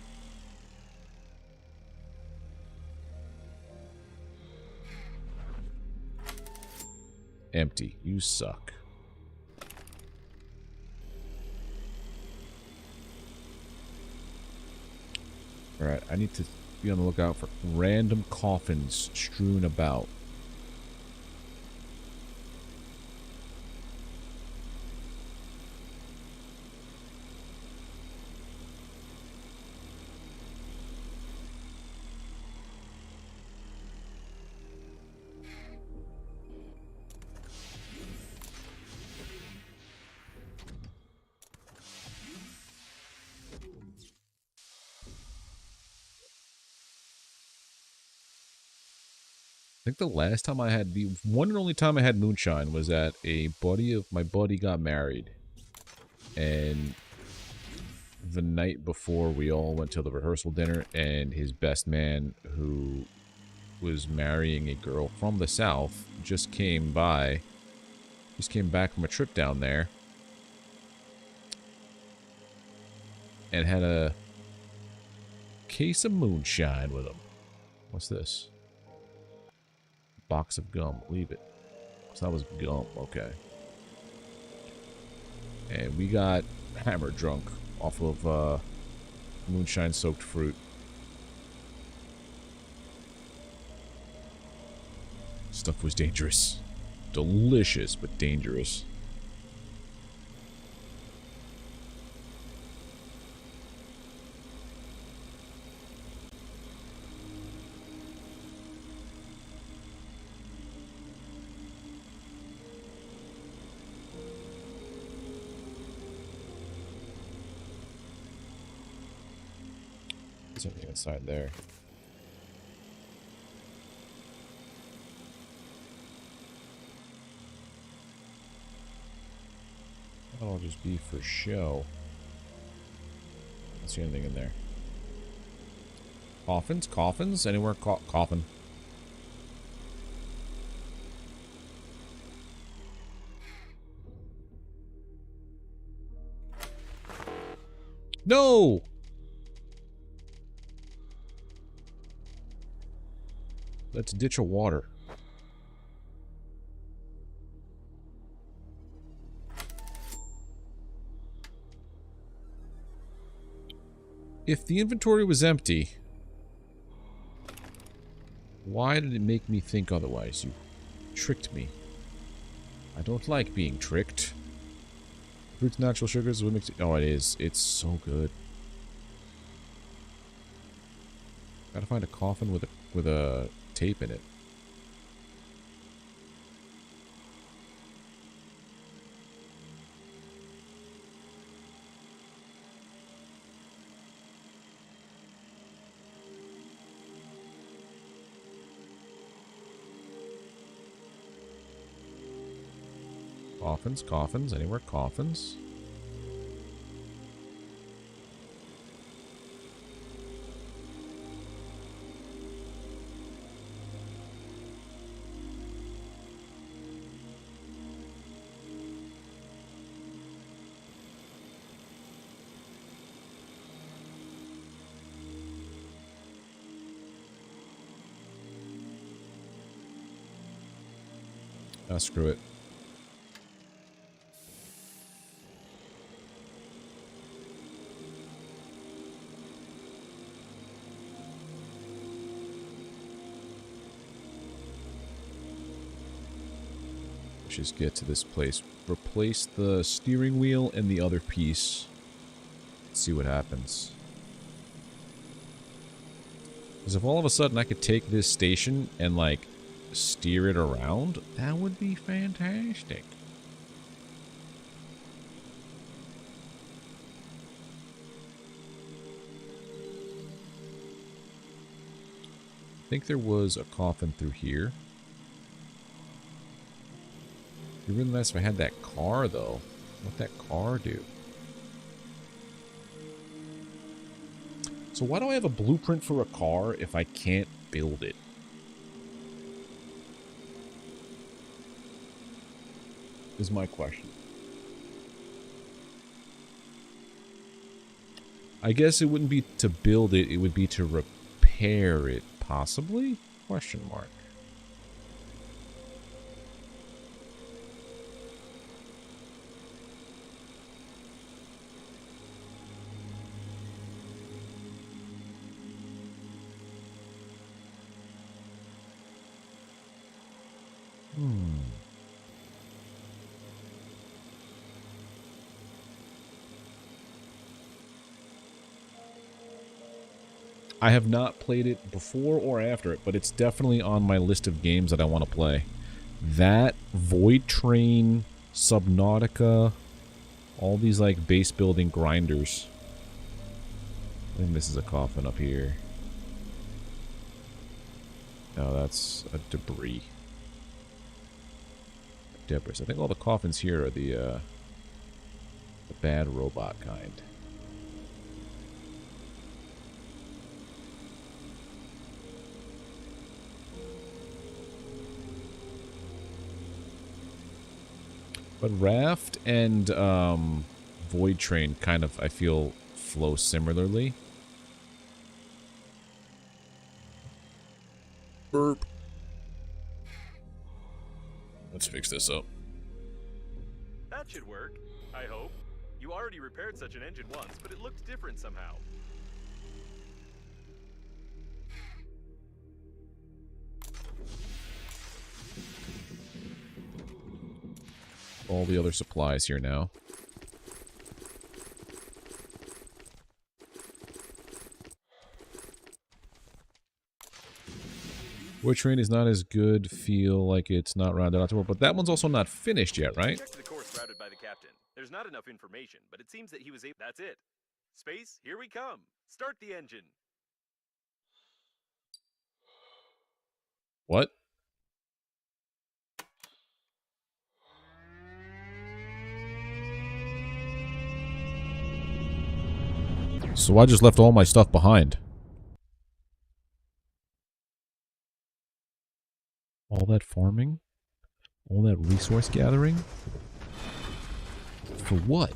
Empty. You suck. Alright, I need to be on the lookout for random coffins strewn about. I think the last time I had, the one and only time I had moonshine was at a buddy of my buddy got married. And the night before we all went to the rehearsal dinner, and his best man, who was marrying a girl from the south, just came by. Just came back from a trip down there. And had a case of moonshine with him. What's this? Box of gum. Leave it. So that was gum. Okay. And we got hammer drunk off of moonshine-soaked fruit. Stuff was dangerous. Delicious, but dangerous. Something inside there. That'll just be for show. Don't see anything in there. Coffins? Coffins? Anywhere? Coffin. No! Let's ditch a water. If the inventory was empty, why did it make me think otherwise? You tricked me. I don't like being tricked. Fruit's natural sugars is what makes it... Oh, it is. It's so good. Gotta find a coffin with a tape in it. Coffins, coffins, anywhere coffins. Ah, screw it. Let's just get to this place. Replace the steering wheel and the other piece. Let's see what happens. Because if all of a sudden I could take this station and, like, steer it around, that would be fantastic. I think there was a coffin through here. It'd be really nice if I had that car, though. What'd that car do? So why do I have a blueprint for a car if I can't build it? Is my question. I guess it wouldn't be to build it, it would be to repair it, possibly? Question mark. I have not played it before or after it, but it's definitely on my list of games that I want to play. That, Void Train, Subnautica, all these like base building grinders. I think this is a coffin up here. No, that's a debris. Debris. I think all the coffins here are the bad robot kind. But Raft and Void Train kind of, I feel, flow similarly. Burp. Let's fix this up. That should work, I hope. You already repaired such an engine once, but it looked different somehow. All the other supplies here now. Void Train is not as good, feel like it's not rounded out to work, but that one's also not finished yet, right? Check the course routed by the captain. There's not enough information, but it seems that he was able. That's it. Space, here we come. Start the engine. What? So I just left all my stuff behind. All that farming? All that resource gathering? For what?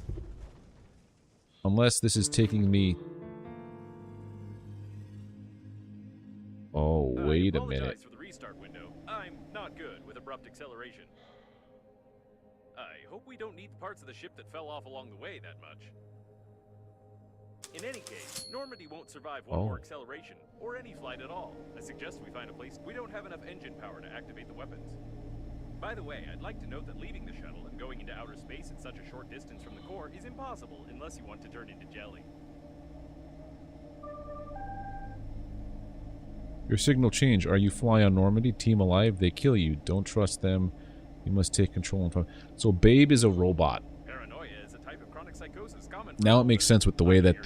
Unless this is taking me... Oh, wait a minute. I apologize for the restart window. I'm not good with abrupt acceleration. I hope we don't need the parts of the ship that fell off along the way that much. In any case, Normandy won't survive one more acceleration, or any flight at all. I suggest we find a place. We don't have enough engine power to activate the weapons. By the way, I'd like to note that leaving the shuttle and going into outer space at such a short distance from the core is impossible unless you want to turn into jelly. Your signal change. Are you fly on Normandy? Team alive? They kill you. Don't trust them. You must take control. So Babe is a robot. Paranoia is a type of chronic psychosis common. Now it makes sense with the way that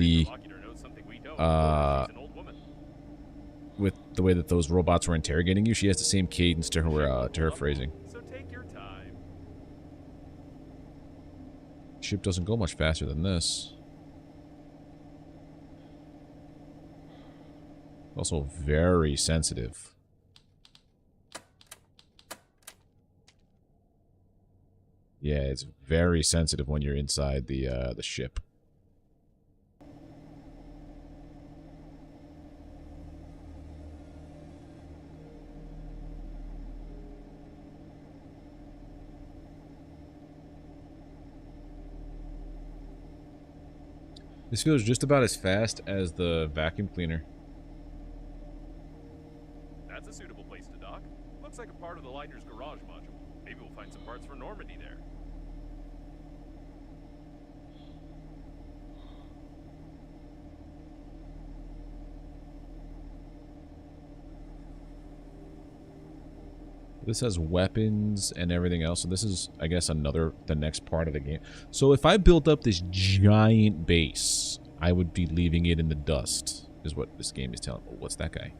those robots were interrogating you. She has the same cadence to her phrasing. So take your time. Ship doesn't go much faster than this. Also very sensitive. Yeah, it's very sensitive when you're inside the ship. This feels just about as fast as the vacuum cleaner. That's a suitable place to dock. Looks like a part of the liner's garage module. Maybe we'll find some parts for Normandy there. This has weapons and everything else. So this is, I guess, the next part of the game. So if I built up this giant base, I would be leaving it in the dust, is what this game is telling me. Oh, what's that guy?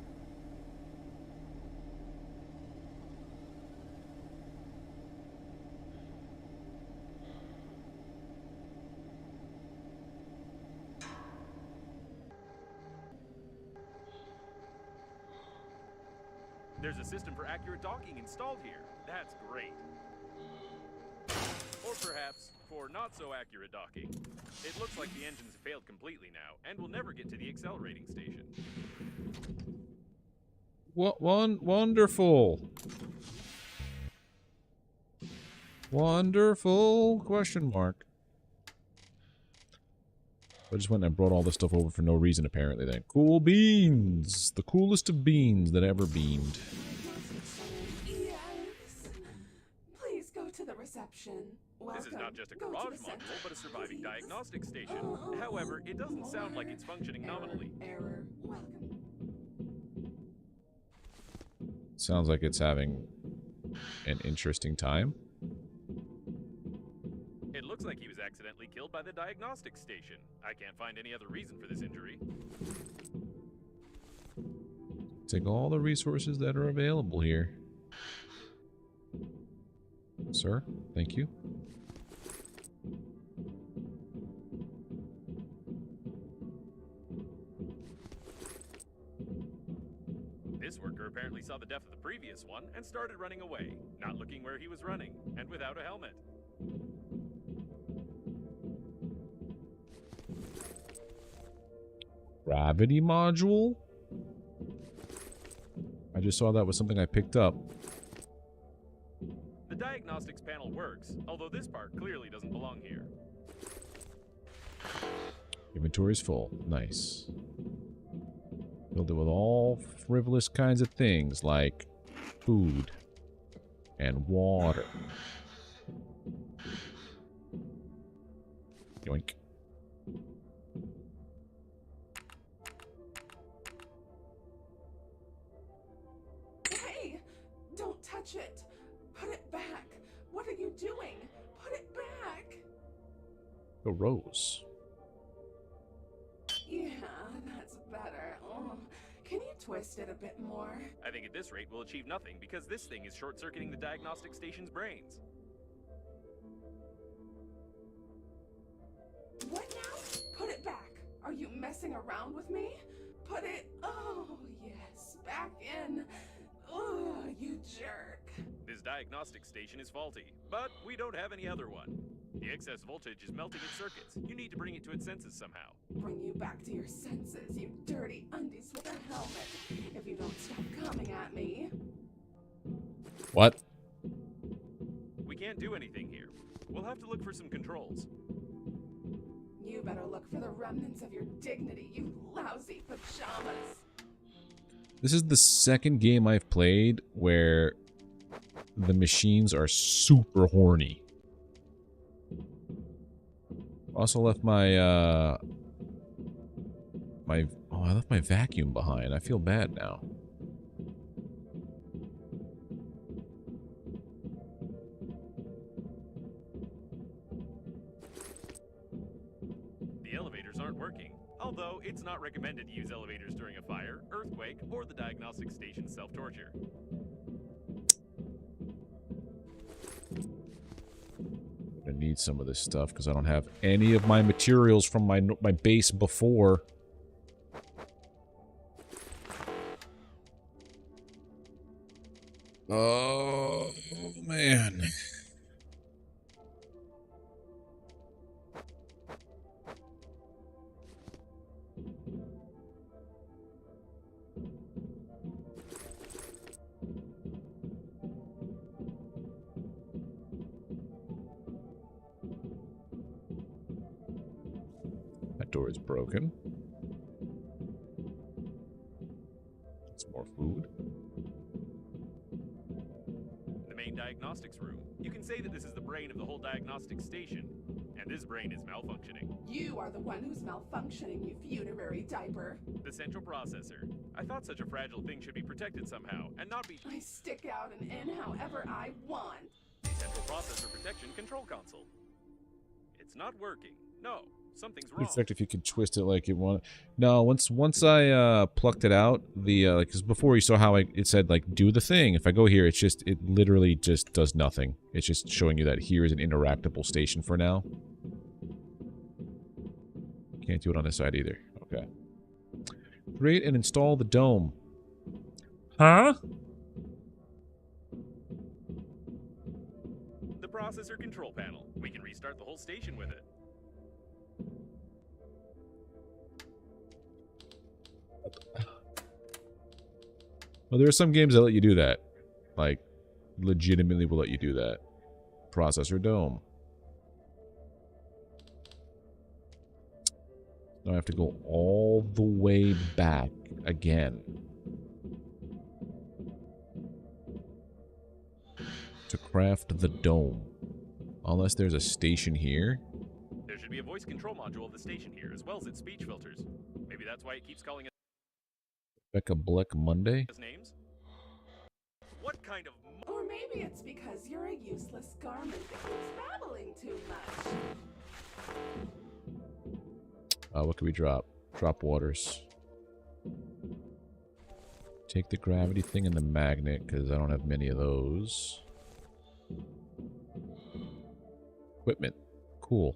There's a system for accurate docking installed here. That's great. Or perhaps for not so accurate docking. It looks like the engines have failed completely now, and will never get to the accelerating station. What wonderful. Wonderful question mark. I just went and brought all this stuff over for no reason, apparently, then. Cool beans! The coolest of beans that ever beamed. Yes. Please go to the reception. This is not just a garage module, but a surviving diagnostic station. However, it doesn't sound like it's functioning nominally. Error. Welcome. Sounds like it's having an interesting time. It looks like he was accidentally killed by the diagnostics station. I can't find any other reason for this injury. Take all the resources that are available here. Sir, thank you. This worker apparently saw the death of the previous one and started running away, not looking where he was running, and without a helmet. Gravity module? I just saw that was something I picked up. The diagnostics panel works, although this part clearly doesn't belong here. Inventory's full. Nice. Filled it with all frivolous kinds of things like food and water. Yoink. Hey! Don't touch it! Put it back! What are you doing? Put it back! The rose. Yeah, that's better. Oh, can you twist it a bit more? I think at this rate we'll achieve nothing because this thing is short-circuiting the diagnostic station's brains. What now? Put it back! Are you messing around with me? Put it... Oh, yes, back in. Oh, you jerk. This diagnostic station is faulty, but we don't have any other one. The excess voltage is melting its circuits. You need to bring it to its senses somehow. Bring you back to your senses, you dirty undies with a helmet, if you don't stop coming at me. What? We can't do anything here. We'll have to look for some controls. You better look for the remnants of your dignity, you lousy pajamas. This is the second game I've played where the machines are super horny. Also left I left my vacuum behind. I feel bad now. Although, it's not recommended to use elevators during a fire, earthquake, or the diagnostic station's self-torture. I'm gonna need some of this stuff because I don't have any of my materials from my base before. Oh, man. That door is broken. That's more food. The main diagnostics room. You can say that this is the brain of the whole diagnostic station. And this brain is malfunctioning. You are the one who's malfunctioning, you funerary diaper. The central processor. I thought such a fragile thing should be protected somehow, and not be... I stick out and in however I want. The central processor protection control console. It's not working. No, something's wrong. In fact, if you could twist it like you want. No, once I plucked it out, the like, 'cause before you saw how it said like do the thing. If I go here, it literally just does nothing. It's just showing you that here is an interactable station for now. Can't do it on this side either. Okay. Create and install the dome. Huh? The processor control panel. We can restart the whole station with it. Well, there are some games that let you do that. Like, legitimately will let you do that. Processor dome. Now I have to go all the way back again. To craft the dome. Unless there's a station here. There should be a voice control module of the station here, as well as its speech filters. Maybe that's why it keeps calling us Becca Black Monday? names? What kind of... Or maybe it's because you're a useless garment that keeps babbling too much. What can we drop? Drop waters. Take the gravity thing and the magnet, because I don't have many of those. Equipment. Cool.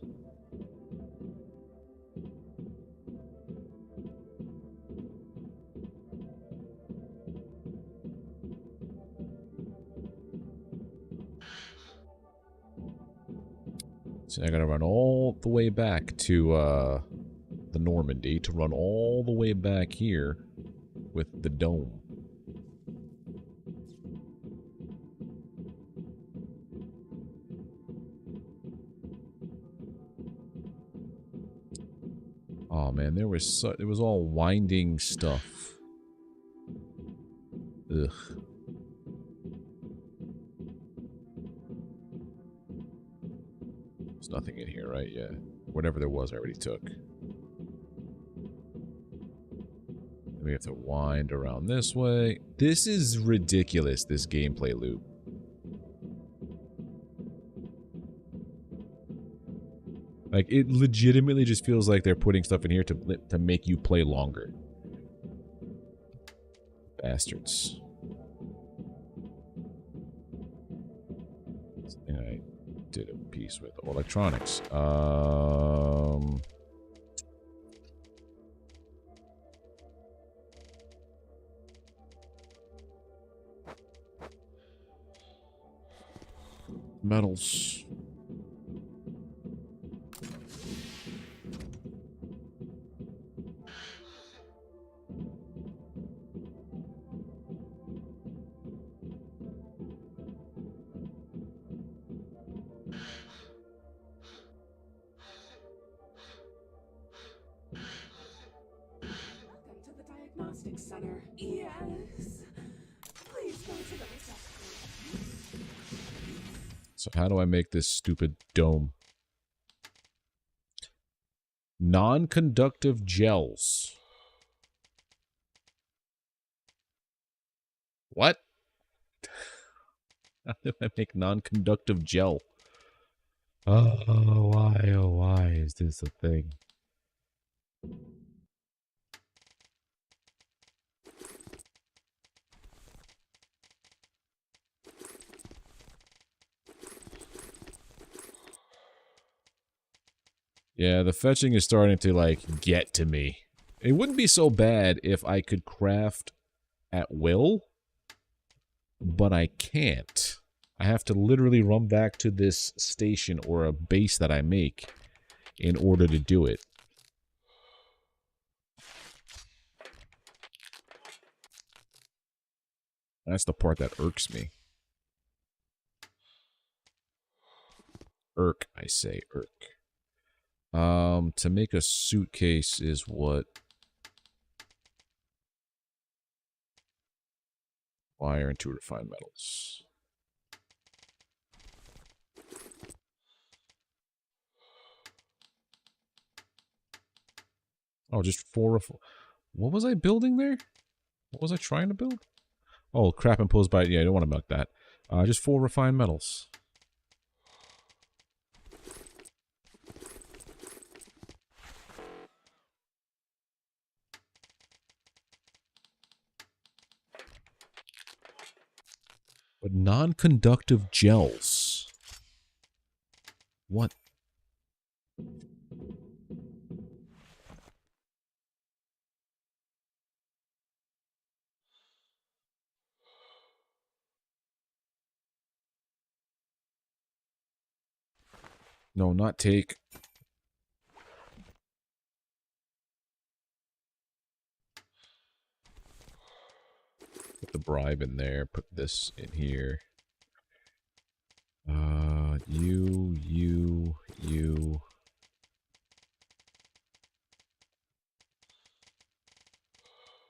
So I gotta run all the way back to the Normandy to run all the way back here with the dome. Oh man, it was all winding stuff. Ugh. There's nothing in here, right? Yeah. Whatever there was, I already took. We have to wind around this way. This is ridiculous, this gameplay loop. Like, it legitimately just feels like they're putting stuff in here to make you play longer. Bastards. Something I did a piece with electronics. Metals. Welcome to the diagnostic center. Yes. Please go to the reception. So how do I make this stupid dome? Non-conductive gels. What? How do I make non-conductive gel? Oh, why is this a thing? Yeah, the fetching is starting to, like, get to me. It wouldn't be so bad if I could craft at will, but I can't. I have to literally run back to this station or a base that I make in order to do it. That's the part that irks me. Irk, I say, irk. To make a suitcase is what? Wire and 2 refined metals. Oh, just 4 what was I building there? What was I trying to build? Oh, crap imposed by... Yeah, I don't want to milk that. Just 4 refined metals. But non-conductive gels. What? No, not take. Put the bribe in there. Put this in here. You.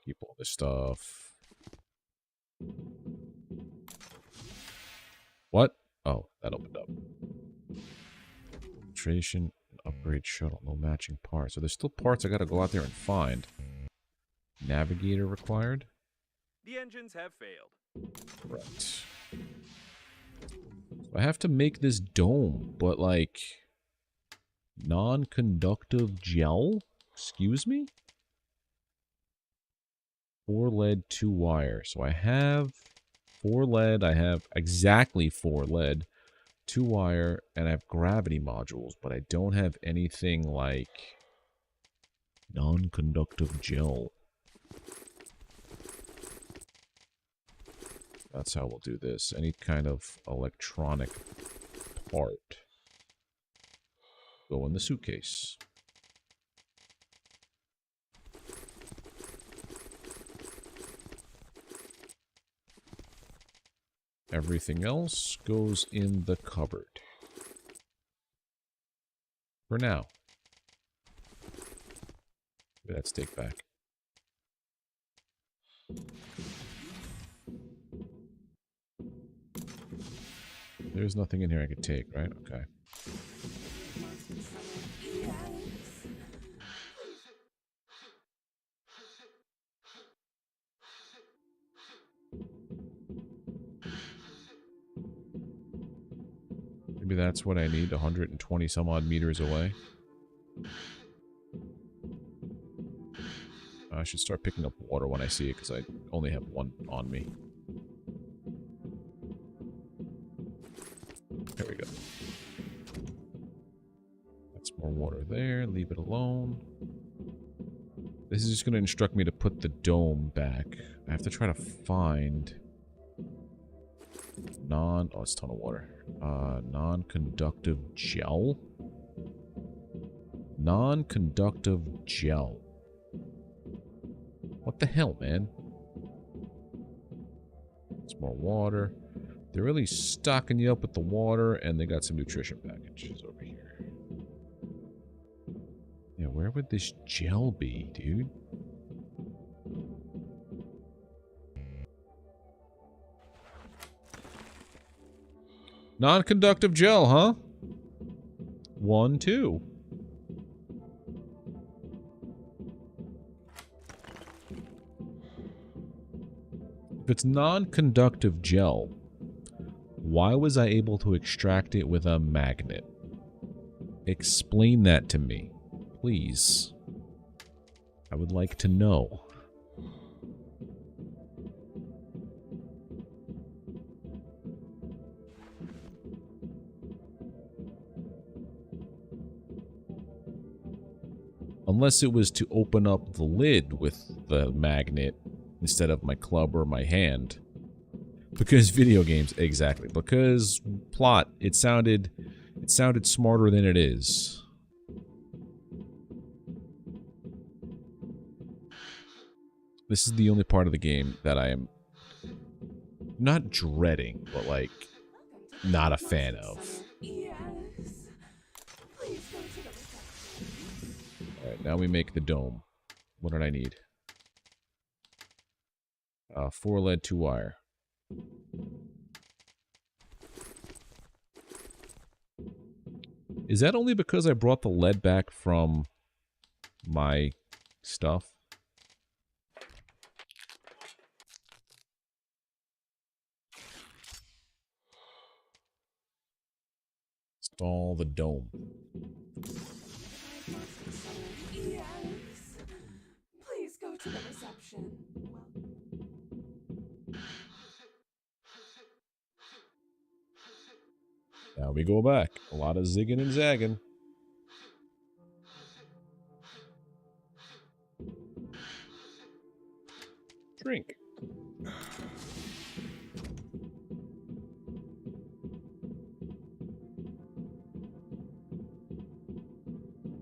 Keep all this stuff. What? Oh, that opened up. Filtration, upgrade shuttle, no matching parts. So there's still parts I gotta go out there and find. Navigator required? The engines have failed. Right. So I have to make this dome, but like... non-conductive gel? Excuse me? 4 lead, 2 wire. So I have 4 lead, I have exactly 4 lead, 2 wire, and I have gravity modules, but I don't have anything like non-conductive gel. That's how we'll do this. Any kind of electronic part. Go in the suitcase. Everything else goes in the cupboard. For now. Give that steak back. There's nothing in here I could take, right? Okay. Maybe that's what I need, 120 some odd meters away. I should start picking up water when I see it, because I only have 1 on me. There we go. That's more water there. Leave it alone. This is just going to instruct me to put the dome back. I have to try to find... oh, it's a ton of water. Non-conductive gel? Non-conductive gel. What the hell, man? It's more water. They're really stocking you up with the water, and they got some nutrition packages over here. Yeah, where would this gel be, dude? Non-conductive gel, huh? 1, 2. If it's non-conductive gel, why was I able to extract it with a magnet? Explain that to me, please. I would like to know. Unless it was to open up the lid with the magnet instead of my club or my hand. Because video games, exactly. Because plot, it sounded smarter than it is. This is the only part of the game that I am not dreading, but like not a fan of. Yes. Please go to the reception. Alright, now we make the dome. What did I need? 4 lead, 2 wire. Is that only because I brought the lead back from my stuff? Install the dome. Yes. Please go to the reception. Now we go back. A lot of zigging and zagging. Drink.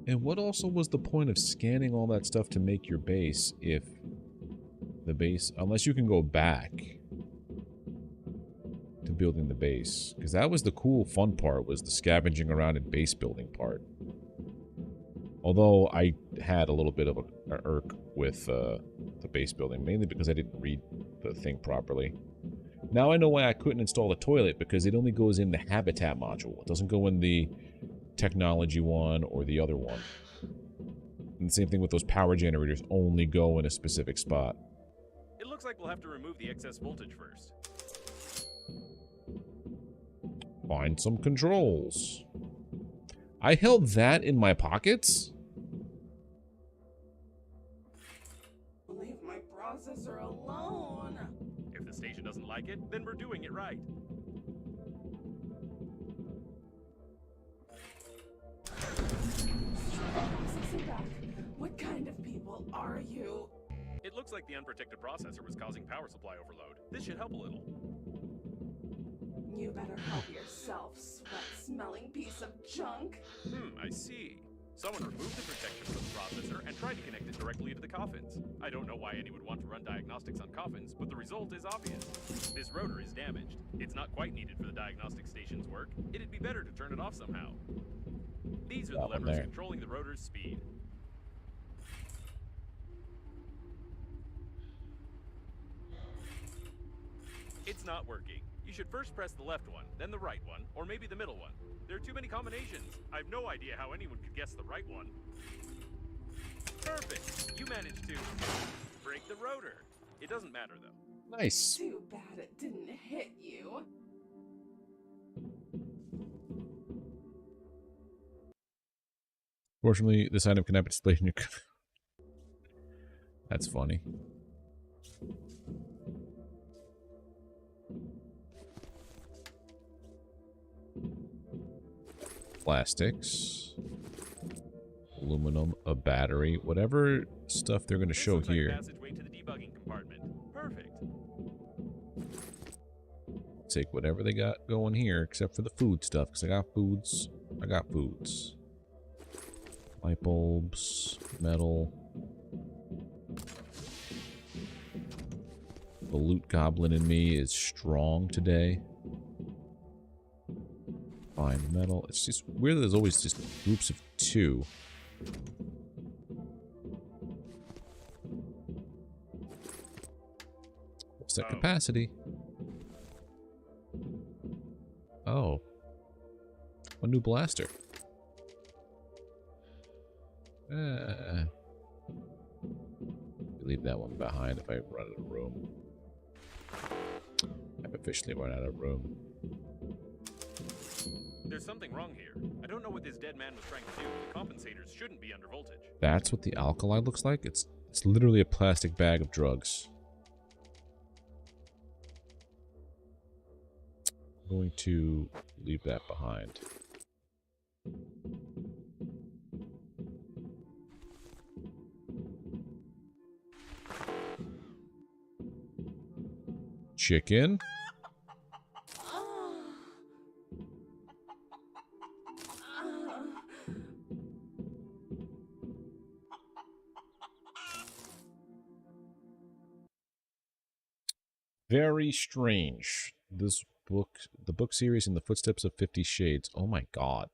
And what also was the point of scanning all that stuff to make your base if the base... Unless you can go back to building the base. Because that was the cool, fun part, was the scavenging around and base building part. Although I had a little bit of an irk with the base building, mainly because I didn't read the thing properly. Now I know why I couldn't install the toilet, because it only goes in the habitat module. It doesn't go in the technology one or the other one. And the same thing with those power generators, only go in a specific spot. It looks like we'll have to remove the excess voltage first. Find some controls. I held that in my pockets? Leave my processor alone. If the station doesn't like it, then we're doing it right. Processor back. What kind of people are you? It looks like the unprotected processor was causing power supply overload. This should help a little. You better help yourself, sweat-smelling piece of junk. I see. Someone removed the protection from the processor and tried to connect it directly into the coffins. I don't know why anyone would want to run diagnostics on coffins, but the result is obvious. This rotor is damaged. It's not quite needed for the diagnostic station's work. It'd be better to turn it off somehow. These are the levers controlling the rotor's speed. It's not working. You should first press the left one, then the right one, or maybe the middle one. There are too many combinations. I have no idea how anyone could guess the right one. Perfect! You managed to break the rotor. It doesn't matter, though. Nice. Too bad it didn't hit you. Fortunately, this item cannot be displayed in your... That's funny. Plastics. Aluminum, a battery, whatever stuff they're going to show here. Passageway to the debugging compartment. Perfect. Take whatever they got going here, except for the food stuff, because I got foods. I got foods. Light bulbs, metal. The loot goblin in me is strong today. Fine metal. It's just weird that there's always just groups of 2. What's that capacity? Oh. A new blaster. Leave that one behind if I run out of room. I've officially run out of room. There's something wrong here. I don't know what this dead man was trying to do. The compensators shouldn't be under voltage. That's what the alkali looks like? It's literally a plastic bag of drugs. I'm going to leave that behind. Chicken. Very strange. This book, the book series In the Footsteps of 50 Shades. Oh my god.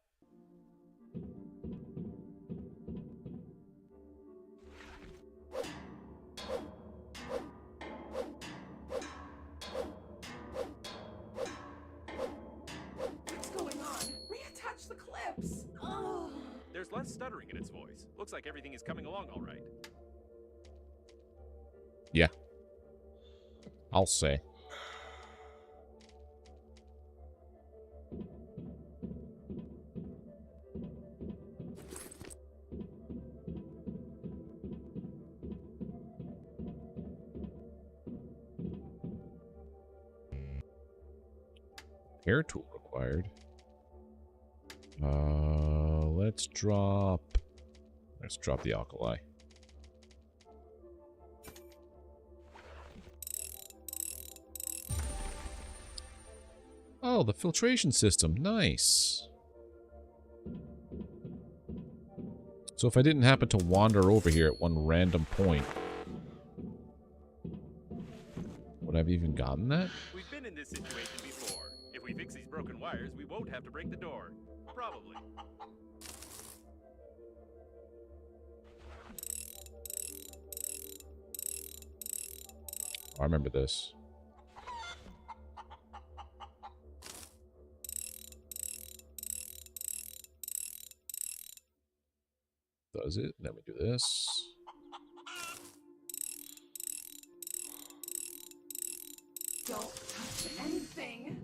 What's going on? Reattach the clips. Oh. There's less stuttering in its voice. Looks like everything is coming along all right. Yeah. I'll say. Air tool required. Let's drop the alkali. Oh, the filtration system. Nice. So if I didn't happen to wander over here at one random point, would I have even gotten that? We've been in this situation before. If we fix these broken wires, we won't have to break the door. Probably. I remember this. Does it? Then we do this. Don't touch anything.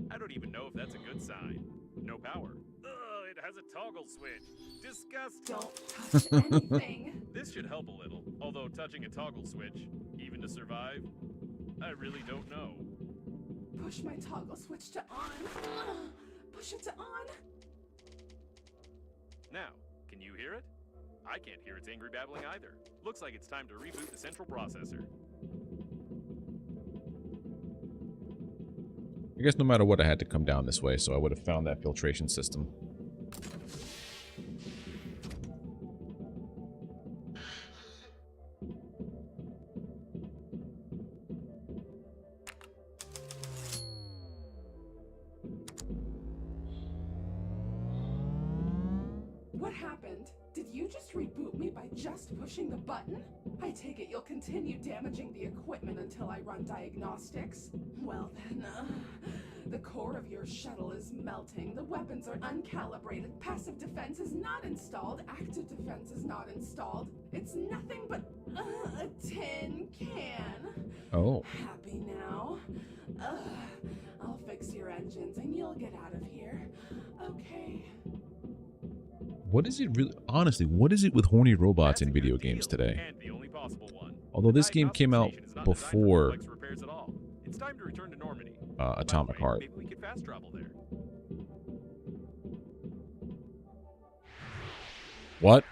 I don't even know if that's a good sign. No power. Ugh, it has a toggle switch. Disgusting. Don't touch anything. This should help a little, although touching a toggle switch, even to survive, I really don't know. Push my toggle switch to on. Push it to on. Now, can you hear it? I can't hear its angry babbling either. Looks like it's time to reboot the central processor. I guess no matter what, I had to come down this way, so I would have found that filtration system. What happened? Did you just reboot me by just pushing the button? I take it you'll continue damaging the equipment until I run diagnostics? Well then, the core of your shuttle is melting, the weapons are uncalibrated, passive defense is not installed, active defense is not installed. It's nothing but a tin can. Oh. Happy now? I'll fix your engines and you'll get out of here. Okay. What is it really? Honestly, what is it with horny robots in video games today? And the only possible one. Although this game came out before Repairs at all. It's time to return to Normandy. Atomic Heart. Maybe we could fast travel there. What?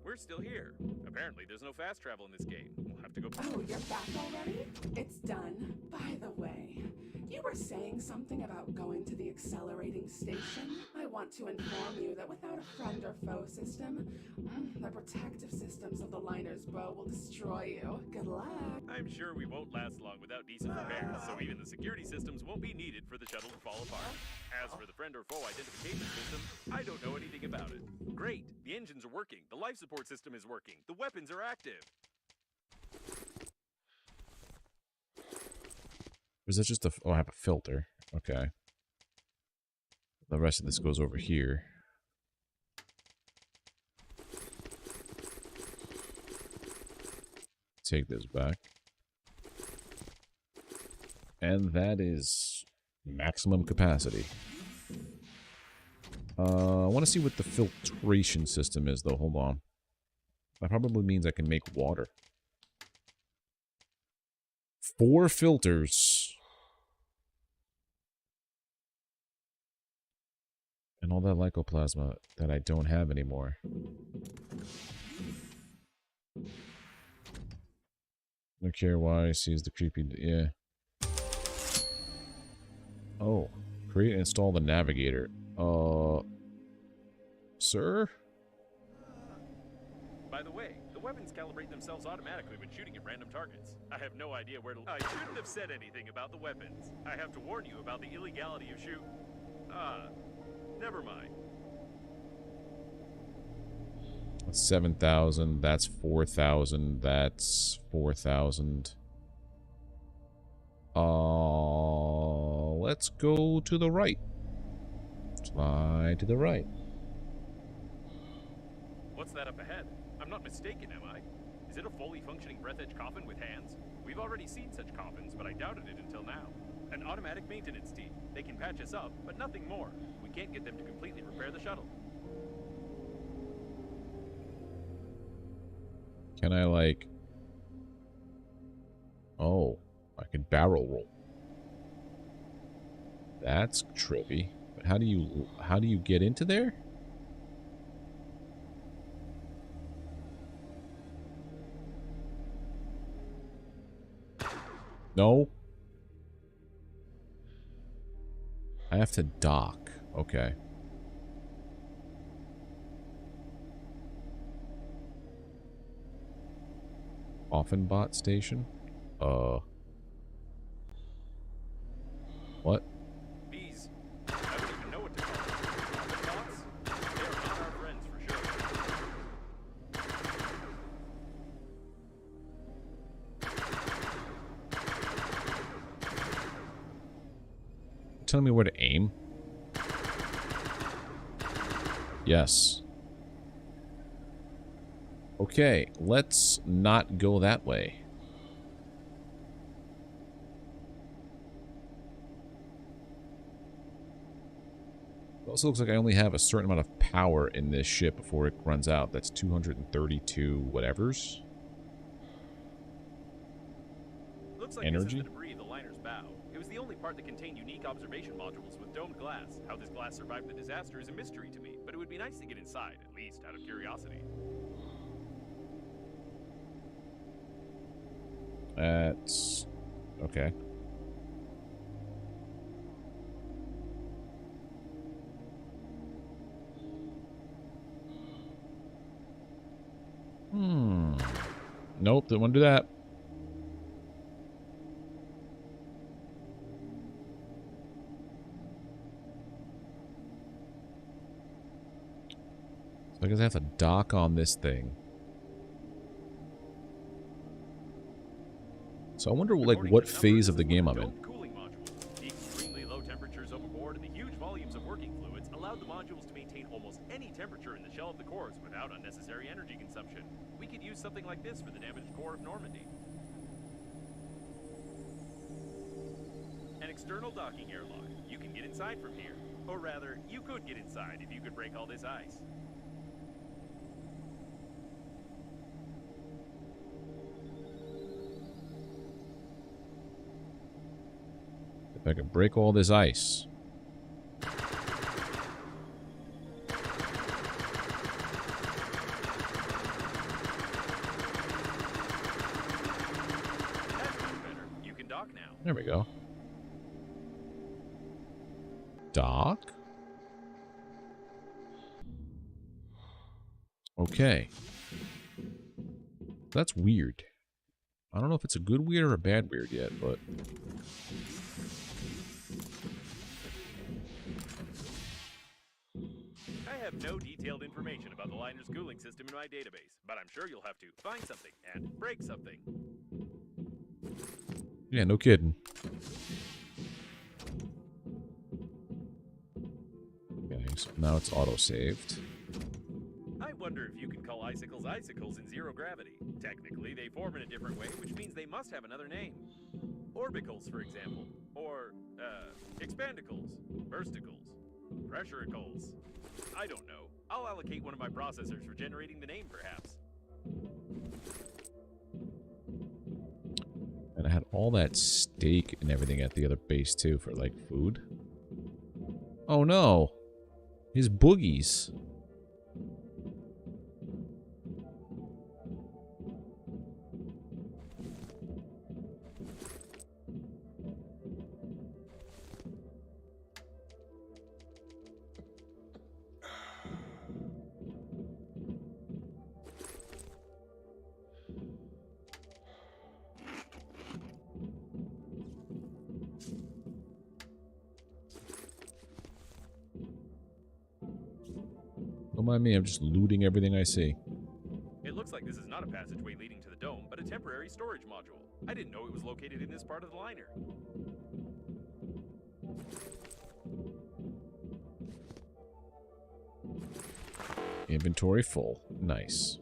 We're still here. Apparently, there's no fast travel in this game. We'll have to go. Oh, you're back already? It's done. By the way, you were saying something about going to the accelerating station. I want to inform you that without a friend or foe system, the protective systems of the liner's bow will destroy you. Good luck. I'm sure we won't last long without decent repairs, so even the security systems won't be needed for the shuttle to fall apart. As for the friend or foe identification system, I don't know anything about it. Great! The engines are working, the life support system is working, the weapons are active. Was that just a... Oh, I have a filter. Okay. The rest of this goes over here. Take this back. And that is maximum capacity. I want to see what the filtration system is, though. Hold on. That probably means I can make water. 4 filters. And all that lycoplasma that I don't have anymore. No care why sees the creepy. Yeah. Oh, create and install the navigator. Sir? By the way, the weapons calibrate themselves automatically when shooting at random targets. I have no idea where to... I shouldn't have said anything about the weapons. I have to warn you about the illegality of shoot... never mind. That's 7,000. That's 4,000. That's 4,000. Let's go to the right. Slide to the right. What's that up ahead? I'm not mistaken, am I? Is it a fully functioning Breathedge coffin with hands? We've already seen such coffins, but I doubted it until now. An automatic maintenance team. They can patch us up, but nothing more. We can't get them to completely repair the shuttle. Can I, like... Oh, I can barrel roll. That's trippy. But how do you get into there? No. I have to dock. Okay. Offenbot station? What? These... I don't even know what to call them. The thoughts? They are not our friends for sure. Tell me where to aim? Yes. Okay, let's not go that way. It also looks like I only have a certain amount of power in this ship before it runs out. That's 232 whatevers. Looks like Energy? this is the debris of the liner's bow. It was the only part that contained unique observation modules with domed glass. How this glass survived the disaster is a mystery to me, but it would be nice to get inside, at least out of curiosity. That's... okay. Nope, didn't want to do that. So I guess I have to dock on this thing. So I wonder, like, what phase of the game I'm in. Cooling module. The extremely low temperatures overboard and the huge volumes of working fluids allowed the modules to maintain almost any temperature in the shell of the cores without unnecessary energy consumption. We could use something like this for the damaged core of Normandy. An external docking airlock. You can get inside from here. Or rather, you could get inside if you could break all this ice. If I can break all this ice. You can dock now. There we go. Dock? Okay. That's weird. I don't know if it's a good weird or a bad weird yet, but... I have no detailed information about the liner's cooling system in my database, but I'm sure you'll have to find something and break something. Yeah, no kidding. Okay, so now it's auto-saved. I wonder if you can call icicles icicles in zero gravity. Technically, they form in a different way, which means they must have another name. Orbicles, for example. Or, expandicles, bursticles, pressuricles. I don't know. I'll allocate one of my processors for generating the name, perhaps. And I had all that steak and everything at the other base, too, for, like, food. Oh, no. His boogies. Don't mind me, I'm just looting everything I see. It looks like this is not a passageway leading to the dome, but a temporary storage module. I didn't know it was located in this part of the liner. Inventory full. Nice.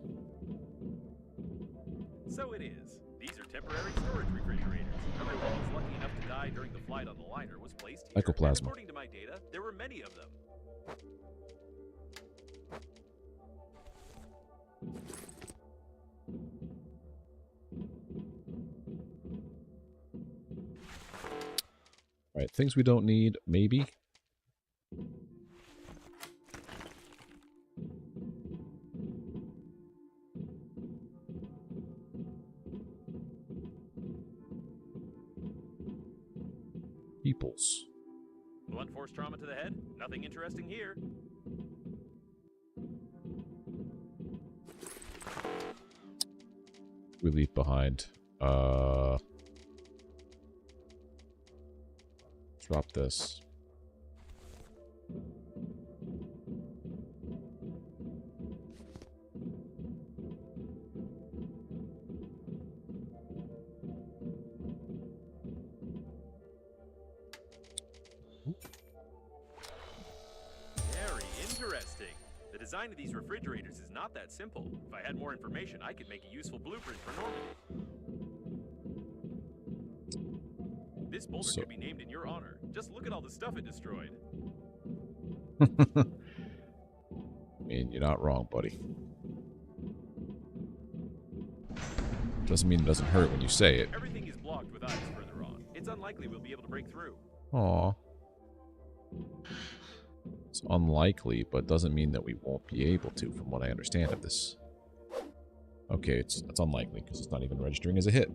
So it is. These are temporary storage refrigerators. Everyone who was lucky enough to die during the flight on the liner was placed here. Ectoplasma. And according to my data, there were many of them. Alright, things we don't need, maybe. Peoples. Blunt force trauma to the head? Nothing interesting here. We leave behind. Drop this. Very interesting. The design of these refrigerators is not that simple. If I had more information, I could make a useful blueprint for Normandy. This boulder could be named in your honor. Just look at all the stuff it destroyed. I mean, you're not wrong, buddy. Doesn't mean it doesn't hurt when you say it. Everything is blocked with ice further on. It's unlikely we'll be able to break through. Aw. It's unlikely, but doesn't mean that we won't be able to, from what I understand of this. Okay, it's unlikely, because it's not even registering as a hit.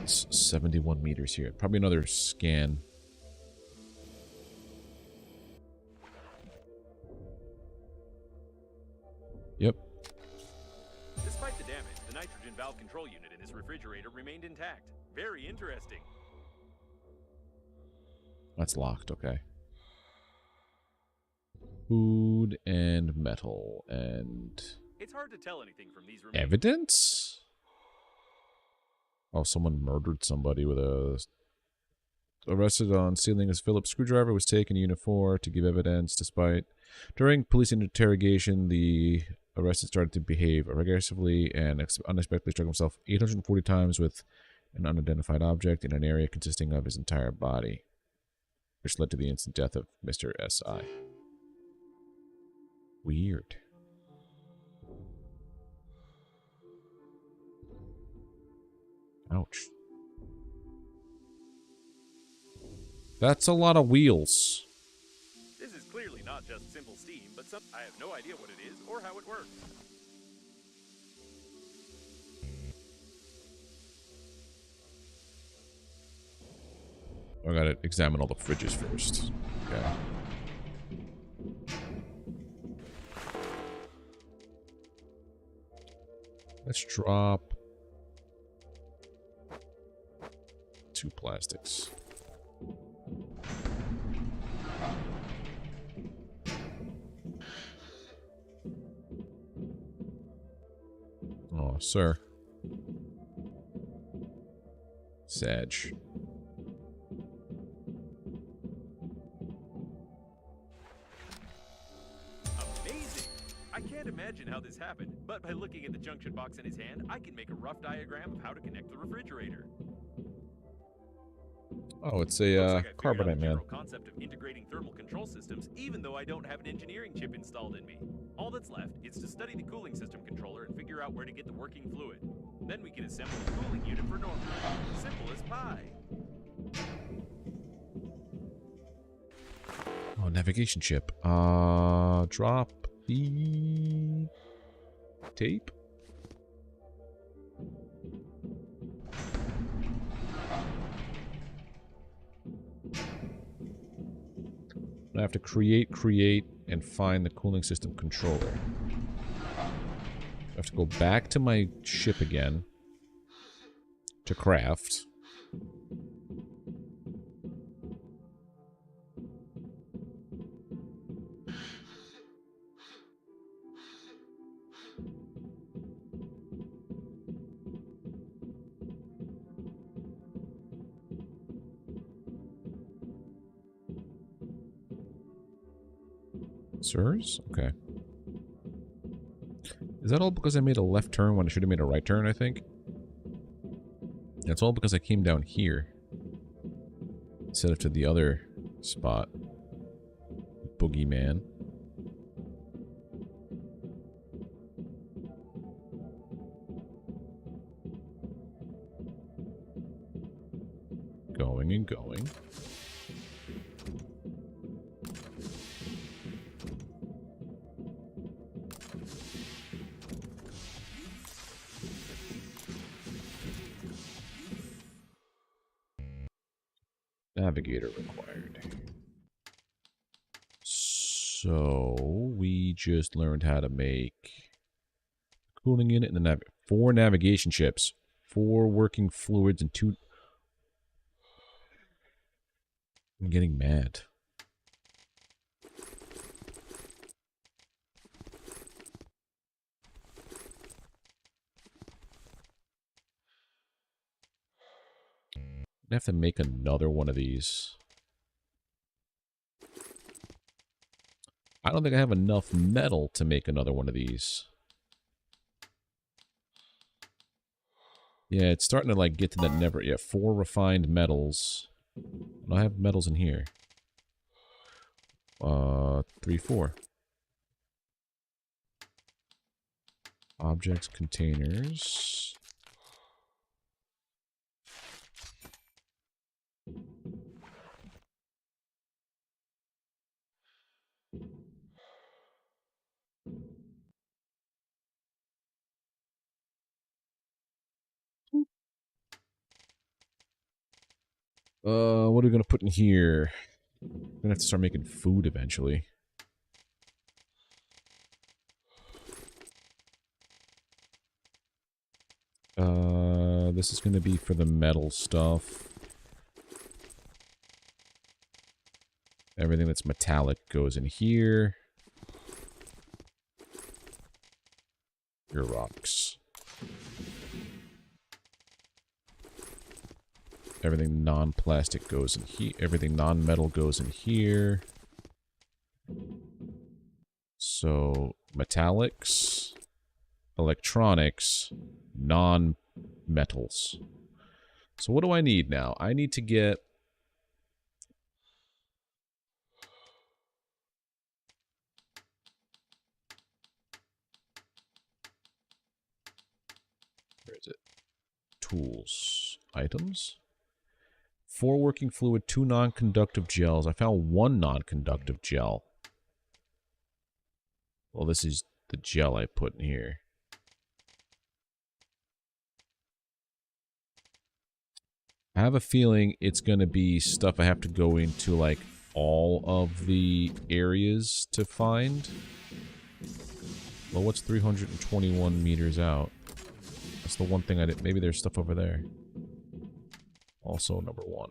It's 71 meters here. Probably another scan. Yep. Despite the damage, the nitrogen valve control unit in this refrigerator remained intact. Very interesting. That's locked, okay. Food and metal and... It's hard to tell anything from these evidence? Oh, someone murdered somebody with a... Arrested on stealing his Phillips screwdriver, was taken to Unit 4 to give evidence despite... During police interrogation, the arrested started to behave aggressively and unexpectedly struck himself 840 times with an unidentified object in an area consisting of his entire body, which led to the instant death of Mr. S.I. Weird. Ouch. That's a lot of wheels. This is clearly not just simple steam, but I have no idea what it is or how it works. I gotta examine all the fridges first. Okay. Let's drop 2 plastics. Oh, sir. Sag. Amazing! I can't imagine how this happened, but by looking at the junction box in his hand, I can make a rough diagram of how to connect the refrigerator. Oh, it's a carbonite man. Concept of integrating thermal control systems, even though I don't have an engineering chip installed in me. All that's left is to study the cooling system controller and figure out where to get the working fluid. Then we can assemble a cooling unit for Normandy. Simple as pie. Oh, navigation chip. Drop the tape. I have to create, and find the cooling system controller. I have to go back to my ship again to craft. Sensors? Okay. Is that all because I made a left turn when I should have made a right turn, I think? That's all because I came down here. Instead of to the other spot. Boogeyman. Going and going. Navigator required. So we just learned how to make cooling unit and the 4 navigation chips, 4 working fluids, and 2. I'm getting mad. I have to make another one of these. I don't think I have enough metal to make another one of these. Yeah, it's starting to like get to that never. Yeah, 4 refined metals. I have metals in here. 3, 4. Objects, containers. What are we gonna put in here? I'm gonna have to start making food eventually. This is gonna be for the metal stuff. Everything that's metallic goes in here. Your rocks. Everything non-plastic goes in here. Everything non-metal goes in here. So, metallics, electronics, non-metals. So what do I need now? I need to get... Where is it? Tools. Items. 4 working fluid, 2 non-conductive gels. I found 1 non-conductive gel. Well, this is the gel I put in here. I have a feeling it's going to be stuff I have to go into, like, all of the areas to find. Well, what's 321 meters out? That's the one thing I did. Maybe there's stuff over there. Also number 1.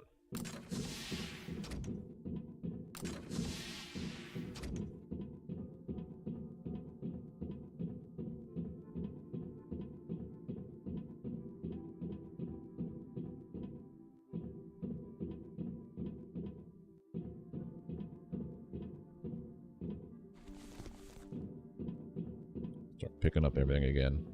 Start picking up everything again.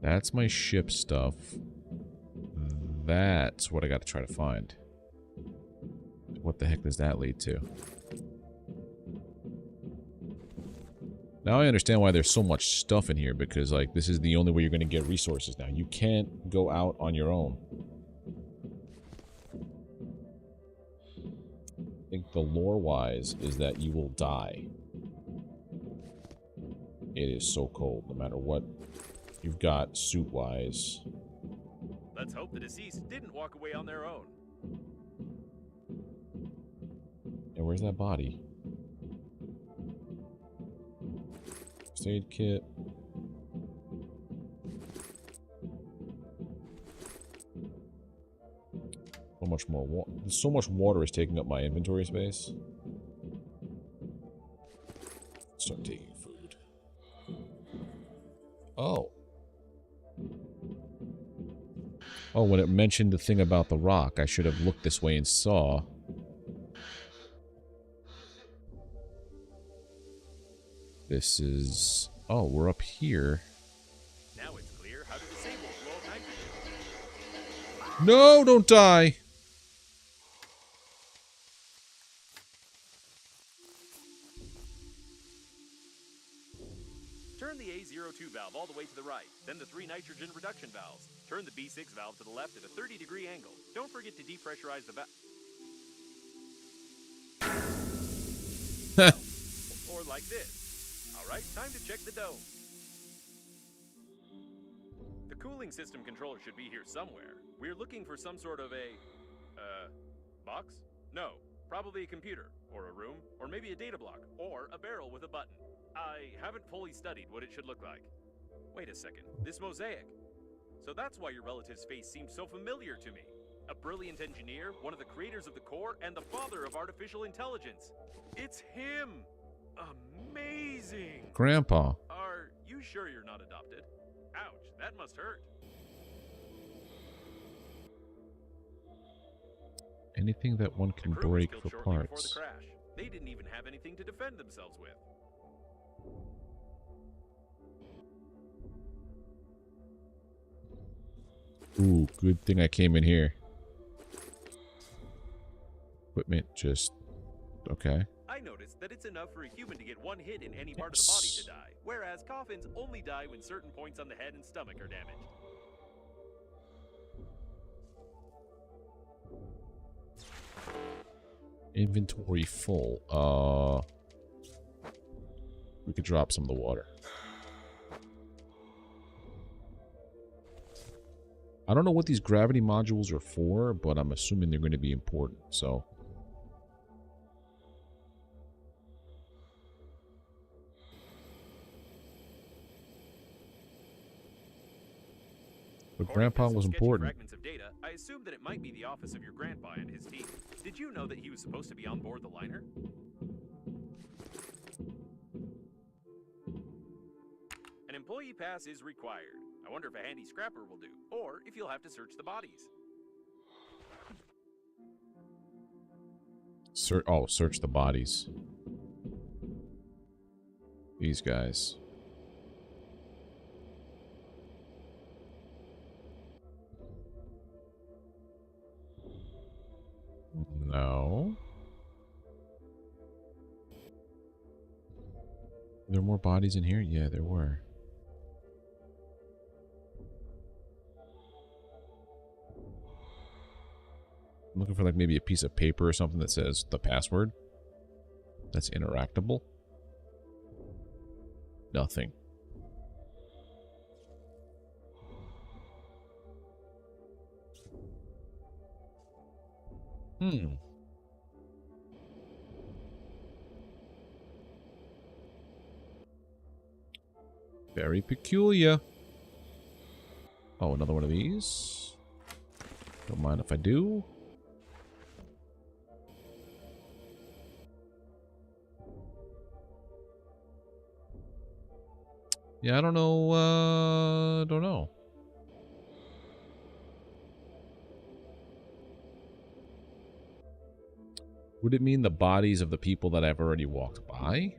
That's my ship stuff. That's what I got to try to find. What the heck does that lead to? Now I understand why there's so much stuff in here, because, like, this is the only way you're going to get resources now. You can't go out on your own. I think the lore-wise is that you will die. It is so cold, no matter what you've got suit-wise. Let's hope the deceased didn't walk away on their own. And where's that body? First aid kit. So much more water. So much water is taking up my inventory space. Start taking food. Oh, when it mentioned the thing about the rock, I should have looked this way and saw. This is... Oh, we're up here. Now it's clear how to disable flow of nitrogen. No, don't die! Turn the A02 valve all the way to the right, then the 3 nitrogen reduction valves. Turn the B6 valve to the left at a 30-degree angle. Don't forget to depressurize the valve. Or like this. Alright, time to check the dome. The cooling system controller should be here somewhere. We're looking for some sort of a... box? No, probably a computer, or a room, or maybe a data block, or a barrel with a button. I haven't fully studied what it should look like. Wait a second, this mosaic. So that's why your relative's face seems so familiar to me. A brilliant engineer, one of the creators of the core, and the father of artificial intelligence. It's him! Amazing! Grandpa. Are you sure you're not adopted? Ouch, that must hurt. Anything that one The can crew was break killed for shortly before parts. the crash. They didn't even have anything to defend themselves with. Ooh, good thing I came in here. Equipment just... Okay. I noticed that it's enough for a human to get one hit in any part of the body to die, whereas coffins only die when certain points on the head and stomach are damaged. Inventory full. We could drop some of the water. I don't know what these gravity modules are for, but I'm assuming they're going to be important, so... But Grandpa was important. Fragments of data, I assume that it might be the office of your grandpa and his team. Did you know that he was supposed to be on board the liner? An employee pass is required. I wonder if a handy scrapper will do, or if you'll have to search the bodies. Search the bodies. These guys. No. Were there more bodies in here? Yeah, there were. I'm looking for like maybe a piece of paper or something that says the password. That's interactable. Nothing. Very peculiar. Oh, another one of these. Don't mind if I do. Yeah, I don't know, don't know. Would it mean the bodies of the people that I've already walked by?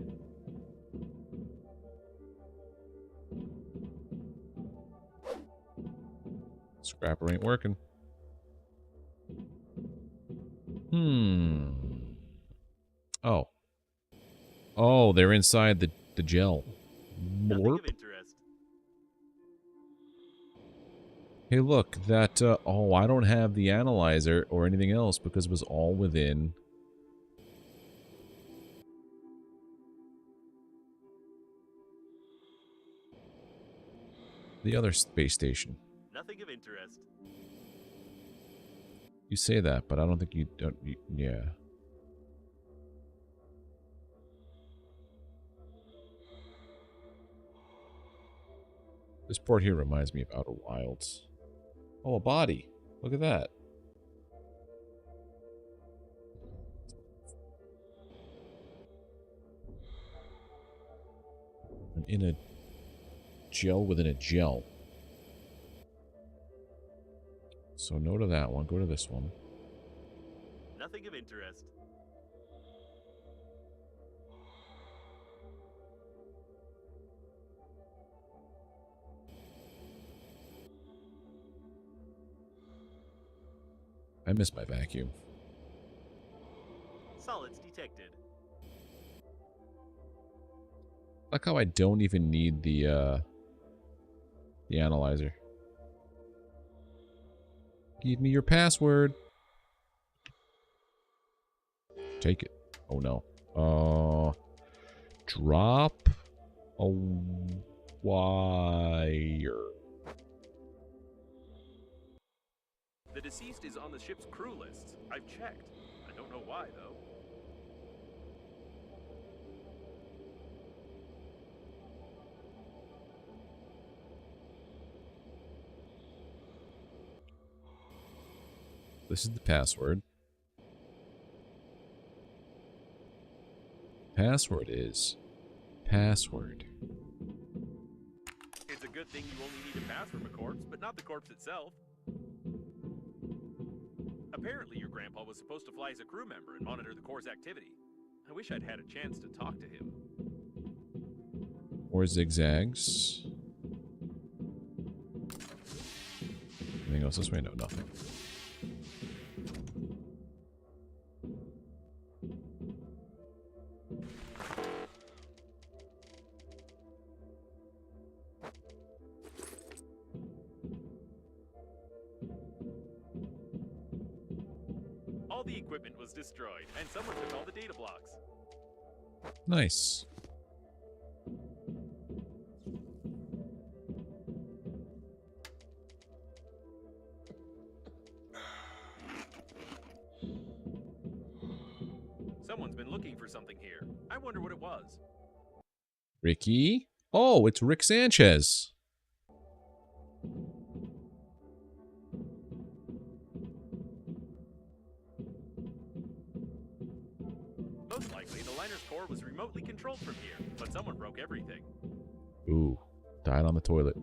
Scrapper ain't working. Oh. Oh, they're inside the gel. Nothing Morp. of interest. Hey, look, that, oh, I don't have the analyzer or anything else because it was all within... the other space station. Nothing of interest. You say that, but I don't think you don't... yeah. This port here reminds me of Outer Wilds. Oh, a body. Look at that. I'm in a gel within a gel. So no to that one. Go to this one. Nothing of interest. I miss my vacuum. Solids detected. Like how I don't even need the analyzer. Give me your password. Take it. Oh no. Drop a wire. The deceased is on the ship's crew list. I've checked. I don't know why, though. This is the password. Password is password. It's a good thing you only need a pass from a corpse, but not the corpse itself. Apparently, your grandpa was supposed to fly as a crew member and monitor the Corps' activity. I wish I'd had a chance to talk to him. Or zigzags. Anything else this way? No, nothing. All the equipment was destroyed, and someone took all the data blocks. Nice. Someone's been looking for something here. I wonder what it was. Ricky? Oh, it's Rick Sanchez. Most likely, the liner's core was remotely controlled from here, but someone broke everything. Ooh, died on the toilet.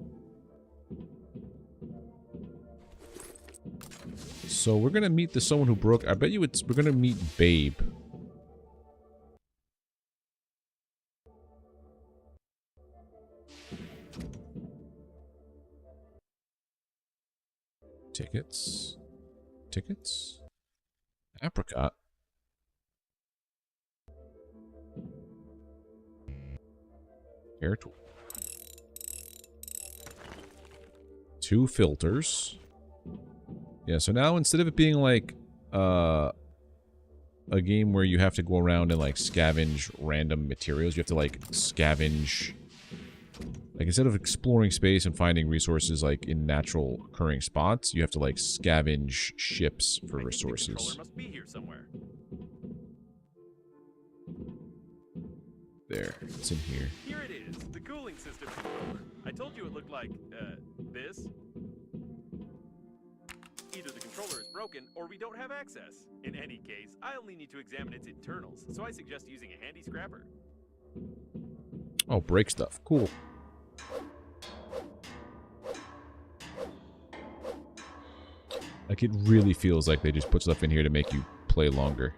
So we're gonna meet someone who broke. I bet you we're gonna meet Babe. Tickets. Tickets. Apricot. Air tool. 2 filters. Yeah, so now instead of it being like a game where you have to go around and like scavenge random materials, you have to like scavenge, like instead of exploring space and finding resources like in natural occurring spots, you have to like scavenge ships for resources. The controller must be here somewhere. There, it's in here. Here it is, the cooling system controller. I told you it looked like, this. Either the controller is broken, or we don't have access. In any case, I only need to examine its internals, so I suggest using a handy scrapper. Oh, break stuff. Cool. Like, it really feels like they just put stuff in here to make you play longer.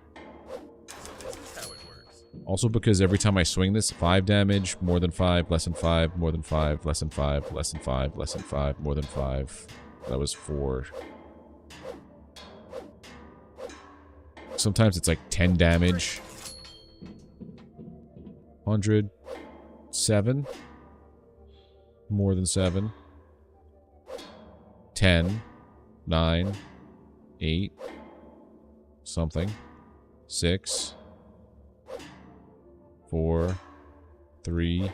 So this is how it works. Also because every time I swing this, 5 damage, more than 5, less than 5, more than 5, less than 5, less than 5, less than 5, more than 5. That was 4. Sometimes it's like 10 damage. 100. 7. More than 7. 10. 9. 8. Something. 6. 4. 3.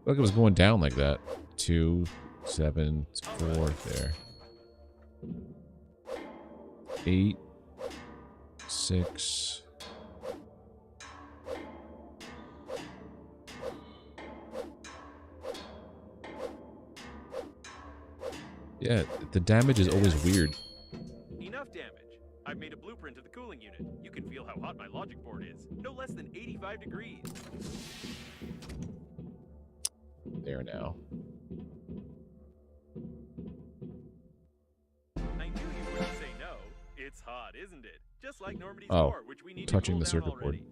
Look, it was going down like that. 2. 7. 4. There. 8. 6. Yeah, the damage is always weird. Enough damage. I've made a blueprint of the cooling unit. You can feel how hot my logic board is. No less than 85 degrees. There now. hot, isn't it? Just like Normandy's Oh, core, which we need touching to the cool down circuit board. already.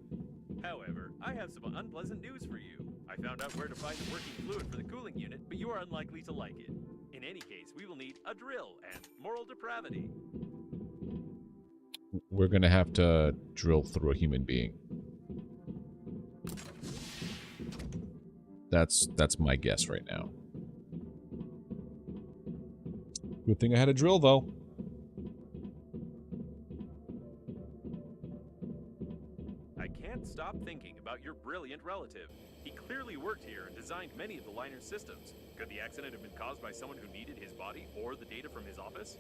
However, I have some unpleasant news for you. I found out where to find the working fluid for the cooling unit, but you are unlikely to like it. In any case, we will need a drill and moral depravity. We're gonna have to drill through a human being. That's my guess right now. Good thing I had a drill, though. I can't stop thinking about your brilliant relative. He clearly worked here and designed many of the liner's systems. Could the accident have been caused by someone who needed his body or the data from his office?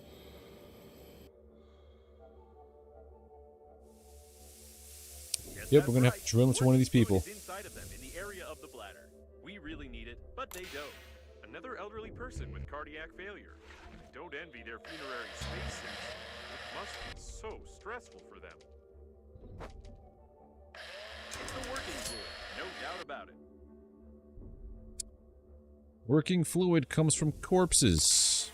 Yes, Yep, we're gonna that's have to drill into one of these Working fluid people. is inside of them in the area of the bladder. We really need it, but they don't. Another elderly person with cardiac failure. I don't envy their funerary spacesuits. It must be so stressful for them. It's the working fluid, no doubt about it. Working fluid comes from corpses.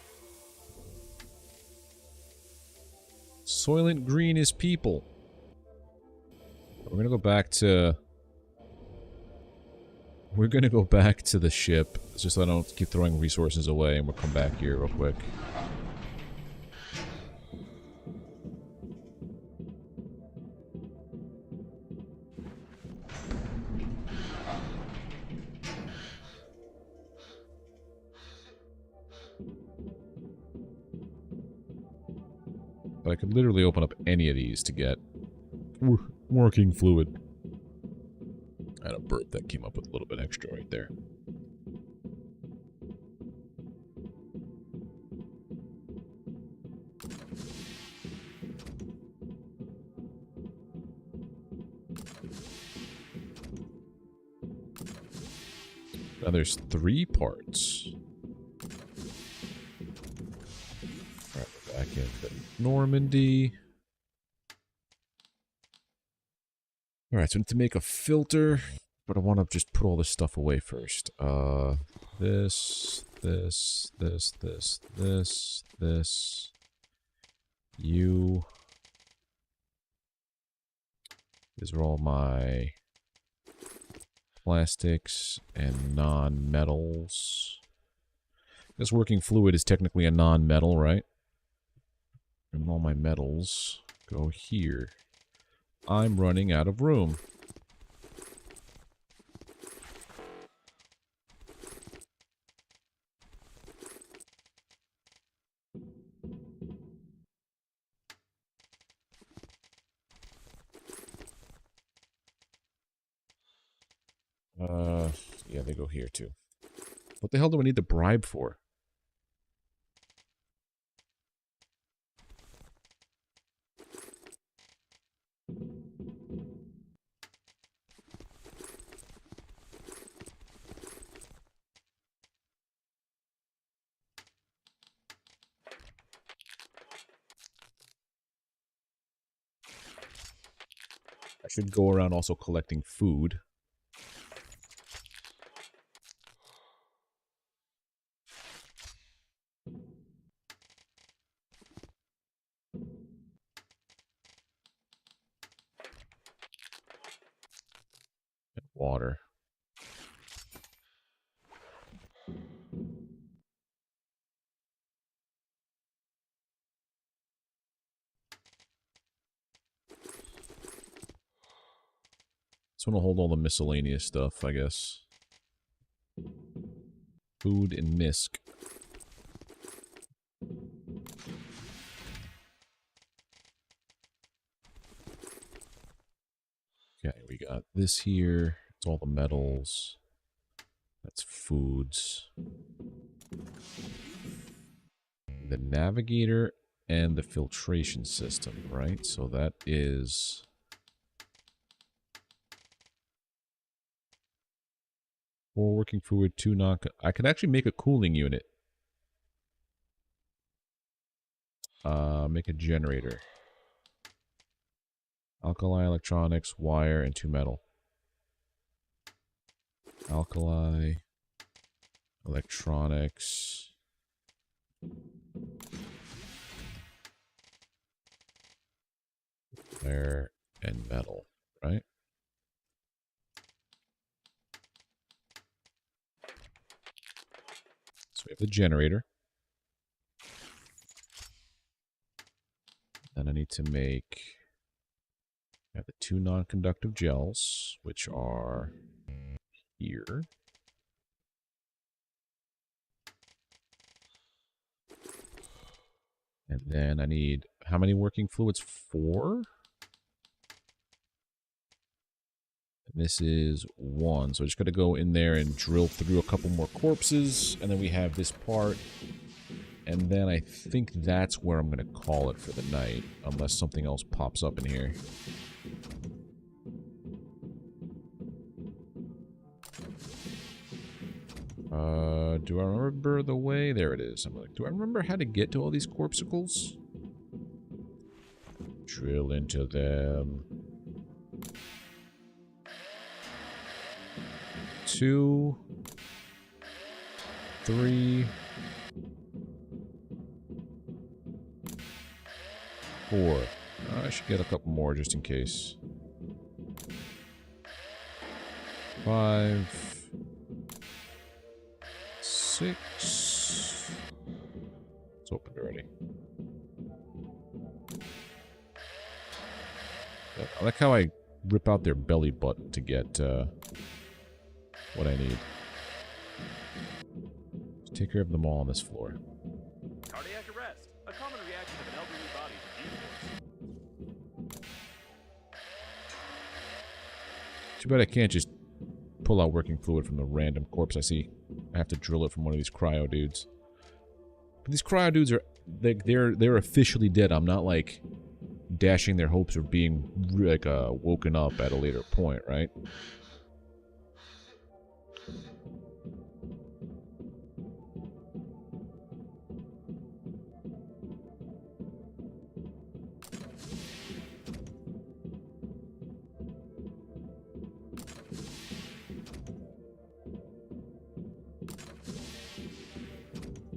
Soylent Green is people. We're gonna go back to... We're gonna go back to the ship, just so I don't keep throwing resources away, and we'll come back here real quick. But I could literally open up any of these to get working fluid. I had a burp that came up with a little bit extra right there. Now there's 3 parts. Alright, we're back into Normandy. Alright, so I need to make a filter, but I want to just put all this stuff away first. This. You. These are all my plastics and non-metals. This working fluid is technically a non-metal, right? And all my metals go here. I'm running out of room. Yeah, they go here too. What the hell do I need the bribe for? I should go around also collecting food. And water. This one will hold all the miscellaneous stuff, I guess. Food and misc. Okay, we got this here. It's all the metals. That's foods. The navigator and the filtration system, right? So that is... 4 working fluid, 2 non... I could actually make a cooling unit. Make a generator. Alkali, electronics, wire, and 2 metal. Alkali, electronics. Air and metal, right? So we have the generator. Then I need to make the 2 non-conductive gels, which are here. And then I need, how many working fluids? 4? And this is 1. So I just got to go in there and drill through a couple more corpses. And then we have this part. And then I think that's where I'm going to call it for the night. Unless something else pops up in here. Do I remember the way? There it is. I'm like, do I remember how to get to all these corpuscles? Drill into them. 2, 3, 4. I should get a couple more just in case. 5, 6. It's opened already. I like how I rip out their belly button to get what I need. Just take care of them all on this floor. Cardiac arrest, a common reaction of an elderly body to G-force. Too bad I can't just pull out working fluid from the random corpse I see. I have to drill it from one of these cryo dudes. But these cryo dudes are they're officially dead. I'm not like dashing their hopes of being like woken up at a later point, right?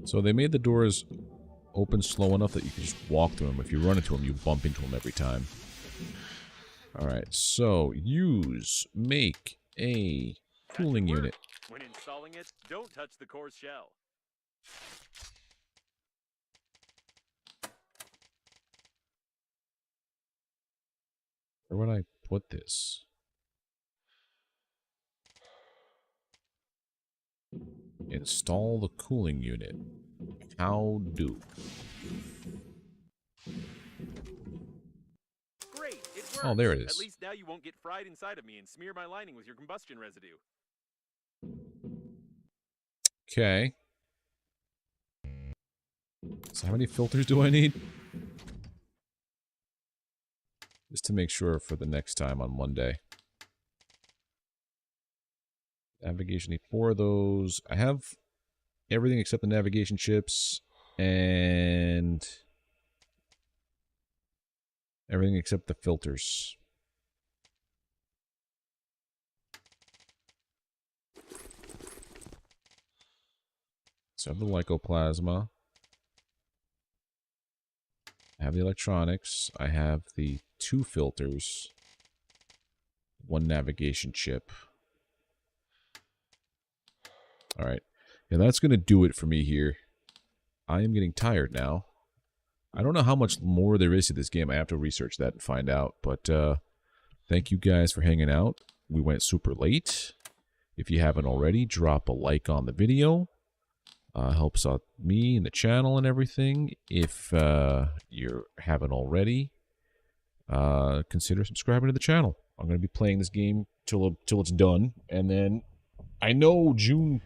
So they made the doors open slow enough that you can just walk through them. If you run into them, you bump into them every time. Alright, so make a cooling unit. When installing it, don't touch the core's shell. Where would I put this? Install the cooling unit. How do? Great, it works. Oh, there it is. At least now you won't get fried inside of me and smear my lining with your combustion residue. Okay. So how many filters do I need? Just to make sure for the next time on Monday. Navigation, need 4 of those. I have everything except the navigation chips and everything except the filters. So I have the lycoplasma. I have the electronics. I have the 2 filters. 1 navigation chip. Alright. Yeah, that's going to do it for me here. I am getting tired now. I don't know how much more there is to this game. I have to research that and find out. But thank you guys for hanging out. We went super late. If you haven't already, drop a like on the video. Helps out me and the channel and everything. If you haven't already, consider subscribing to the channel. I'm going to be playing this game till it's done. And then I know June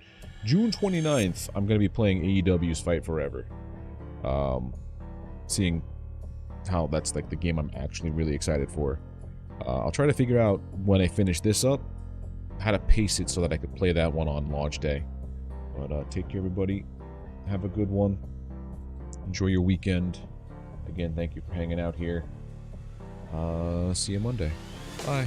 29th, I'm going to be playing AEW's Fight Forever. Seeing how that's like the game I'm actually really excited for. I'll try to figure out when I finish this up, how to pace it so that I could play that one on launch day. But take care, everybody. Have a good one. Enjoy your weekend. Again, thank you for hanging out here. See you Monday. Bye.